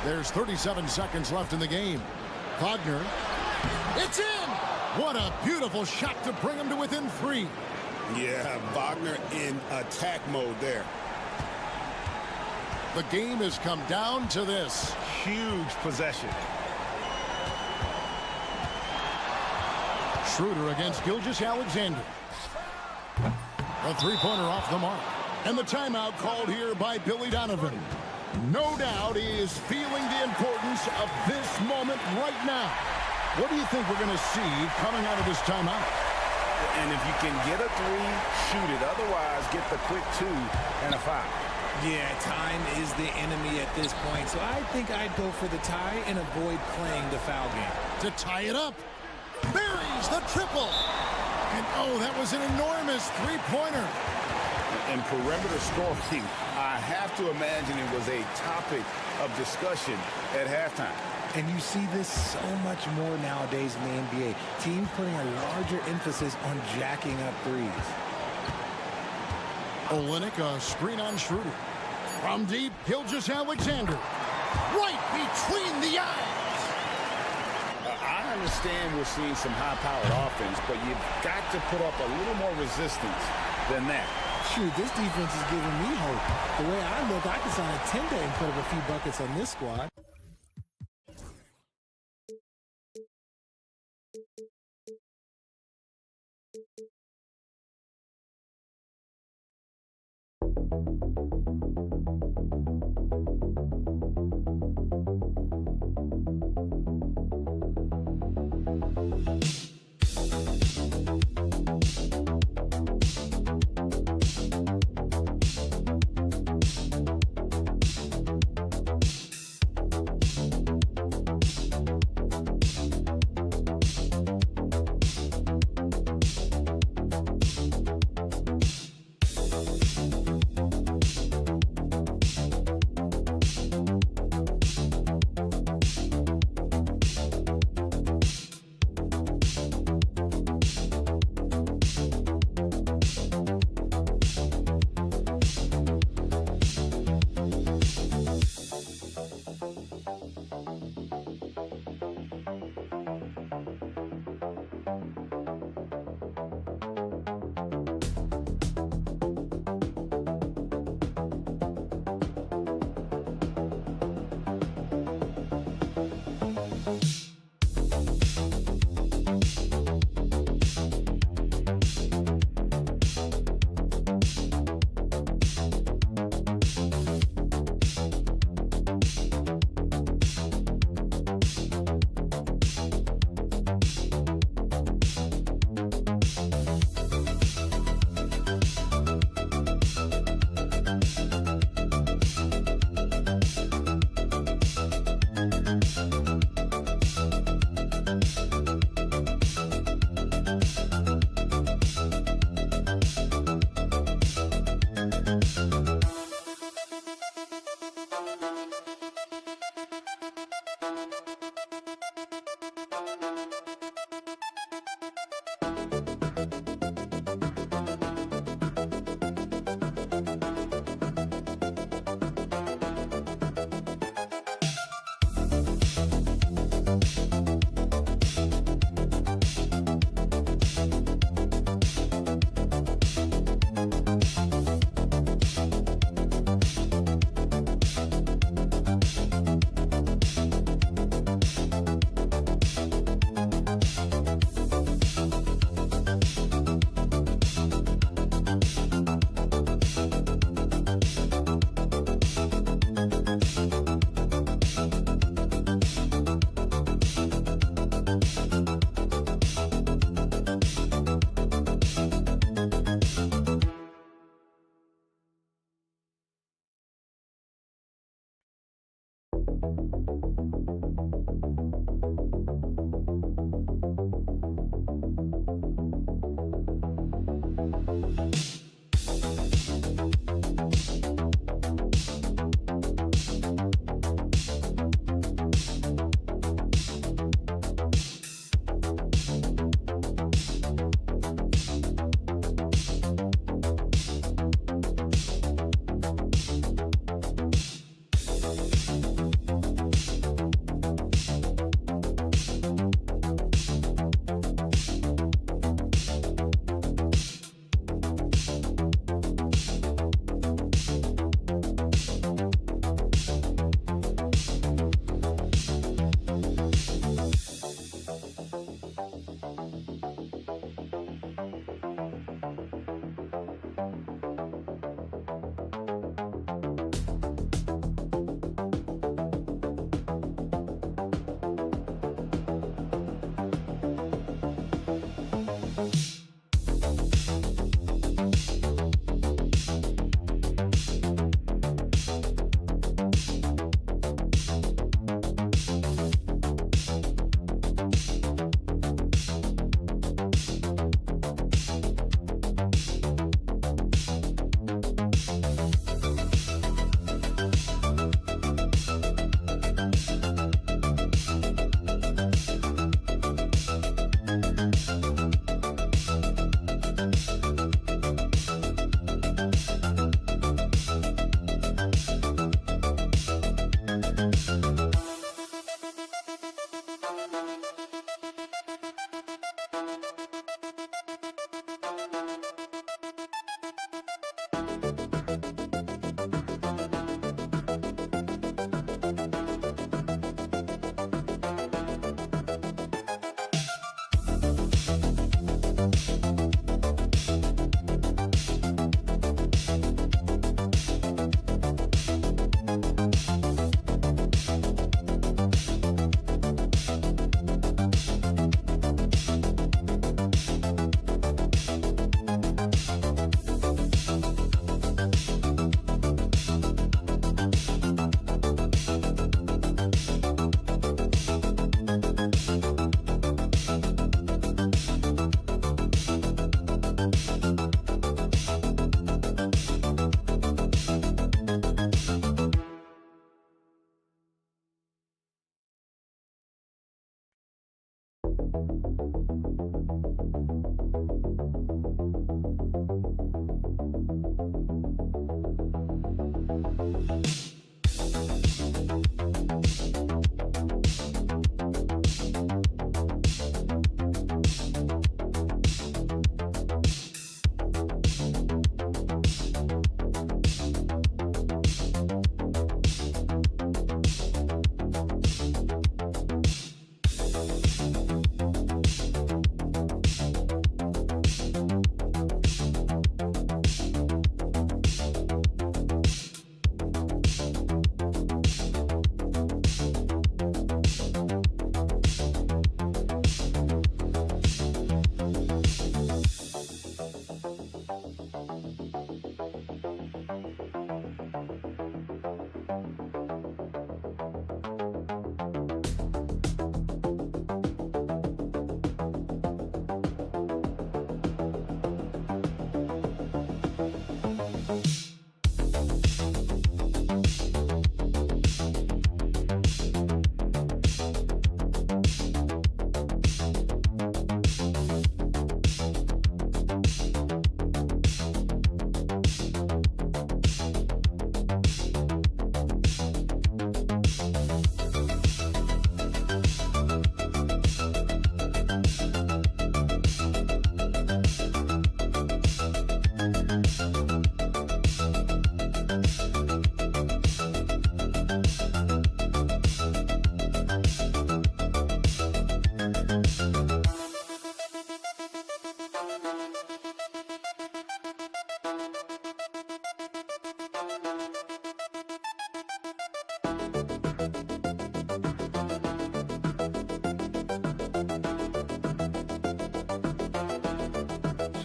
There's 37 seconds left in the game. Wagner. It's in! What a beautiful shot to bring him to within 3. Yeah, Wagner in attack mode there. The game has come down to this. Huge possession. Schroeder against Gilgeous-Alexander. A three-pointer off the mark. And the timeout called here by Billy Donovan. No doubt he is feeling the importance of this moment right now. What do you think we're going to see coming out of this timeout? And if you can get a three, shoot it. Otherwise, get the quick 2 and a foul. Yeah, time is the enemy at this point, so I think I'd go for the tie and avoid playing the foul game. To tie it up, buries the triple. And oh, that was an enormous three-pointer. And perimeter scoring, I have to imagine it was a topic of discussion at halftime. And you see this so much more nowadays in the NBA. Teams putting a larger emphasis on jacking up threes. Olynyk, a screen on Schroeder. From deep, Gilgeous-Alexander. Right between the eyes. I understand we're seeing some high-powered offense, but you've got to put up a little more resistance than that. Shoot, this defense is giving me hope. The way I look, I can sign a 10-day and put up a few buckets on this squad.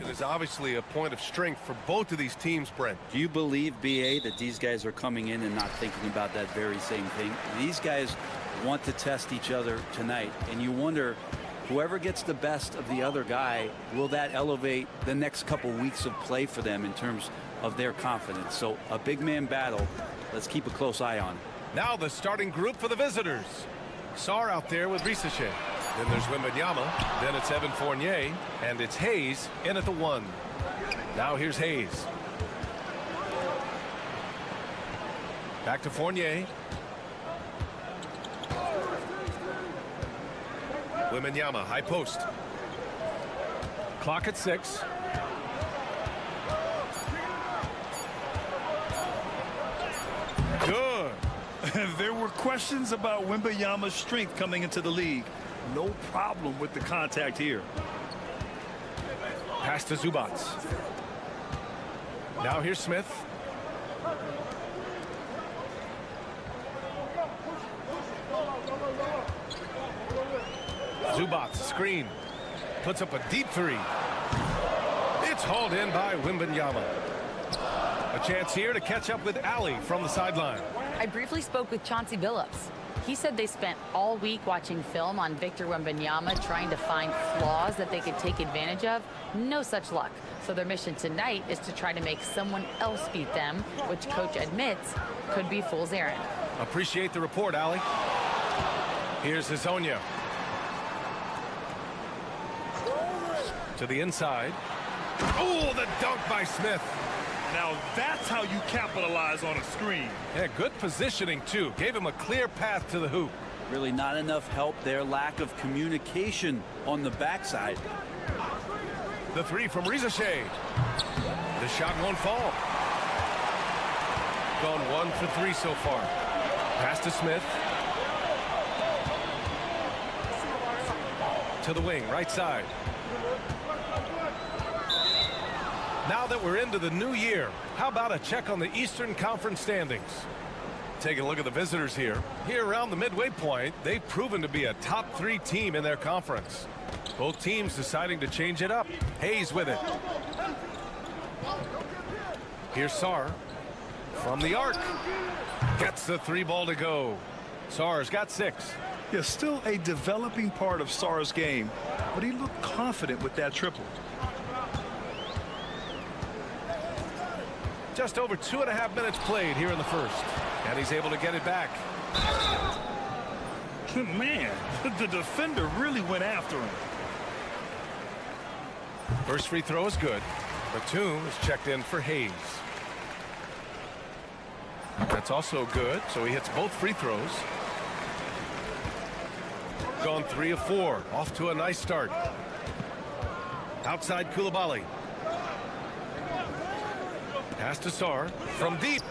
Is obviously a point of strength for both of these teams, Brent. Do you believe, BA, that these guys are coming in and not thinking about that very same thing? These guys want to test each other tonight, and you wonder, whoever gets the best of the other guy, will that elevate the next couple weeks of play for them in terms of their confidence? So a big man battle. Let's keep a close eye on. Now the starting group for the visitors. Sarr out there with Risache. Then there's Wembanyama. Then it's Evan Fournier. And it's Hayes in at the 1. Now here's Hayes. Back to Fournier. Wembanyama, high post. Clock at 6. Good. There were questions about Wembanyama's strength coming into the league. No problem with the contact here. Pass to Zubac. Now here's Smith. Zubac, screen. Puts up a deep 3. It's hauled in by Wembanyama. A chance here to catch up with Ali from the sideline. I briefly spoke with Chauncey Billups. He said they spent all week watching film on Victor Wembanyama, trying to find flaws that they could take advantage of. No such luck. So their mission tonight is to try to make someone else beat them, which coach admits could be fool's errand. Appreciate the report, Ali. Here's Hezonja. To the inside. Oh, the dunk by Smith. Now that's how you capitalize on a screen. Yeah, good positioning, too. Gave him a clear path to the hoop. Really not enough help there. Lack of communication on the backside. The 3 from Risache. The shot won't fall. Gone 1 for 3 so far. Pass to Smith. To the wing, right side. Now that we're into the new year, how about a check on the Eastern Conference standings? Take a look at the visitors here. Here around the midway point, they've proven to be a top 3 team in their conference. Both teams deciding to change it up. Hayes with it. Here's Sarr from the arc. Gets the 3 ball to go. Sarr's got 6. Yeah, still a developing part of Sarr's game, but he looked confident with that triple. Just over 2.5 minutes played here in the first. And he's able to get it back. Man, the defender really went after him. First free throw is good. Batum is checked in for Hayes. That's also good, so he hits both free throws. Gone 3 of 4. Off to a nice start. Outside Coulibaly. Pass to Sarr from deep.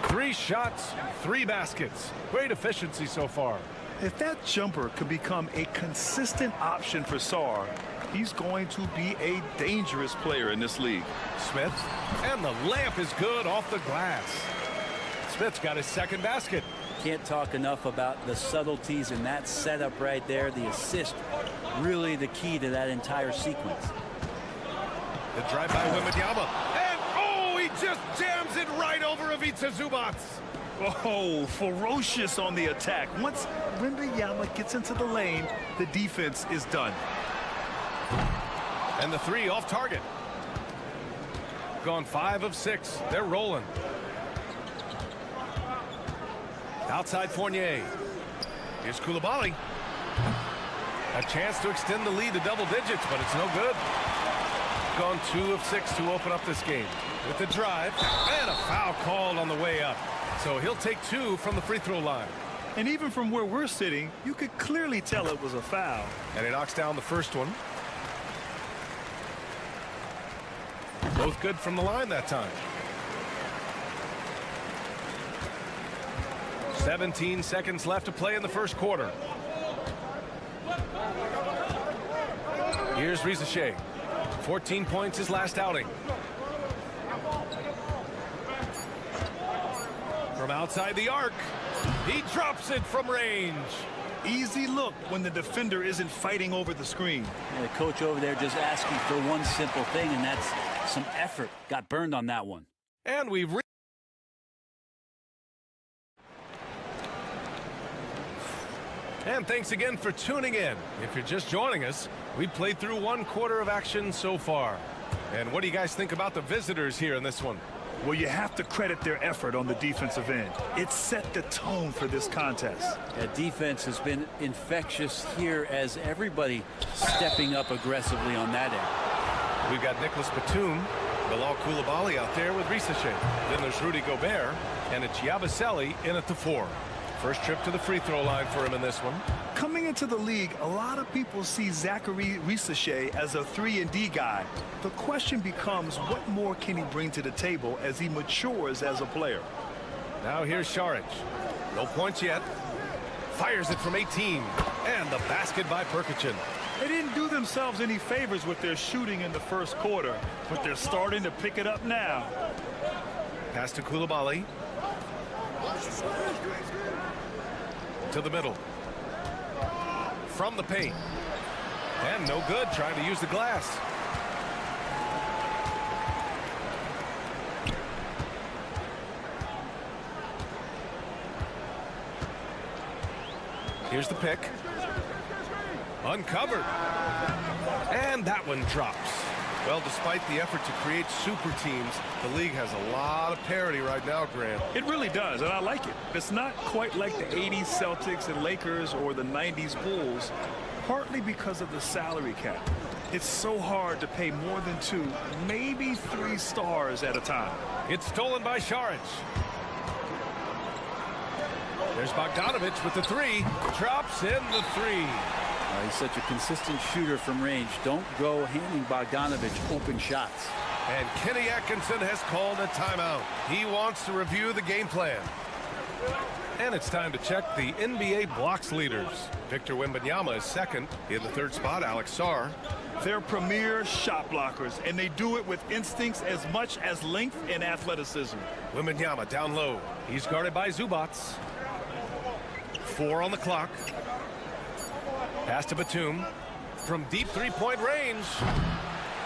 3 shots, 3 baskets. Great efficiency so far. If that jumper could become a consistent option for Sarr, he's going to be a dangerous player in this league. Smith, and the layup is good off the glass. Smith's got his 2nd basket. Can't talk enough about the subtleties in that setup right there. The assist, really the key to that entire sequence. The drive by Wembanyama. He just jams it right over Ivica Zubac. Oh, ferocious on the attack. Once Wembanyama gets into the lane, the defense is done. And the 3 off target. Gone 5 of 6. They're rolling. Outside Fournier. Here's Coulibaly. A chance to extend the lead to double digits, but it's no good. Gone 2 of 6 to open up this game. With the drive, and a foul called on the way up. So he'll take 2 from the free throw line. And even from where we're sitting, you could clearly tell it was a foul. And he knocks down the first one. Both good from the line that time. 17 seconds left to play in the first quarter. Here's Risache. 14 points his last outing. From outside the arc, he drops it from range. Easy look when the defender isn't fighting over the screen. Yeah, the coach over there just asking for one simple thing, and that's some effort. Got burned on that one. And we've And thanks again for tuning in. If you're just joining us, we played through 1 quarter of action so far. And what do you guys think about the visitors here in this one? Well, you have to credit their effort on the defensive end. It set the tone for this contest. Yeah, defense has been infectious here as everybody stepping up aggressively on that end. We've got Nicholas Batum, Bilal Coulibaly out there with Risachet. Then there's Rudy Gobert, and it's Yabusele in at the 4. First trip to the free throw line for him in this one. Coming into the league, a lot of people see Zachary Risachet as a 3-and-D guy. The question becomes, what more can he bring to the table as he matures as a player? Now here's Šarić. No points yet. Fires it from 18. And the basket by Prkačin. They didn't do themselves any favors with their shooting in the first quarter, but they're starting to pick it up now. Pass to Coulibaly. To the middle. From the paint. And no good, trying to use the glass. Here's the pick. Uncovered. And that one drops. Well, despite the effort to create super teams, the league has a lot of parity right now, Grant. It really does, and I like it. It's not quite like the 80s Celtics and Lakers or the 90s Bulls, partly because of the salary cap. It's so hard to pay more than 2, maybe 3 stars at a time. It's stolen by Šarić. There's Bogdanović with the 3. Drops in the 3. He's such a consistent shooter from range. Don't go handing Bogdanović open shots. And Kenny Atkinson has called a timeout. He wants to review the game plan. And it's time to check the NBA blocks leaders. Victor Wembanyama is second. In the 3rd spot, Alex Sarr. They're premier shot blockers, and they do it with instincts as much as length and athleticism. Wembanyama down low. He's guarded by Zubac. 4 on the clock. Pass to Batum. From deep 3-point range.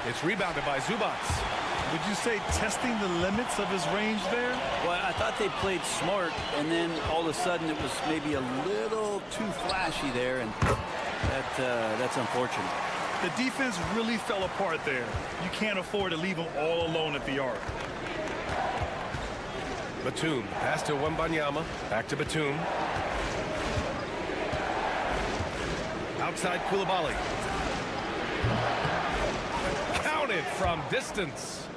It's rebounded by Zubac. Would you say testing the limits of his range there? Well, I thought they played smart, and then all of a sudden it was maybe a little too flashy there, and that's unfortunate. The defense really fell apart there. You can't afford to leave them all alone at the arc. Batum. Pass to Wembanyama. Back to Batum. Outside Coulibaly. Counted from distance.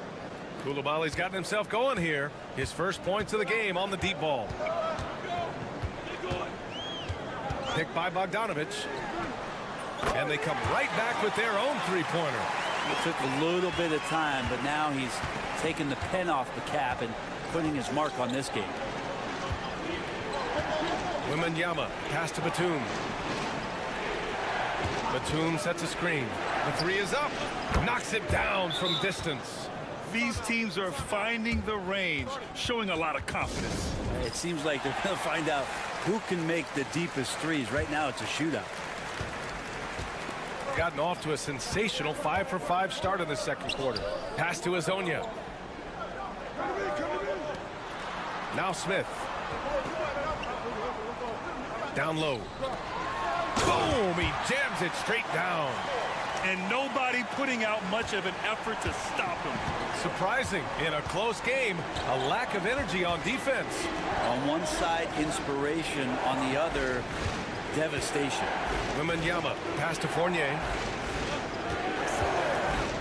Koulibaly's gotten himself going here. His first points of the game on the deep ball. Picked by Bogdanović. And they come right back with their own 3-pointer. It took a little bit of time, but now he's taking the pen off the cap and putting his mark on this game. Wembanyama. Pass to Batum. Batum sets a screen. The 3 is up. Knocks it down from distance. These teams are finding the range, showing a lot of confidence. It seems like they're going to find out who can make the deepest threes. Right now, it's a shootout. Gotten off to a sensational 5-for-5 start in the 2nd quarter. Pass to Hezonja. Now Smith. Down low. Boom! He jams it straight down. And nobody putting out much of an effort to stop him. Surprising in a close game, a lack of energy on defense. On one side, inspiration. On the other, devastation. Wembanyama. Pass to Fournier.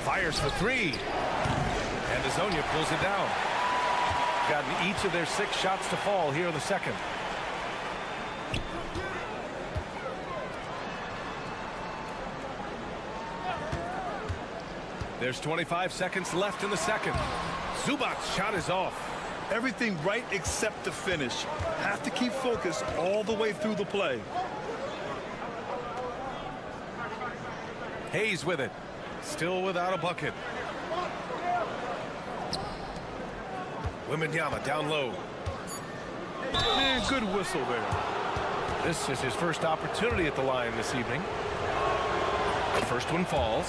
Fires for 3. And Hezonja pulls it down. Gotten each of their 6 shots to fall here in the 2nd. There's 25 seconds left in the 2nd. Zubac's shot is off. Everything right except the finish. Have to keep focused all the way through the play. Hayes with it. still without a bucket. Wembanyama down low. Man, good whistle there. This is his first opportunity at the line this evening. The first one falls.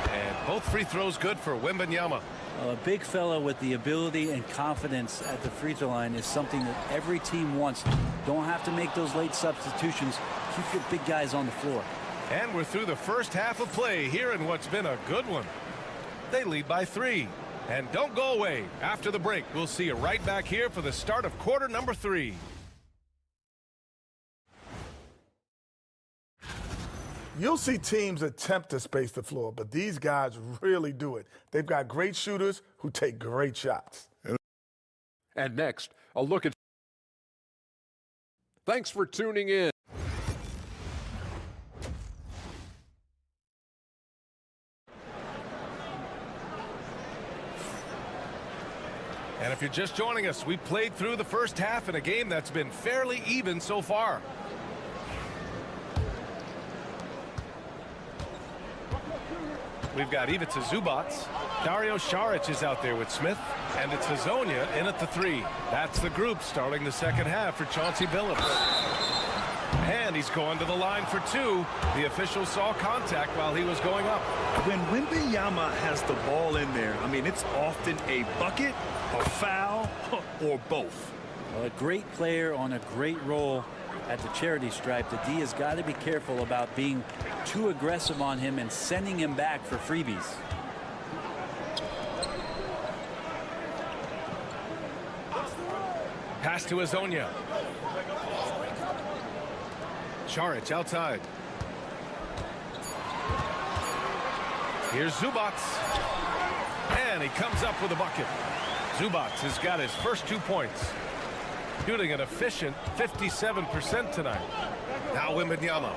And both free throws good for Wembanyama. A big fella with the ability and confidence at the free throw line is something that every team wants. Don't have to make those late substitutions. Keep your big guys on the floor. And we're through the first half of play here in what's been a good one. They lead by 3. And don't go away. After the break, we'll see you right back here for the start of quarter number 3. You'll see teams attempt to space the floor, but these guys really do it. They've got great shooters who take great shots. And next, a look at... Thanks for tuning in. And if you're just joining us, we played through the first half in a game that's been fairly even so far. We've got Ivica Zubac. Dario Saric is out there with Smith. And it's Hezonja in at the 3. That's the group starting the second half for Chauncey Billups. And he's going to the line for 2. The official saw contact while he was going up. When Wembanyama has the ball in there, I mean, it's often a bucket, a foul, or both. Well, a great player on a great role at the charity stripe. The D has got to be careful about being too aggressive on him and sending him back for freebies. Pass to Hezonja. Saric outside. Here's Zubac. And he comes up with a bucket. Zubac has got his first 2 points. Shooting an efficient 57% tonight. Now Wembanyama.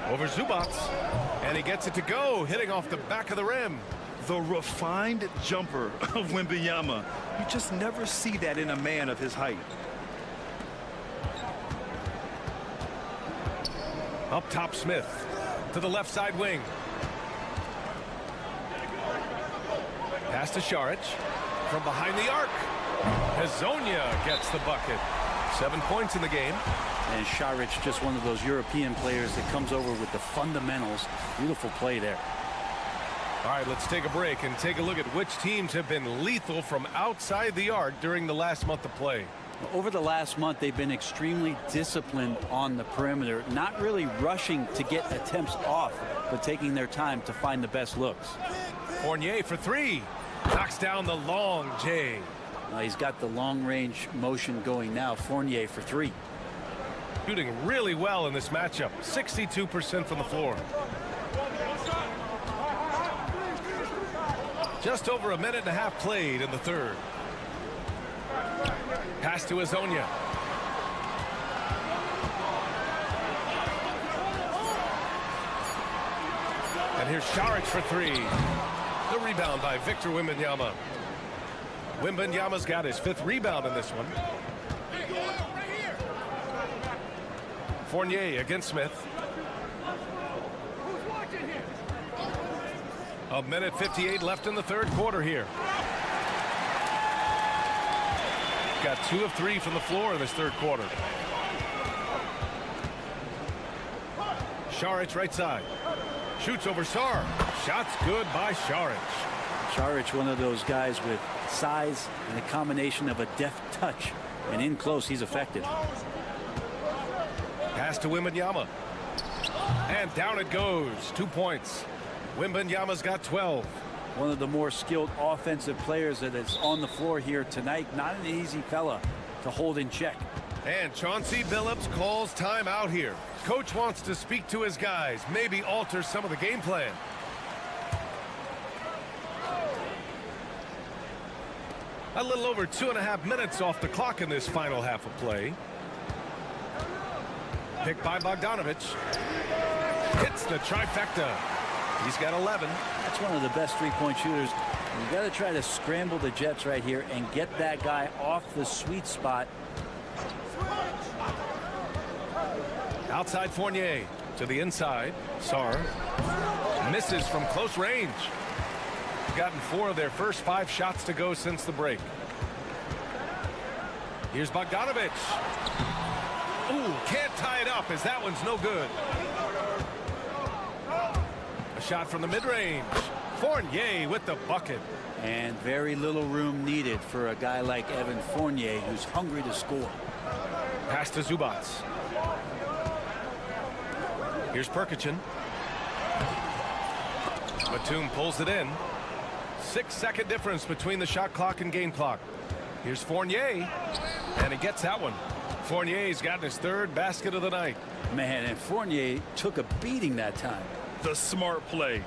Over Zubac. And he gets it to go, hitting off the back of the rim. The refined jumper of Wembanyama. You just never see that in a man of his height. Up top, Smith to the left side wing. Pass to Saric from behind the arc. Hezonja gets the bucket. 7 points in the game. And Saric, just one of those European players that comes over with the fundamentals. Beautiful play there. All right, let's take a break and take a look at which teams have been lethal from outside the arc during the last month of play. Over the last month, they've been extremely disciplined on the perimeter, not really rushing to get attempts off, but taking their time to find the best looks. Fournier for 3. Knocks down the long J. He's got the long-range motion going now. Fournier for 3. Shooting really well in this matchup. 62% from the floor. Just over a minute and a half played in the third. Pass to Hezonja. And here's Saric for 3. The rebound by Victor Wembanyama. Wembanyama's got his 5th rebound in this one. Fournier against Smith. A minute 58 left in the third quarter here. Got 2 of 3 from the floor in this third quarter. Saric right side. Shoots over Sar. Shots good by Saric. Saric, one of those guys with size and a combination of a deft touch. And in close, he's effective. Pass to Wembanyama. And down it goes. 2 points. Wembanyama's got 12. One of the more skilled offensive players that is on the floor here tonight. Not an easy fella to hold in check. And Chauncey Billups calls timeout here. Coach wants to speak to his guys, maybe alter some of the game plan. A little over 2.5 minutes off the clock in this final half of play. Picked by Bogdanovic. Hits the trifecta. He's got 11. That's one of the best three-point shooters. You got to try to scramble the Jets right here and get that guy off the sweet spot. Outside Fournier. To the inside. Sar misses from close range. Gotten 4 of their first 5 shots to go since the break. Here's Bogdanovic. Ooh, can't tie it up as that one's no good. A shot from the mid-range. Fournier with the bucket. And very little room needed for a guy like Evan Fournier, who's hungry to score. Pass to Zubac. Here's Perkichin. Batum pulls it in. 6-second difference between the shot clock and game clock. Here's Fournier, and he gets that one. Fournier's gotten his 3rd basket of the night. Man, and Fournier took a beating that time. The smart play.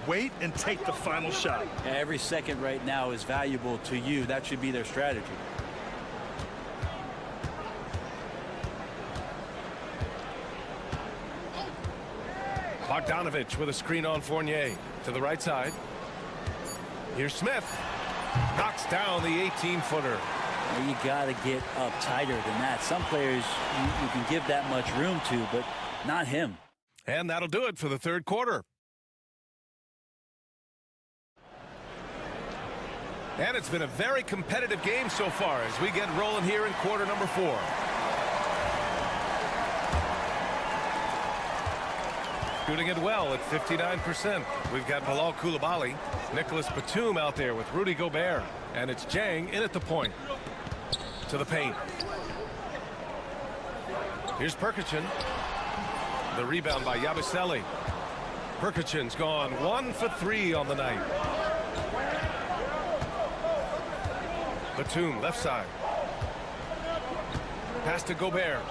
Wait and take the final shot. Every second right now is valuable to you. That should be their strategy. Bogdanovic with a screen on Fournier. To the right side. Here's Smith. Knocks down the 18-footer. You got to get up tighter than that. Some players you can give that much room to, but not him. And that'll do it for the 3rd quarter. And it's been a very competitive game so far as we get rolling here in quarter number 4. Shooting it well at 59%. We've got Bilal Coulibaly, Nicholas Batum out there with Rudy Gobert. And it's Jang in at the point. To the paint. Here's Perkichin. The rebound by Yabusele. Perkichin's gone 1 for 3 on the night. Batum left side. Pass to Gobert.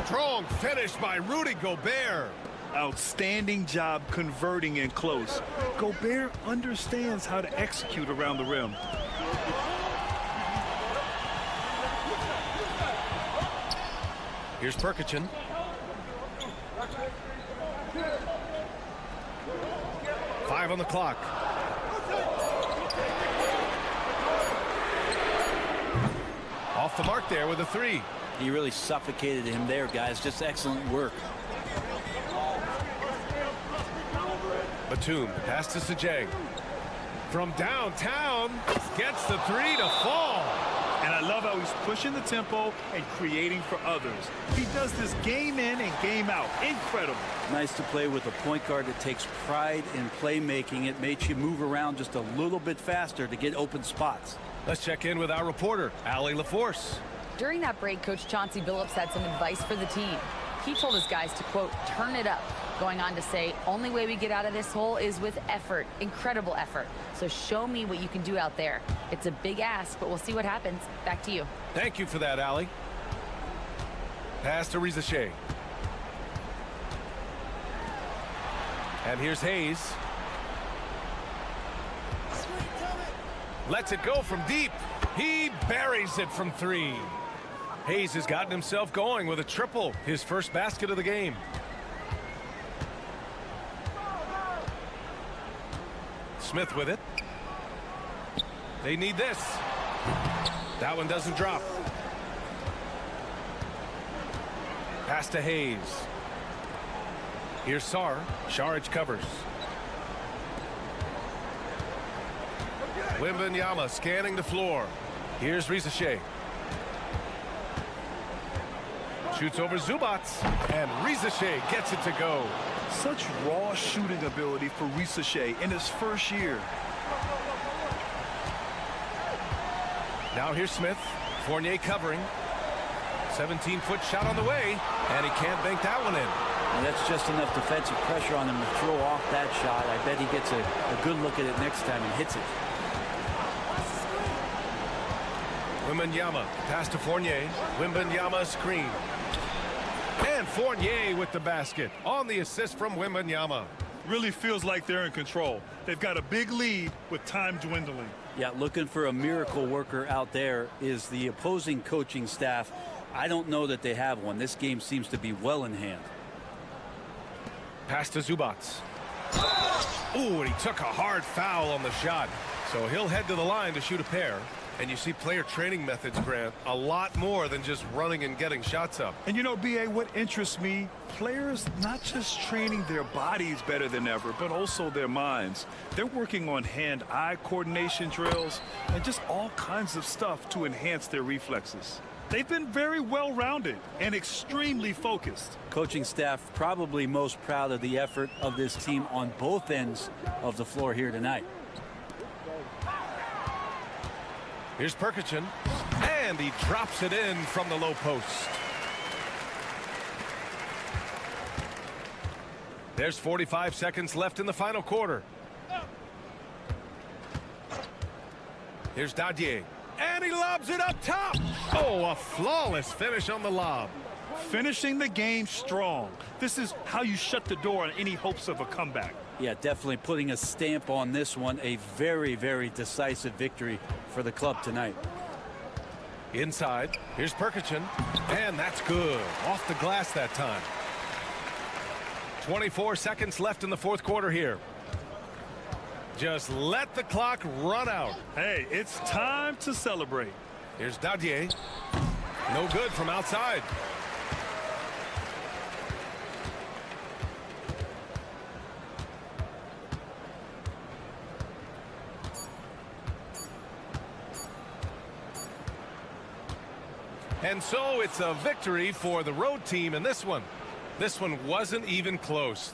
Strong finish by Rudy Gobert. Outstanding job converting in close. Gobert understands how to execute around the rim. Here's Perkichin. Five on the clock. Off the mark there with a 3. He really suffocated him there, guys. Just excellent work. Batum, pass to Sajang. From downtown, gets the 3 to fall. And I love how he's pushing the tempo and creating for others. He does this game in and game out. Incredible. Nice to play with a point guard that takes pride in playmaking. It makes you move around just a little bit faster to get open spots. Let's check in with our reporter, Allie LaForce. During that break, Coach Chauncey Billups had some advice for the team. He told his guys to, quote, turn it up, going on to say, only way we get out of this hole is with effort, incredible effort. So show me what you can do out there. It's a big ask, but we'll see what happens. Back to you. Thank you for that, Allie. Pass to Riza Shea. And here's Hayes. Lets it go from deep. He buries it from 3. Hayes has gotten himself going with a triple, his first basket of the game. Smith with it. They need this. That one doesn't drop. Pass to Hayes. Here's Sar. Saric covers. Wembanyama scanning the floor. Here's Riza Shea. Shoots over Zubac, and Riza Shea gets it to go. Such raw shooting ability for Riza Shea in his first year. Now here's Smith. Fournier covering. 17-foot shot on the way, and he can't bank that one in. And that's just enough defensive pressure on him to throw off that shot. I bet he gets a good look at it next time and hits it. Wembanyama, pass to Fournier. Wembanyama screen. And Fournier with the basket on the assist from Wembanyama. Really feels like they're in control. They've got a big lead with time dwindling. Yeah, looking for a miracle worker out there is the opposing coaching staff. I don't know that they have one. This game seems to be well in hand. Pass to Zubac. Ooh, and he took a hard foul on the shot. So he'll head to the line to shoot a pair. And you see player training methods, Grant, a lot more than just running and getting shots up. And you know, B.A., what interests me, players not just training their bodies better than ever, but also their minds. They're working on hand-eye coordination drills and just all kinds of stuff to enhance their reflexes. They've been very well-rounded and extremely focused. Coaching staff probably most proud of the effort of this team on both ends of the floor here tonight. Here's Perkichin, and he drops it in from the low post. There's 45 seconds left in the final quarter. Here's Dadier, and he lobs it up top. Oh, a flawless finish on the lob. Finishing the game strong. This is how you shut the door on any hopes of a comeback. Yeah, definitely putting a stamp on this one. A very, very decisive victory for the club tonight. Inside, here's Perkichin, and that's good. Off the glass that time. 24 seconds left in the fourth quarter here. Just let the clock run out. Hey, it's time to celebrate. Here's Dadier. No good from outside. And so it's a victory for the road team in this one. This one wasn't even close.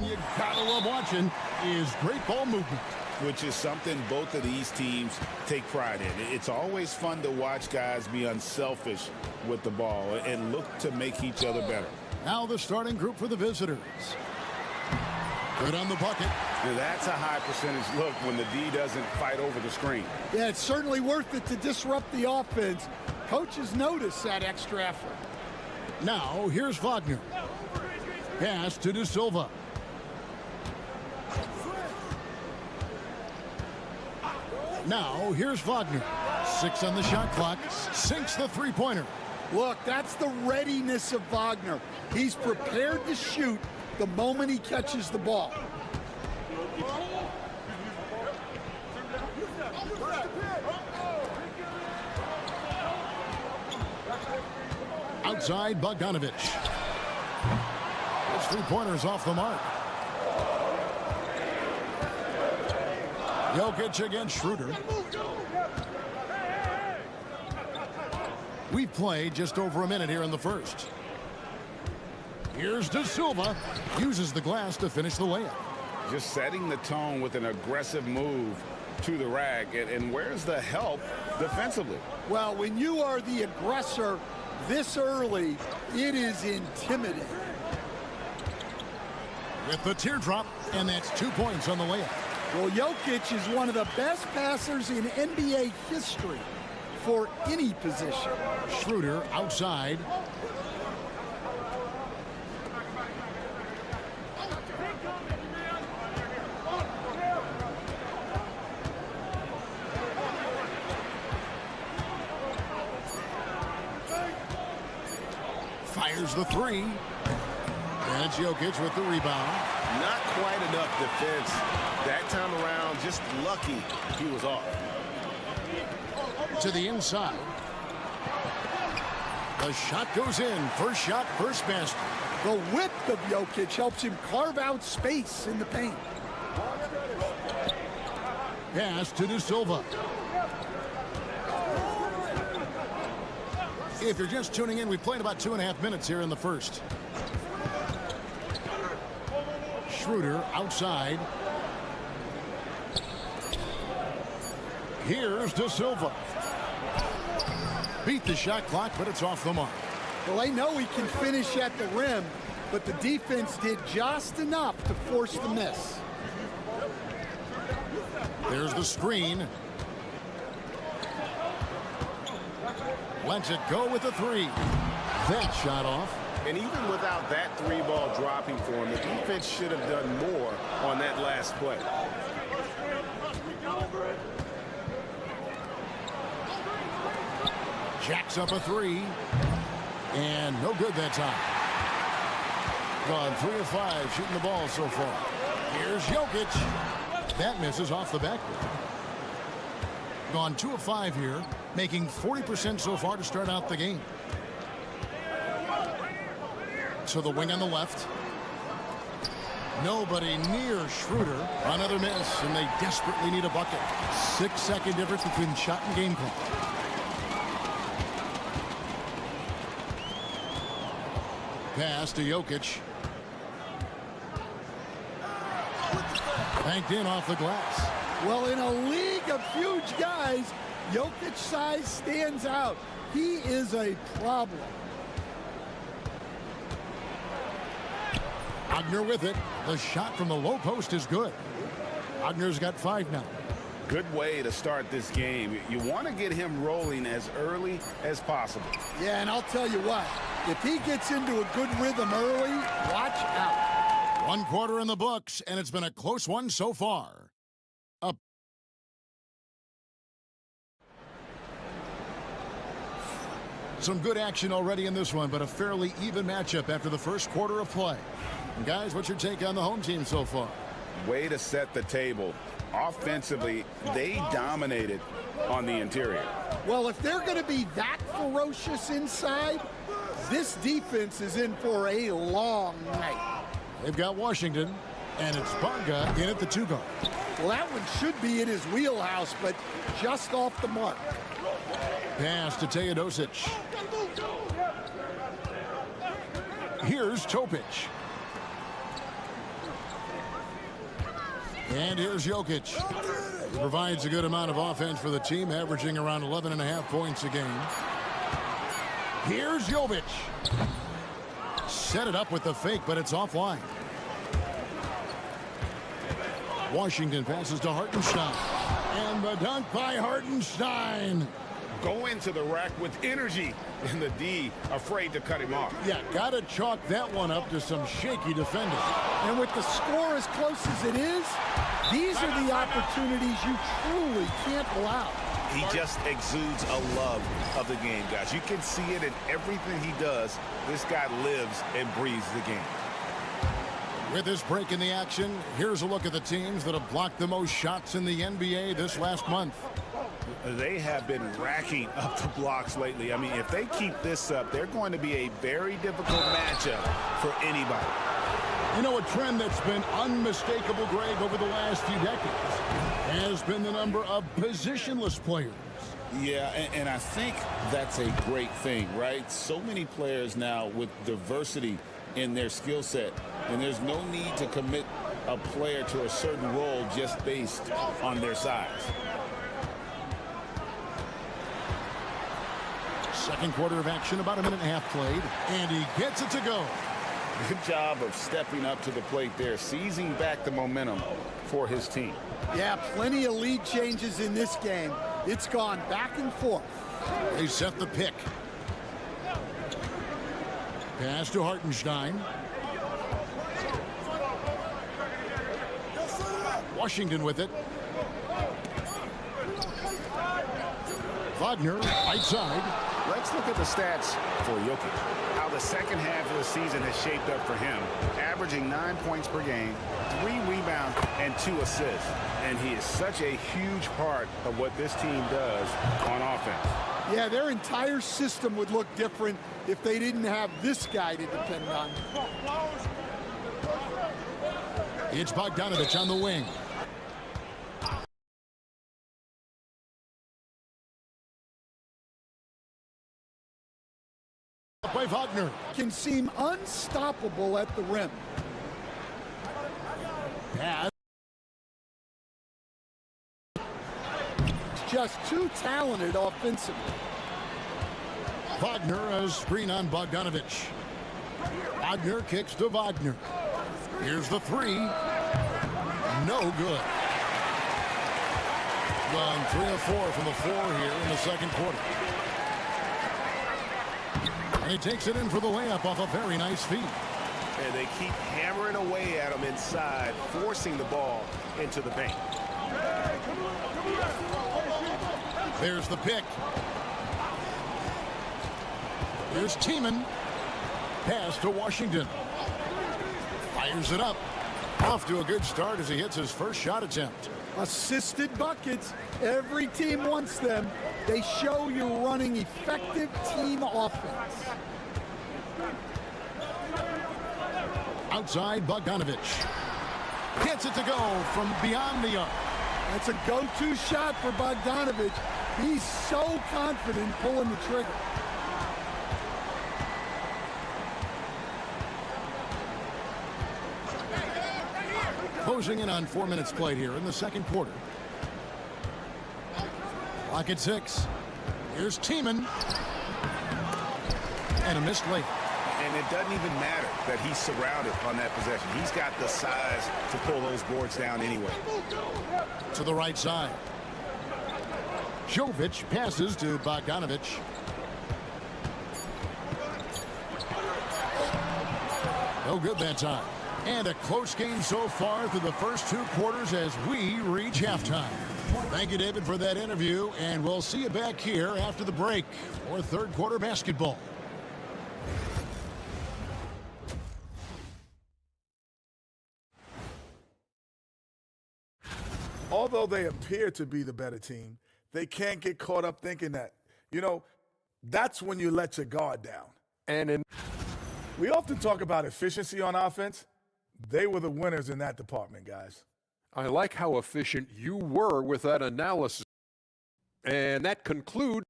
You gotta love watching is great ball movement. Which is something both of these teams take pride in. It's always fun to watch guys be unselfish with the ball and look to make each other better. Now the starting group for the visitors. Good on the bucket. Now that's a high percentage look when the D doesn't fight over the screen. Yeah, it's certainly worth it to disrupt the offense. Coaches notice that extra effort. Now here's Wagner. Pass to De Silva. Now here's Wagner. 6 on the shot clock. Sinks the three-pointer. Look, that's the readiness of Wagner. He's prepared to shoot the moment he catches the ball. Outside Bogdanovich. His three-pointer's off the mark. Jokic against Schroeder. We've played just over a minute here in the first. Here's De Silva. Uses the glass to finish the layup. Just setting the tone with an aggressive move to the rack. And where's the help defensively? Well, when you are the aggressor this early, it is intimidating. With the teardrop, and that's 2 points on the layup. Well, Jokic is one of the best passers in NBA history for any position. Schroeder outside. Fires the three. And it's Jokic with the rebound. Not quite enough defense that time around. Just lucky he was off. To the inside. The shot goes in. First shot, first basket. The width of Jokic helps him carve out space in the paint. Pass to De Silva. If you're just tuning in, we've played about 2.5 minutes here in the first. Schroeder outside. Here's De Silva. Beat the shot clock, but it's off the mark. Well, they know he can finish at the rim, but the defense did just enough to force the miss. There's the screen. Lets it go with the three. That shot off. And even without that three ball dropping for him, the defense should have done more on that last play. Jacks up a three. And no good that time. Gone 3 of 5 shooting the ball so far. Here's Jokic. That misses off the backboard. Gone 2 of 5 here, making 40% so far to start out the game. So the wing on the left. Nobody near Schroeder. Another miss, and they desperately need a bucket. 6-second difference between shot and game clock. Pass to Jokic. Banked in off the glass. Well, in a league of huge guys, Jokic's size stands out. He is a problem. Wagner with it. The shot from the low post is good. Wagner's got 5 now. Good way to start this game. You want to get him rolling as early as possible. Yeah, and I'll tell you what, if he gets into a good rhythm early, watch out. 1 quarter in the books, and it's been a close one so far. Some good action already in this one, but a fairly even matchup after the first quarter of play. And guys, what's your take on the home team so far? Way to set the table. Offensively, they dominated on the interior. Well, if they're going to be that ferocious inside, this defense is in for a long night. They've got Washington. And it's Bonga in at the 2 guard. Well, that one should be in his wheelhouse, but just off the mark. Pass to Teodosic. Here's Topic. And here's Jokic. He provides a good amount of offense for the team, averaging around 11.5 points a game. Here's Jovic. Set it up with the fake, but it's offline. Washington passes to Hartenstein. And the dunk by Hartenstein. Go into the rack with energy, and the D afraid to cut him off. Yeah, got to chalk that one up to some shaky defending. And with the score as close as it is, these are the opportunities you truly can't allow. He just exudes a love of the game, guys. You can see it in everything he does. This guy lives and breathes the game. With this break in the action, here's a look at the teams that have blocked the most shots in the NBA this last month. They have been racking up the blocks lately. I mean, if they keep this up, they're going to be a very difficult matchup for anybody. You know, a trend that's been unmistakable, Greg, over the last few decades has been the number of positionless players. Yeah, and I think that's a great thing, right? So many players now with diversity in their skill set, and there's no need to commit a player to a certain role just based on their size. Second quarter of action, about a minute and a half played, and he gets it to go. Good job of stepping up to the plate there, seizing back the momentum for his team. Yeah, plenty of lead changes in this game. It's gone back and forth. They set the pick. Pass to Hartenstein. Washington with it. Wagner, right side. Let's look at the stats for Jokic. How the second half of the season has shaped up for him. Averaging 9 points per game, 3 rebounds, and 2 assists. And he is such a huge part of what this team does on offense. Yeah, their entire system would look different if they didn't have this guy to depend on. It's Bogdanovich on the wing. By Wagner. Can seem unstoppable at the rim. Pass. Just too talented offensively. Wagner a screen on Bogdanovich. Wagner kicks to Wagner. Here's the 3. No good. Gone 3 of 4 from the floor here in the second quarter. And he takes it in for the layup off a very nice feed. And they keep hammering away at him inside, forcing the ball into the paint. There's the pick. Here's Tiemann. Pass to Washington. Fires it up. Off to a good start as he hits his first shot attempt. Assisted buckets. Every team wants them. They show you're running effective team offense. Outside, Bogdanovich. Gets it to go from beyond the arc. That's a go-to shot for Bogdanovich. He's so confident pulling the trigger. Closing in on 4 minutes played here in the second quarter. Clock at 6. Here's Tiemann. And a missed layup. And it doesn't even matter that he's surrounded on that possession. He's got the size to pull those boards down anyway. To the right side. Jovic passes to Bogdanovich. No good that time. And a close game so far through the first 2 quarters as we reach halftime. Thank you, David, for that interview, and we'll see you back here after the break for third quarter basketball. Although they appear to be the better team, they can't get caught up thinking that. You know, that's when you let your guard down. We often talk about efficiency on offense. They were the winners in that department, guys. I like how efficient you were with that analysis. And that concludes.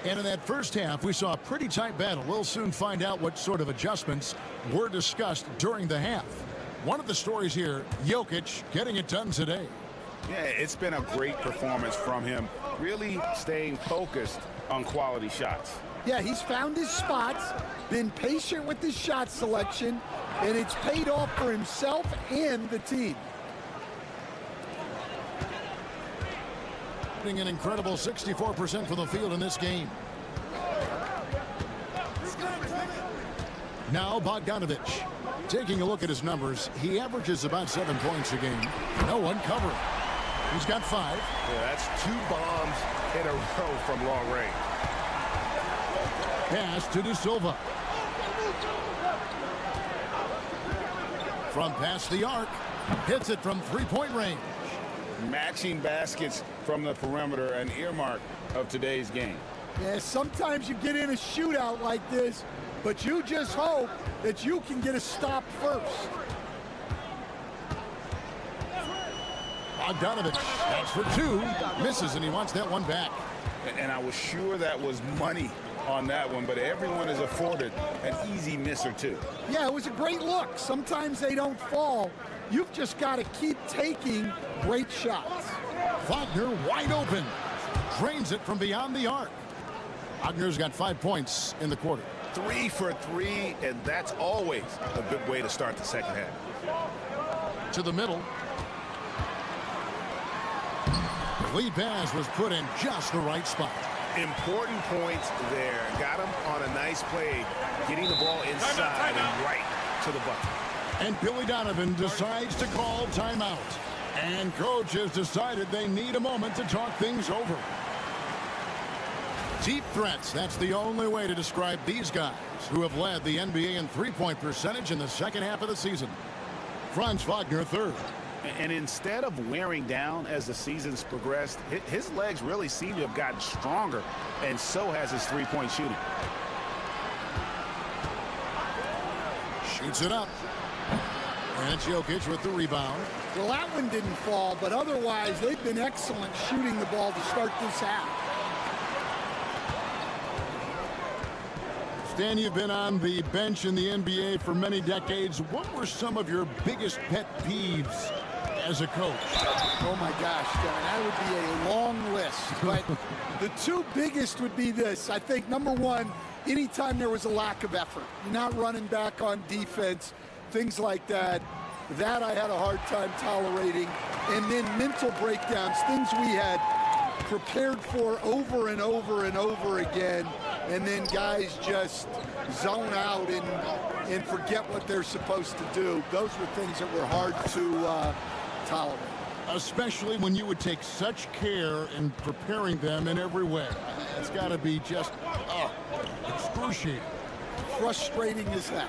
And in that first half, we saw a pretty tight battle. We'll soon find out what sort of adjustments were discussed during the half. One of the stories here, Jokic getting it done today. Yeah, it's been a great performance from him, really staying focused on quality shots. Yeah, he's found his spots, been patient with his shot selection, and it's paid off for himself and the team. An incredible 64% from the field in this game. Now Bogdanovich. Taking a look at his numbers, he averages about 7 points a game. No one covering. He's got 5. Yeah, that's 2 bombs in a row from long range. Pass to De Silva. From past the arc. Hits it from 3-point range. Matching baskets from the perimeter, an earmark of today's game. Yeah, sometimes you get in a shootout like this, but you just hope that you can get a stop first. Bogdanovich, that's for 2. Misses, and he wants that one back. And I was sure that was money on that one, but everyone is afforded an easy miss or 2. Yeah, it was a great look. Sometimes they don't fall. You've just got to keep taking great shots. Wagner wide open. Drains it from beyond the arc. Wagner's got 5 points in the quarter. 3 for 3, and that's always a good way to start the second half. To the middle. The lead pass was put in just the right spot. Important points there. Got him on a nice play, getting the ball inside and right to the bucket. And Billy Donovan decides to call timeout. And coach has decided they need a moment to talk things over. Deep threats, that's the only way to describe these guys who have led the NBA in three-point percentage in the second half of the season. Franz Wagner, third. And instead of wearing down as the season's progressed, his legs really seem to have gotten stronger, and so has his three-point shooting. Shoots it up. And it's Jokic with the rebound. Well, that one didn't fall, but otherwise they've been excellent shooting the ball to start this half. Stan, you've been on the bench in the NBA for many decades. What were some of your biggest pet peeves as a coach? Oh my gosh, Kevin, that would be a long list. But the 2 biggest would be this. I think number 1, anytime there was a lack of effort, you're not running back on defense, things like that. That I had a hard time tolerating. And then mental breakdowns, things we had prepared for over and over and over again, and then guys just zone out and forget what they're supposed to do. Those were things that were hard to tolerate. Especially when you would take such care in preparing them in every way. It's got to be just excruciating. Frustrating as heck.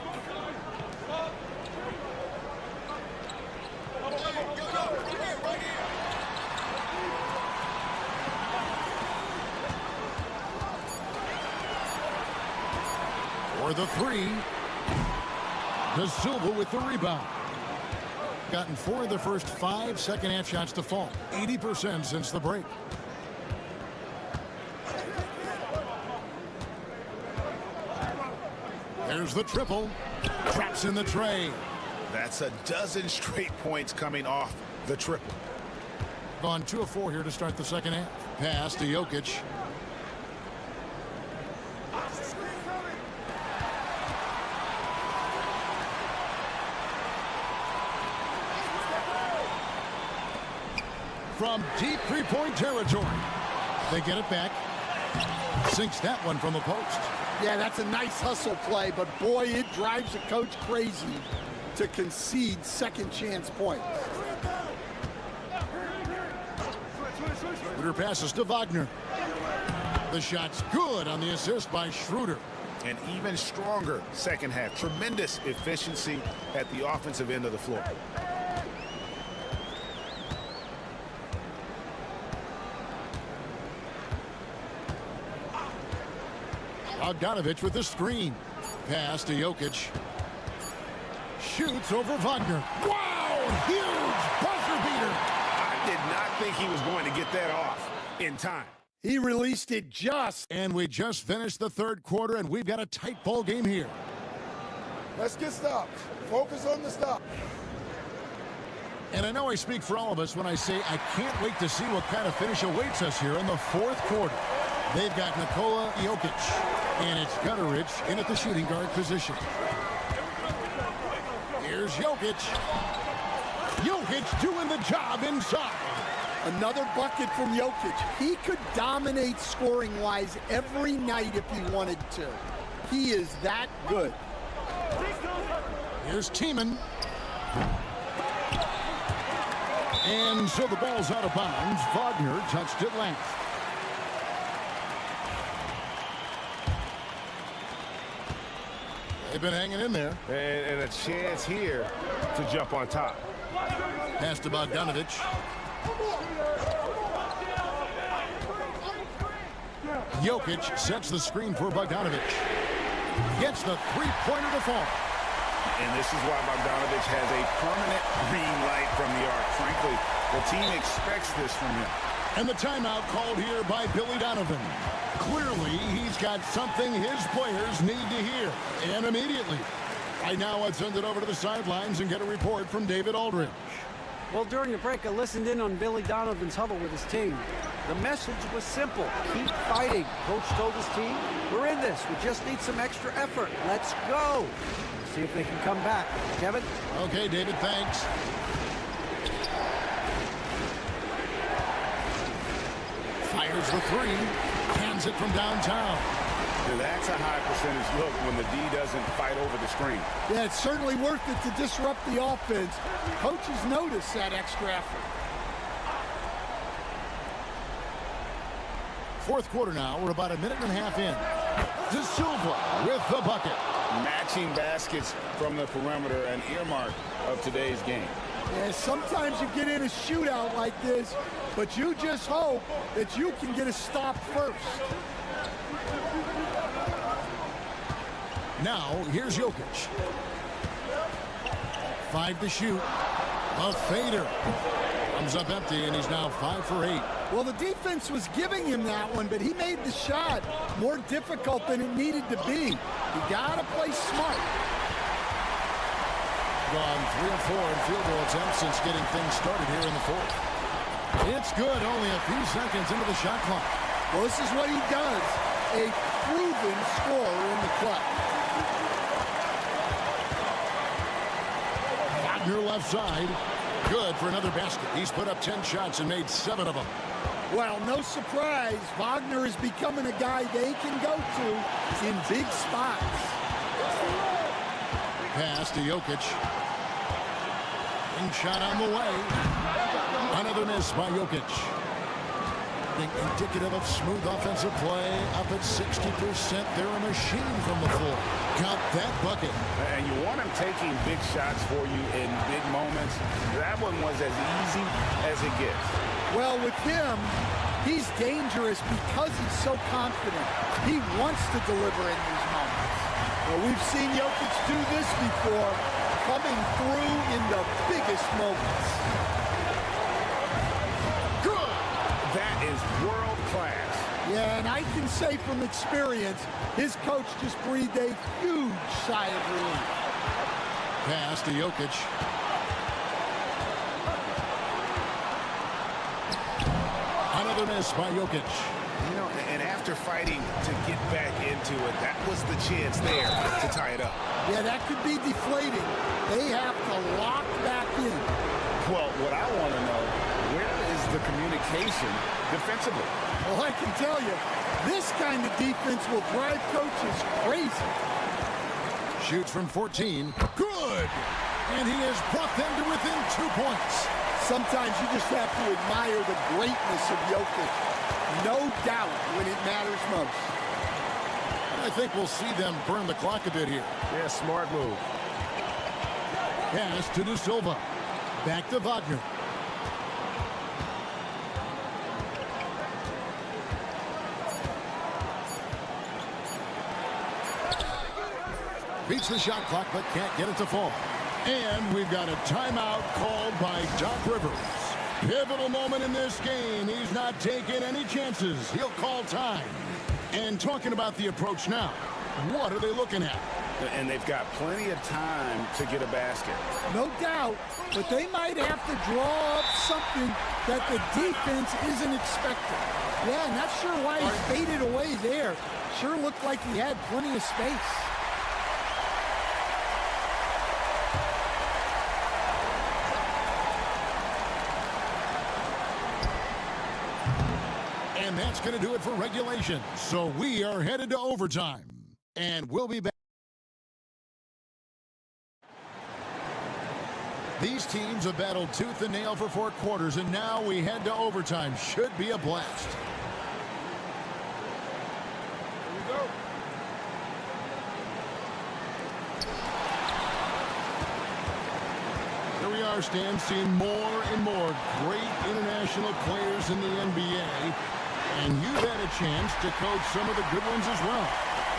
For the 3. De Silva with the rebound. Gotten 4 of the first 5 second-half shots to fall. 80% since the break. There's the triple. Traps in the tray. That's a dozen straight points coming off the triple. Gone 2 of 4 here to start the second half. Pass to Jokic. From deep three-point territory. They get it back. Sinks that one from the post. Yeah, that's a nice hustle play, but boy, it drives a coach crazy to concede second chance points. Schroeder passes to Wagner. The shot's good on the assist by Schroeder. An even stronger second half. Tremendous efficiency at the offensive end of the floor. Bogdanovich with the screen. Pass to Jokic. Shoots over Wagner. Wow! Huge buzzer beater. I did not think he was going to get that off in time. He released it just. And we just finished the third quarter, and we've got a tight ball game here. Let's get stops. Focus on the stop. And I know I speak for all of us when I say I can't wait to see what kind of finish awaits us here in the fourth quarter. They've got Nikola Jokic, and it's Gutteridge in at the shooting guard position. Here's Jokic. Jokic doing the job inside. Another bucket from Jokic. He could dominate scoring-wise every night if he wanted to. He is that good. Here's Tiemann. And so the ball's out of bounds. Wagner touched it last. They've been hanging in there. And a chance here to jump on top. Pass to Bogdanovich. Jokic sets the screen for Bogdanovich. Gets the three-pointer to fall. And this is why Bogdanovich has a permanent green light from the arc. Frankly, the team expects this from him. And the timeout called here by Billy Donovan. Clearly, he's got something his players need to hear, and immediately. Right now, let's send it over to the sidelines and get a report from David Aldridge. Well, during the break, I listened in on Billy Donovan's huddle with his team. The message was simple. Keep fighting. Coach told his team, we're in this. We just need some extra effort. Let's go. See if they can come back. Kevin? Okay, David, thanks. Fires the three. Cans it from downtown. That's a high percentage look when the D doesn't fight over the screen. Yeah, it's certainly worth it to disrupt the offense. Coaches notice that extra effort. Fourth quarter now. We're about a minute and a half in. De Silva with the bucket. Matching baskets from the perimeter, an earmark of today's game. Yeah, sometimes you get in a shootout like this, but you just hope that you can get a stop first. Now, here's Jokic. 5 to shoot. A fader. Comes up empty, and he's now 5 for 8. Well, the defense was giving him that one, but he made the shot more difficult than it needed to be. You gotta play smart. Gone 3 of 4 in field goal attempts since getting things started here in the fourth. It's good, only a few seconds into the shot clock. Well, this is what he does. A proven scorer in the clutch. Wagner left side. Good for another basket. He's put up 10 shots and made 7 of them. Well, no surprise. Wagner is becoming a guy they can go to in big spots. Pass to Jokic. And shot on the way. Another miss by Jokic. Indicative of smooth offensive play. Up at 60%. They're a machine from the floor. Count that bucket. And you want him taking big shots for you in big moments. That one was as easy as it gets. Well, with him, he's dangerous because he's so confident. He wants to deliver in these moments. Well, we've seen Jokic do this before, coming through in the biggest moments. Good. That is world class. Yeah, and I can say from experience, his coach just breathed a huge sigh of relief. Pass to Jokic. Another miss by Jokic. You know, and after fighting to get back into it, that was the chance there to tie it up. Yeah, that could be deflating. They have to lock back in. Well, what I want to know, where is the communication defensively? Well, I can tell you, this kind of defense will drive coaches crazy. Shoots from 14. Good! And he has brought them to within 2 points. Sometimes you just have to admire the greatness of Jokic. No doubt when it matters most. I think we'll see them burn the clock a bit here. Yeah, smart move. Pass to De Silva. Back to Wagner. Beats the shot clock, but can't get it to fall. And we've got a timeout called by Doc Rivers. Pivotal moment in this game. He's not taking any chances. He'll call time. And talking about the approach now, what are they looking at? And they've got plenty of time to get a basket. No doubt, but they might have to draw up something that the defense isn't expecting. Yeah, not sure why he faded away there. Sure looked like he had plenty of space. And that's going to do it for regulation. So we are headed to overtime. And we'll be back. These teams have battled tooth and nail for 4 quarters, and now we head to overtime. Should be a blast. Here we go. Here we are, Stan, seeing more and more great international players in the NBA. And you've had a chance to coach some of the good ones as well.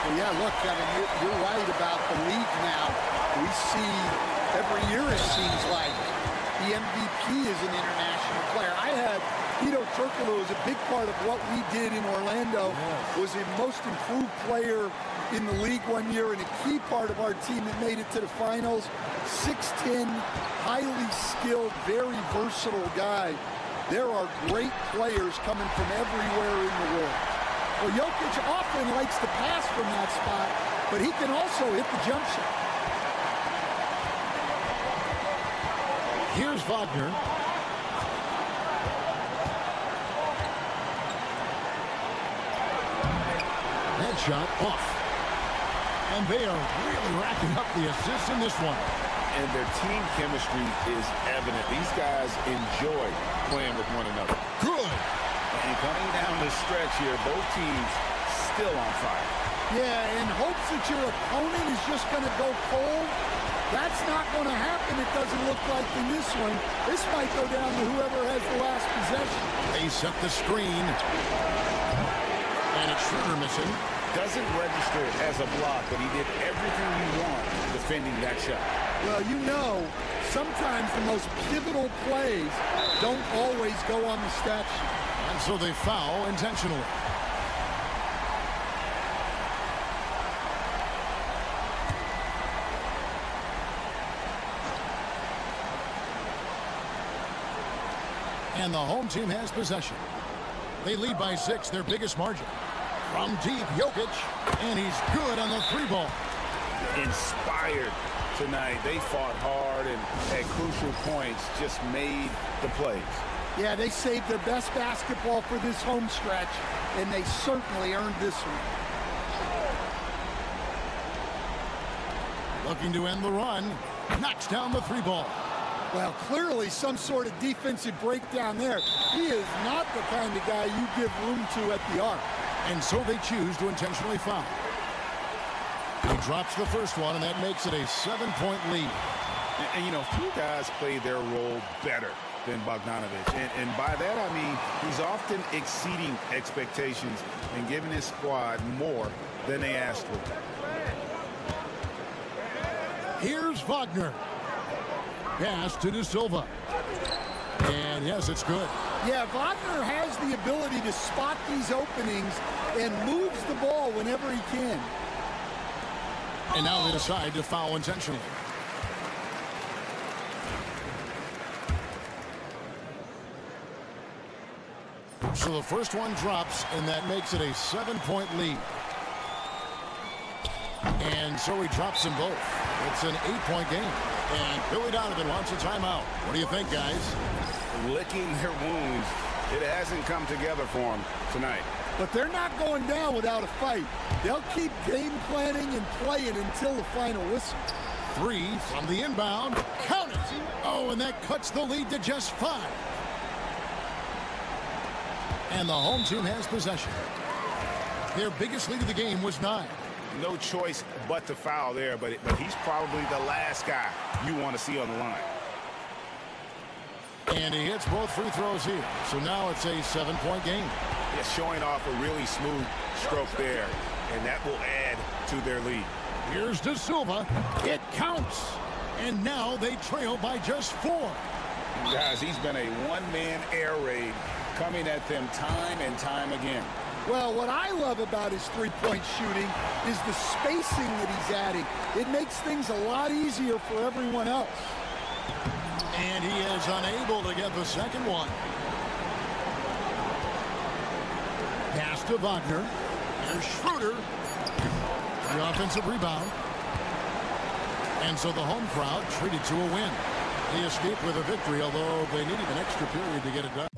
Well, yeah, look, Kevin, you're right about the league now. We see every year, it seems like, the MVP is an international player. I had Tito Turkoglu was a big part of what we did in Orlando, was a most improved player in the league one year and a key part of our team that made it to the finals. 6'10", highly skilled, very versatile guy. There are great players coming from everywhere in the world. Well, Jokic often likes to pass from that spot, but he can also hit the jump shot. Here's Wagner. That shot off. And they are really racking up the assists in this one. And their team chemistry is evident. These guys enjoy playing with one another. Good. And coming down the stretch here, both teams still on fire. Yeah, in hopes that your opponent is just going to go cold. That's not going to happen, it doesn't look like in this one. This might go down to whoever has the last possession. They set the screen. And it's Schroeder missing. Doesn't register as a block, but he did everything you want defending that shot. Well, you know, sometimes the most pivotal plays don't always go on the stat sheet. And so they foul intentionally. And the home team has possession. They lead by 6, their biggest margin. From deep, Jokic, and he's good on the 3-ball. Inspired tonight. They fought hard and at crucial points just made the plays. Yeah, they saved their best basketball for this home stretch, and they certainly earned this one. Looking to end the run. Knocks down the 3-ball. Well, clearly some sort of defensive breakdown there. He is not the kind of guy you give room to at the arc. And so they choose to intentionally foul. He drops the first one, and that makes it a 7-point lead. And you know, few guys play their role better than Bogdanovic. And by that, I mean he's often exceeding expectations and giving his squad more than they asked for. Here's Wagner. Pass to De Silva. And yes, it's good. Yeah, Wagner has the ability to spot these openings and moves the ball whenever he can. And now they decide to foul intentionally. So the first one drops, and that makes it a 7-point lead. And so he drops them both. It's an 8-point game. And Billy Donovan wants a timeout. What do you think, guys? Licking their wounds. It hasn't come together for them tonight. But they're not going down without a fight. They'll keep game planning and playing until the final whistle. 3 from the inbound. Count it. Oh, and that cuts the lead to just 5. And the home team has possession. Their biggest lead of the game was 9. No choice but to foul there, but he's probably the last guy you want to see on the line. And he hits both free throws here. So now it's a 7-point game. Yeah, showing off a really smooth stroke there, and that will add to their lead. Here's De Silva. It counts. And now they trail by just 4. Guys, he's been a one-man air raid coming at them time and time again. Well, what I love about his three-point shooting is the spacing that he's adding. It makes things a lot easier for everyone else. And he is unable to get the second one. Pass to Wagner. Here's Schroeder. The offensive rebound. And so the home crowd treated to a win. They escaped with a victory, although they needed an extra period to get it done.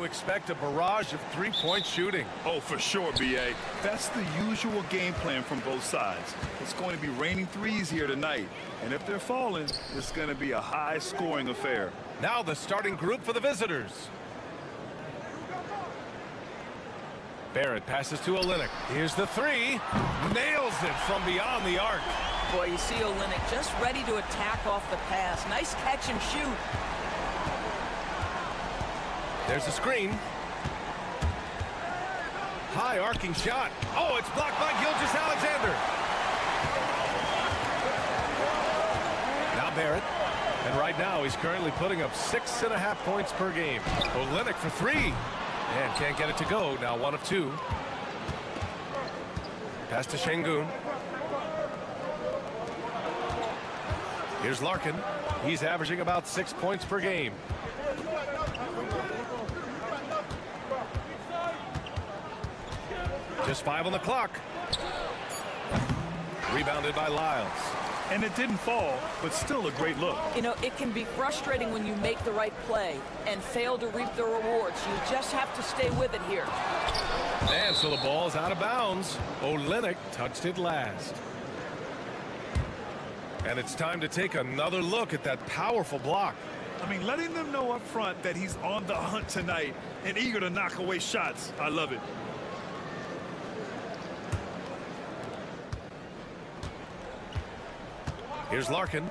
Expect a barrage of three-point shooting. Oh, for sure, B.A. That's the usual game plan from both sides. It's going to be raining threes here tonight. And if they're falling, it's going to be a high-scoring affair. Now the starting group for the visitors. Barrett passes to Olynyk. Here's the three. Nails it from beyond the arc. Boy, you see Olynyk just ready to attack off the pass. Nice catch and shoot. There's a screen. High arcing shot. Oh, it's blocked by Gilgeous-Alexander. Now Barrett. And right now he's currently putting up 6.5 points per game. Olynyk for three. And can't get it to go. Now 1 of 2. Pass to Şengün. Here's Larkin. He's averaging about 6 points per game. Just 5 on the clock. Rebounded by Lyles. And it didn't fall, but still a great look. You know, it can be frustrating when you make the right play and fail to reap the rewards. You just have to stay with it here. And so the ball's out of bounds. Olynyk touched it last. And it's time to take another look at that powerful block. I mean, letting them know up front that he's on the hunt tonight and eager to knock away shots. I love it. Here's Larkin.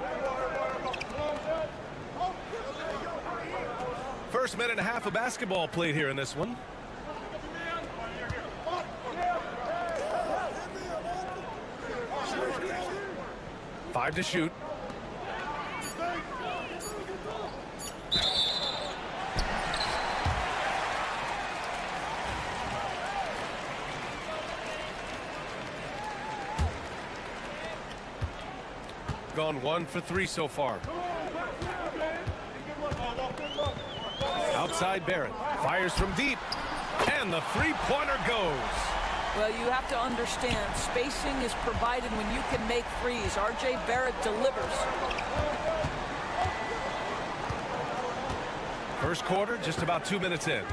First minute and a half of basketball played here in this one. Five to shoot. Gone 1 for 3 so far. Outside Barrett. Fires from deep. And the three-pointer goes. Well, you have to understand, spacing is provided when you can make threes. R.J. Barrett delivers. First quarter, just about 2 minutes in.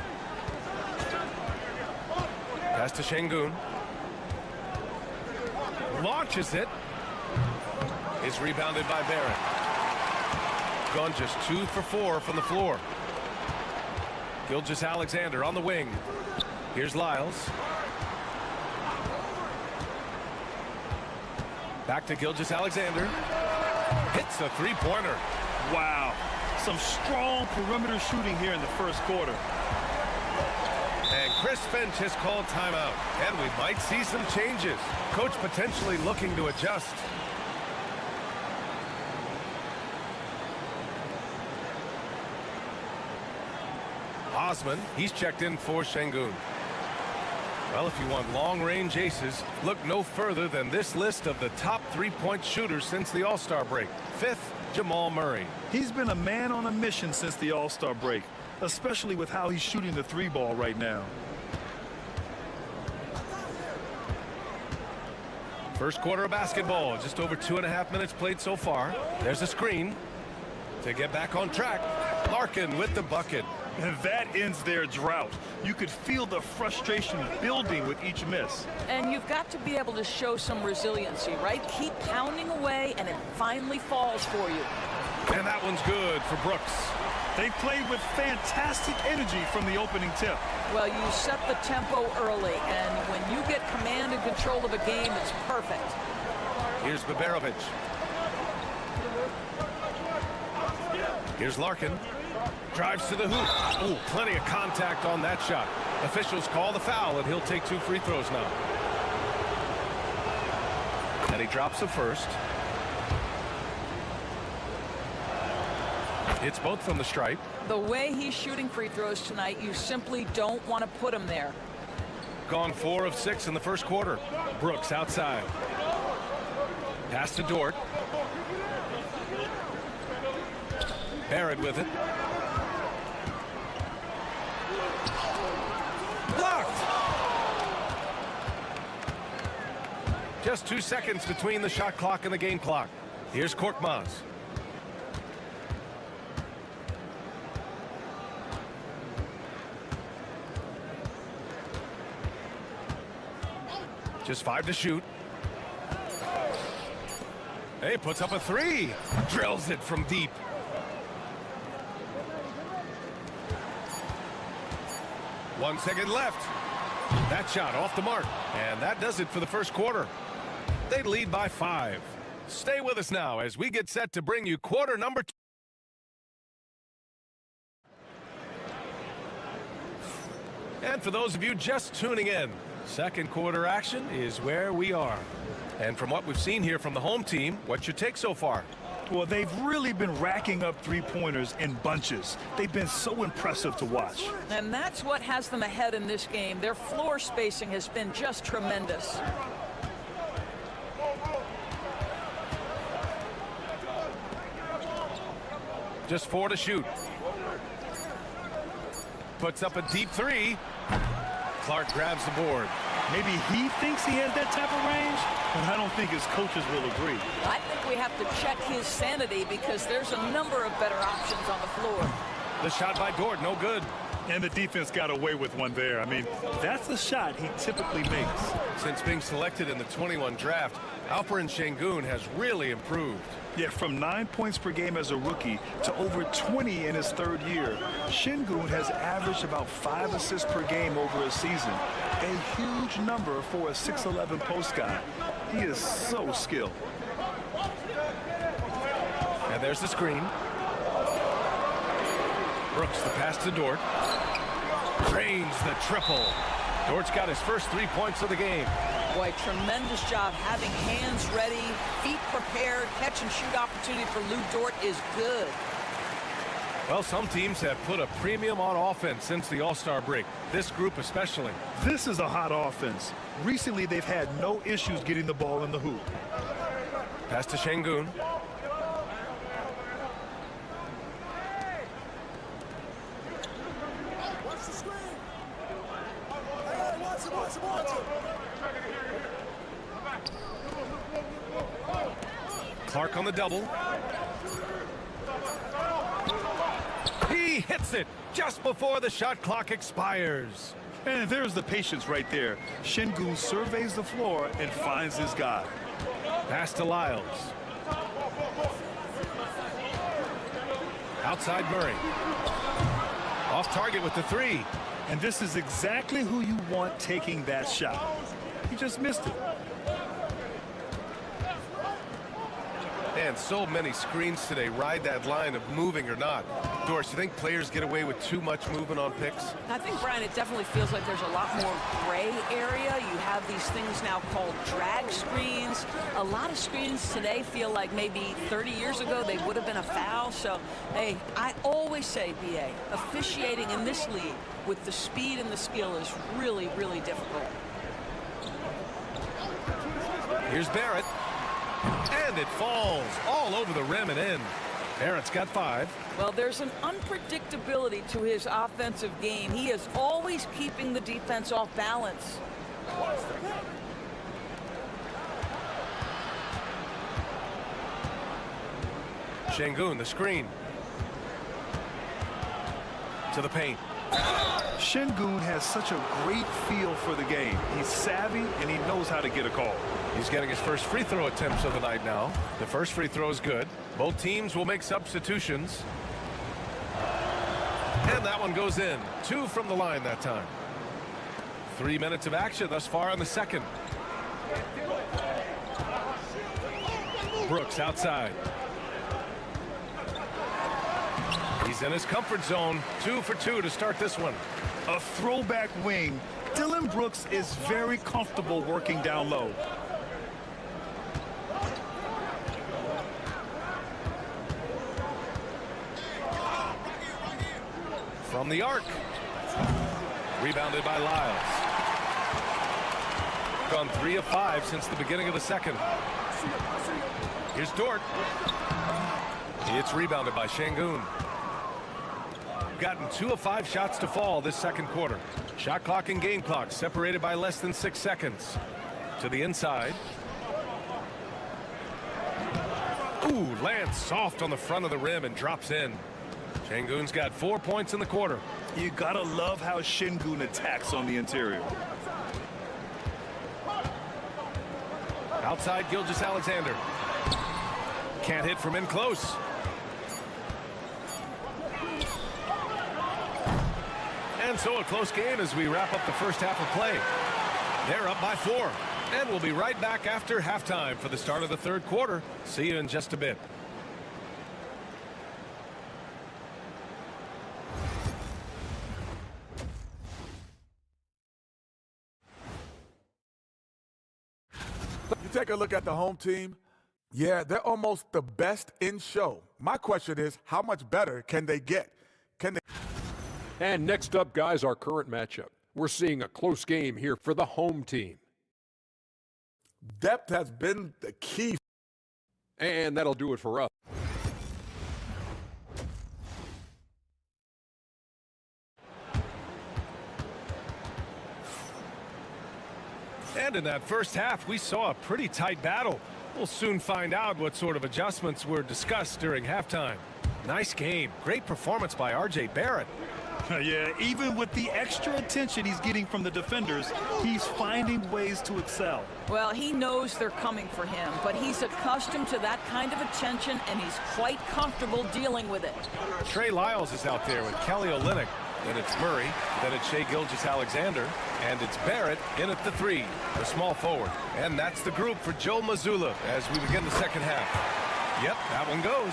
Pass to Şengün. Launches it. Is rebounded by Barrett. Gone just 2 for 4 from the floor. Gilgeous-Alexander on the wing. Here's Lyles. Back to Gilgeous-Alexander. Hits a three-pointer. Wow. Some strong perimeter shooting here in the first quarter. And Chris Finch has called timeout. And we might see some changes. Coach potentially looking to adjust. Osman, he's checked in for Şengün. Well, if you want long-range aces, look no further than this list of the top three-point shooters since the All-Star break. 5th, Jamal Murray. He's been a man on a mission since the All-Star break, especially with how he's shooting the three ball right now. First quarter of basketball, just over 2.5 minutes played so far. There's a screen to get back on track. Larkin with the bucket. And that ends their drought. You could feel the frustration building with each miss. And you've got to be able to show some resiliency, right? Keep pounding away, and it finally falls for you. And that one's good for Brooks. They played with fantastic energy from the opening tip. Well, you set the tempo early, and when you get command and control of a game, it's perfect. Here's Baberovic. Here's Larkin. Drives to the hoop. Ooh, plenty of contact on that shot. Officials call the foul, and he'll take 2 free throws now. And he drops the first. It's both from the stripe. The way he's shooting free throws tonight, you simply don't want to put him there. Gone 4 of 6 in the first quarter. Brooks outside. Pass to Dort. Barrett with it. Blocked! Just 2 seconds between the shot clock and the game clock. Here's Korkmaz. Just 5 to shoot. Hey, puts up a 3. Drills it from deep. One second left. That shot off the mark. And that does it for the first quarter. They lead by 5. Stay with us now as we get set to bring you quarter number 2. And for those of you just tuning in, second quarter action is where we are. And from what we've seen here from the home team, what's your take so far? Well, they've really been racking up three-pointers in bunches. They've been so impressive to watch. And that's what has them ahead in this game. Their floor spacing has been just tremendous. Just 4 to shoot. Puts up a deep 3. Clark grabs the board. Maybe he thinks he has that type of range, but I don't think his coaches will agree. I think we have to check his sanity because there's a number of better options on the floor. The shot by Dort, no good. And the defense got away with one there. I mean, that's the shot he typically makes. Since being selected in the 21 draft, Alperen Şengün has really improved. Yeah, from 9 points per game as a rookie to over 20 in his third year. Şengün has averaged about 5 assists per game over a season. A huge number for a 6'11 post guy. He is so skilled. And there's the screen. Brooks, the pass to Dort. Drains the triple. Dort's got his first 3 points of the game. Boy, tremendous job having hands ready, feet prepared. Catch and shoot opportunity for Lou Dort is good. Well, some teams have put a premium on offense since the All-Star break. This group especially. This is a hot offense. Recently, they've had no issues getting the ball in the hoop. Pass to Şengün. Clark on the double. He hits it just before the shot clock expires. And there's the patience right there. Şengün surveys the floor and finds his guy. Pass to Lyles. Outside Murray. Off target with the 3. And this is exactly who you want taking that shot. He just missed it. And so many screens today ride that line of moving or not. Doris, you think players get away with too much movement on picks? I think, Brian, it definitely feels like there's a lot more gray area. You have these things now called drag screens. A lot of screens today feel like maybe 30 years ago they would have been a foul. So, hey, I always say, BA, officiating in this league with the speed and the skill is really, really difficult. Here's Barrett. And it falls all over the rim and in. Barrett's got 5. Well, there's an unpredictability to his offensive game. He is always keeping the defense off balance. Şengün, the screen. To the paint. Şengün has such a great feel for the game. He's savvy and he knows how to get a call. He's getting his first free throw attempts of the night now. The first free throw is good. Both teams will make substitutions. And that one goes in. 2 from the line that time. 3 minutes of action thus far in the second. Brooks outside. He's in his comfort zone. 2 for 2 to start this one. A throwback wing. Dillon Brooks is very comfortable working down low. From the arc. Rebounded by Lyles. Gone 3 of 5 since the beginning of the second. Here's Dort. It's rebounded by Şengün. Gotten 2 of 5 shots to fall this second quarter. Shot clock and game clock separated by less than 6 seconds. To the inside. Ooh, lands soft on the front of the rim and drops in. Şengün's got 4 points in the quarter. You gotta love how Şengün attacks on the interior. Outside Gilgeous-Alexander. Can't hit from in close. And so a close game as we wrap up the first half of play. They're up by 4. And we'll be right back after halftime for the start of the third quarter. See you in just a bit. take a look at the home team, yeah, they're almost the best in show. My question is, how much better can they get? And next up, guys, our current matchup. We're seeing a close game here for the home team. Depth has been the key. And that'll do it for us. And in that first half, we saw a pretty tight battle. We'll soon find out what sort of adjustments were discussed during halftime. Nice game. Great performance by R.J. Barrett. Yeah, even with the extra attention he's getting from the defenders, he's finding ways to excel. Well, he knows they're coming for him, but he's accustomed to that kind of attention, and he's quite comfortable dealing with it. Trey Lyles is out there with Kelly Olynyk. Then it's Murray. Then it's Shai Gilgeous-Alexander. And it's Barrett in at the 3, the small forward. And that's the group for Joe Mazzulla as we begin the second half. Yep, that one goes.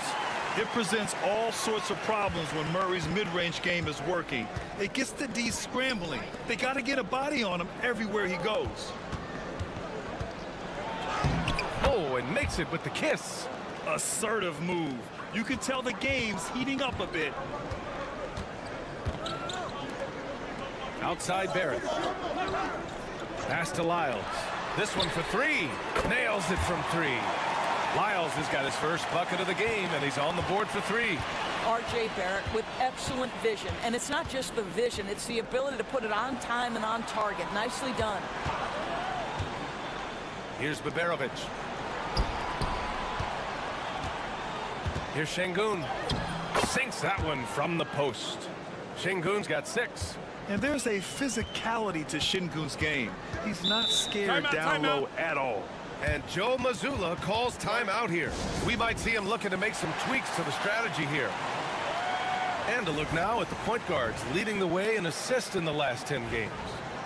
It presents all sorts of problems when Murray's mid-range game is working. It gets the D scrambling. They got to get a body on him everywhere he goes. Oh, and makes it with the kiss. Assertive move. You can tell the game's heating up a bit. Outside Barrett. Pass to Lyles. This one for 3. Nails it from 3. Lyles has got his first bucket of the game, and he's on the board for 3. R.J. Barrett with excellent vision. And it's not just the vision, it's the ability to put it on time and on target. Nicely done. Here's Baberovic. Here's Şengün. Sinks that one from the post. Şengün's got 6. And there's a physicality to Şengün's game. He's not scared down low at all. And Joe Mazzulla calls timeout here. We might see him looking to make some tweaks to the strategy here. And to look now at the point guards leading the way in assists in the last 10 games.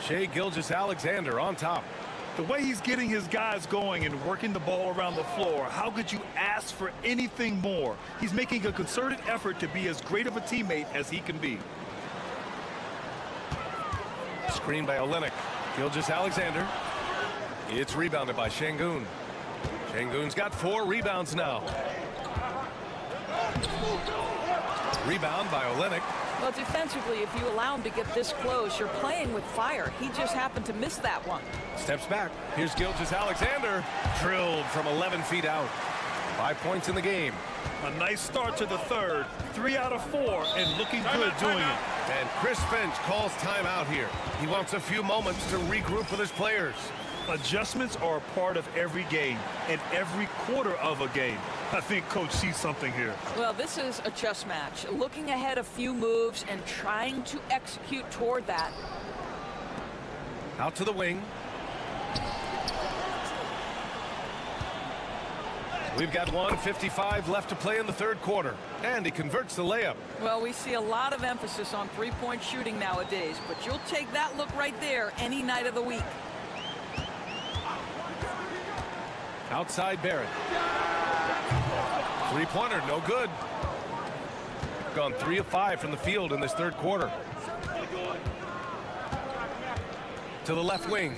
Shai Gilgeous-Alexander on top. The way he's getting his guys going and working the ball around the floor, how could you ask for anything more? He's making a concerted effort to be as great of a teammate as he can be. Screen by Olynyk. Gilgeous-Alexander. It's rebounded by Şengün. Şengün's got 4 rebounds now. Rebound by Olynyk. Well, defensively, if you allow him to get this close, you're playing with fire. He just happened to miss that one. Steps back. Here's Gilgeous-Alexander. Drilled from 11 feet out. 5 points in the game. A nice start to the third. 3 out of 4 and looking good doing it. And Chris Finch calls timeout here. He wants a few moments to regroup with his players. Adjustments are a part of every game and every quarter of a game. I think Coach sees something here. Well, this is a chess match. Looking ahead a few moves and trying to execute toward that. Out to the wing. We've got 1:55 left to play in the third quarter. And he converts the layup. Well, we see a lot of emphasis on three-point shooting nowadays, but you'll take that look right there any night of the week. Outside Barrett. Three-pointer, no good. Gone 3 of 5 from the field in this third quarter. To the left wing.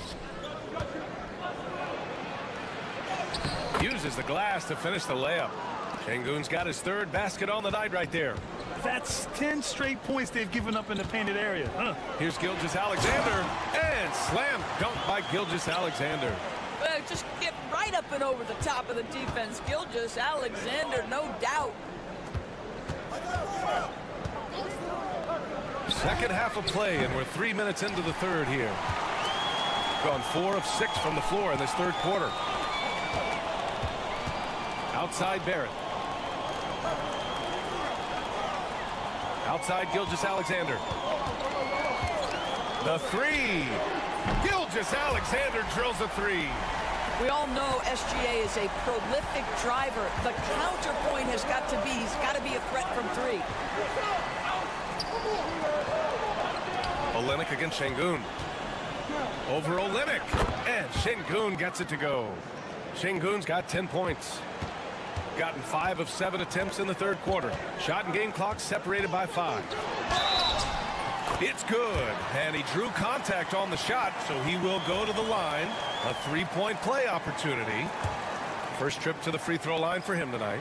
Uses the glass to finish the layup. Şengün's got his 3rd basket on the night right there. That's 10 straight points they've given up in the painted area. Here's Gilgeous-Alexander. And slam dunk by Gilgeous-Alexander. Just get right up and over the top of the defense. Gilgeous-Alexander, no doubt. Second half of play, and we're 3 minutes into the third here. Gone 4 of 6 from the floor in this third quarter. Outside Barrett. Outside Gilgeous-Alexander. The 3. Gilgeous-Alexander drills a 3. We all know SGA is a prolific driver. The counterpoint has got to be, he's got to be a threat from 3. Olynyk against Şengün. Over Olynyk. And Şengün gets it to go. Şengün's got 10 points. Gotten 5 of 7 attempts in the third quarter. Shot and game clock separated by 5. It's good, and he drew contact on the shot, so he will go to the line. A three-point play opportunity. First trip to the free throw line for him tonight.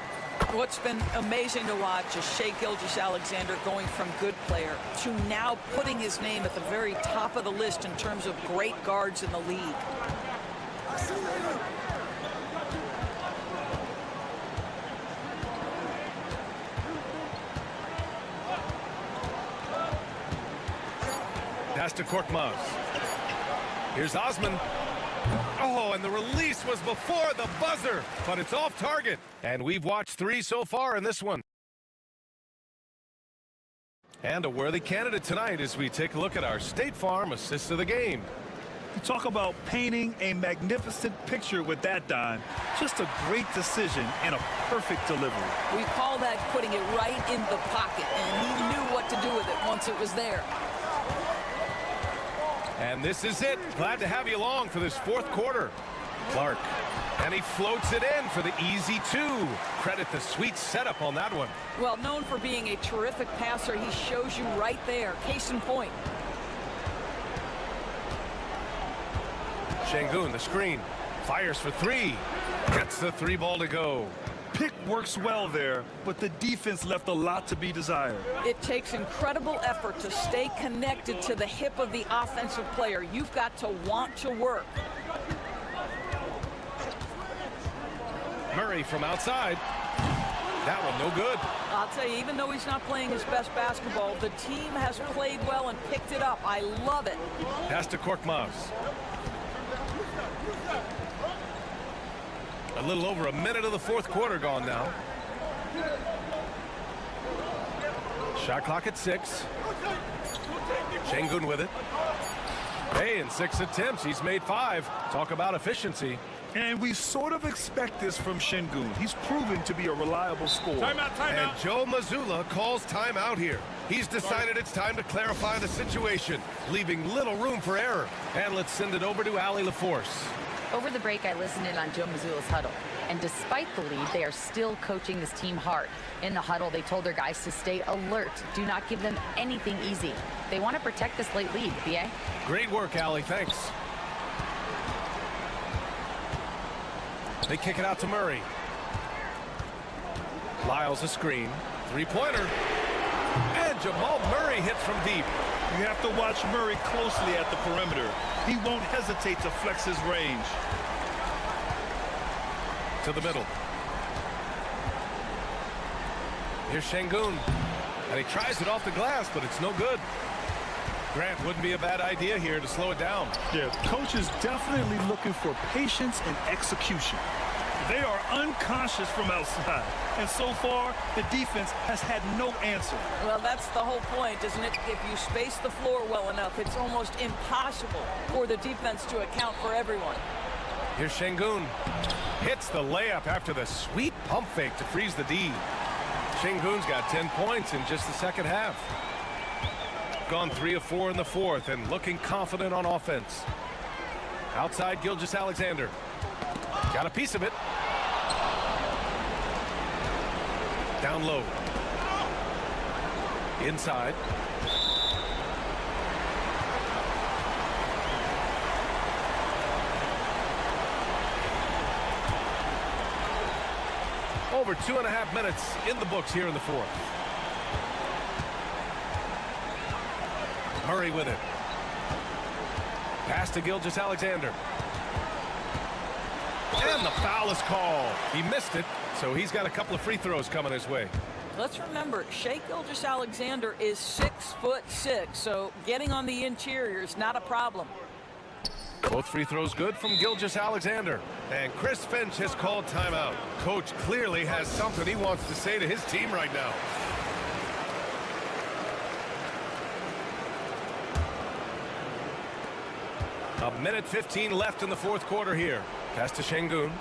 What's been amazing to watch is Shai Gilgeous-Alexander going from good player to now putting his name at the very top of the list in terms of great guards in the league. Pass to Korkmaz. Here's Osman. Oh, and the release was before the buzzer, but it's off target. And we've watched 3 so far in this one. And a worthy candidate tonight as we take a look at our State Farm assist of the game. You talk about painting a magnificent picture with that dime. Just a great decision and a perfect delivery. We call that putting it right in the pocket, and he knew what to do with it once it was there. And this is it. Glad to have you along for this fourth quarter. Clark. And he floats it in for the easy 2. Credit the sweet setup on that one. Well, known for being a terrific passer, he shows you right there. Case in point. Şengün, the screen. Fires for 3. Gets the 3 ball to go. Pick works well there, but the defense left a lot to be desired. It takes incredible effort to stay connected to the hip of the offensive player. You've got to want to work. Murray from outside. That one no good. I'll tell you, even though he's not playing his best basketball, the team has played well and picked it up. I love it. Pass to Korkmaz. A little over a minute of the fourth quarter gone now. Shot clock at 6. Şengün with it. Hey, in 6 attempts, he's made 5. Talk about efficiency. And we sort of expect this from Şengün. He's proven to be a reliable scorer. Timeout. And Joe Mazzulla calls timeout here. He's decided it's time to clarify the situation, leaving little room for error. And let's send it over to Allie LaForce. Over the break, I listened in on Joe Mazzulla's huddle. And despite the lead, they are still coaching this team hard. In the huddle, they told their guys to stay alert. Do not give them anything easy. They want to protect this late lead, B.A. Great work, Allie. Thanks. They kick it out to Murray. Lyles a screen. 3-pointer. And Jamal Murray hits from deep. You have to watch Murray closely at the perimeter. He won't hesitate to flex his range. To the middle. Here's Şengün. And he tries it off the glass, but it's no good. Grant, wouldn't be a bad idea here to slow it down. Yeah, coach is definitely looking for patience and execution. They are unconscious from outside, and so far, the defense has had no answer. Well, that's the whole point, isn't it? If you space the floor well enough, it's almost impossible for the defense to account for everyone. Here's Şengün. Hits the layup after the sweet pump fake to freeze the D. Şengün's got 10 points in just the second half. Gone 3 of 4 in the fourth and looking confident on offense. Outside, Gilgeous-Alexander. Got a piece of it. Down low. Inside. Over 2.5 minutes in the books here in the fourth. Murray with it. Pass to Gilgeous-Alexander. And the foul is called. He missed it, so he's got a couple of free throws coming his way. Let's remember, Shai Gilgeous-Alexander is 6'6", so getting on the interior is not a problem. Both free throws good from Gilgeous-Alexander. And Chris Finch has called timeout. Coach clearly has something he wants to say to his team right now. A minute 15 left in the fourth quarter here. Pass to Şengün.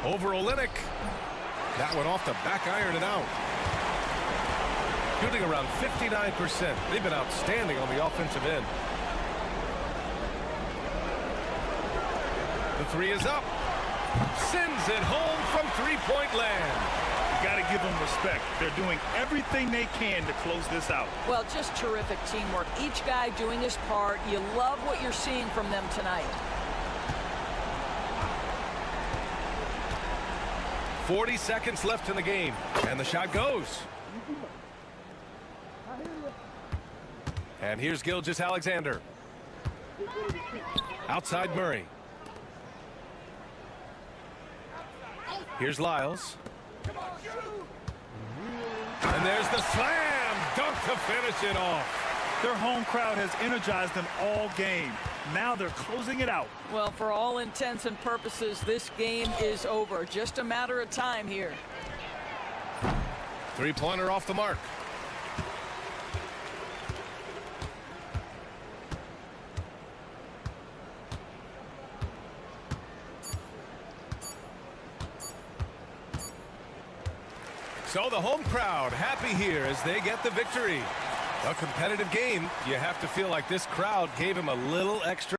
Over Olynyk. That one off the back iron and out. Shooting around 59%. They've been outstanding on the offensive end. The three is up. Sends it home from three-point land. got to give them respect. They're doing everything they can to close this out. Well, just terrific teamwork. Each guy doing his part. You love what you're seeing from them tonight. 40 seconds left in the game, and the shot goes. And here's Gilgeous-Alexander. Outside Murray. Here's Lyles. And there's the slam dunk to finish it off. Their home crowd has energized them all game. Now they're closing it out. Well, for all intents and purposes, this game is over. Just a matter of time here. Three-pointer off the mark. So the home crowd happy here as they get the victory. A competitive game. You have to feel like this crowd gave him a little extra.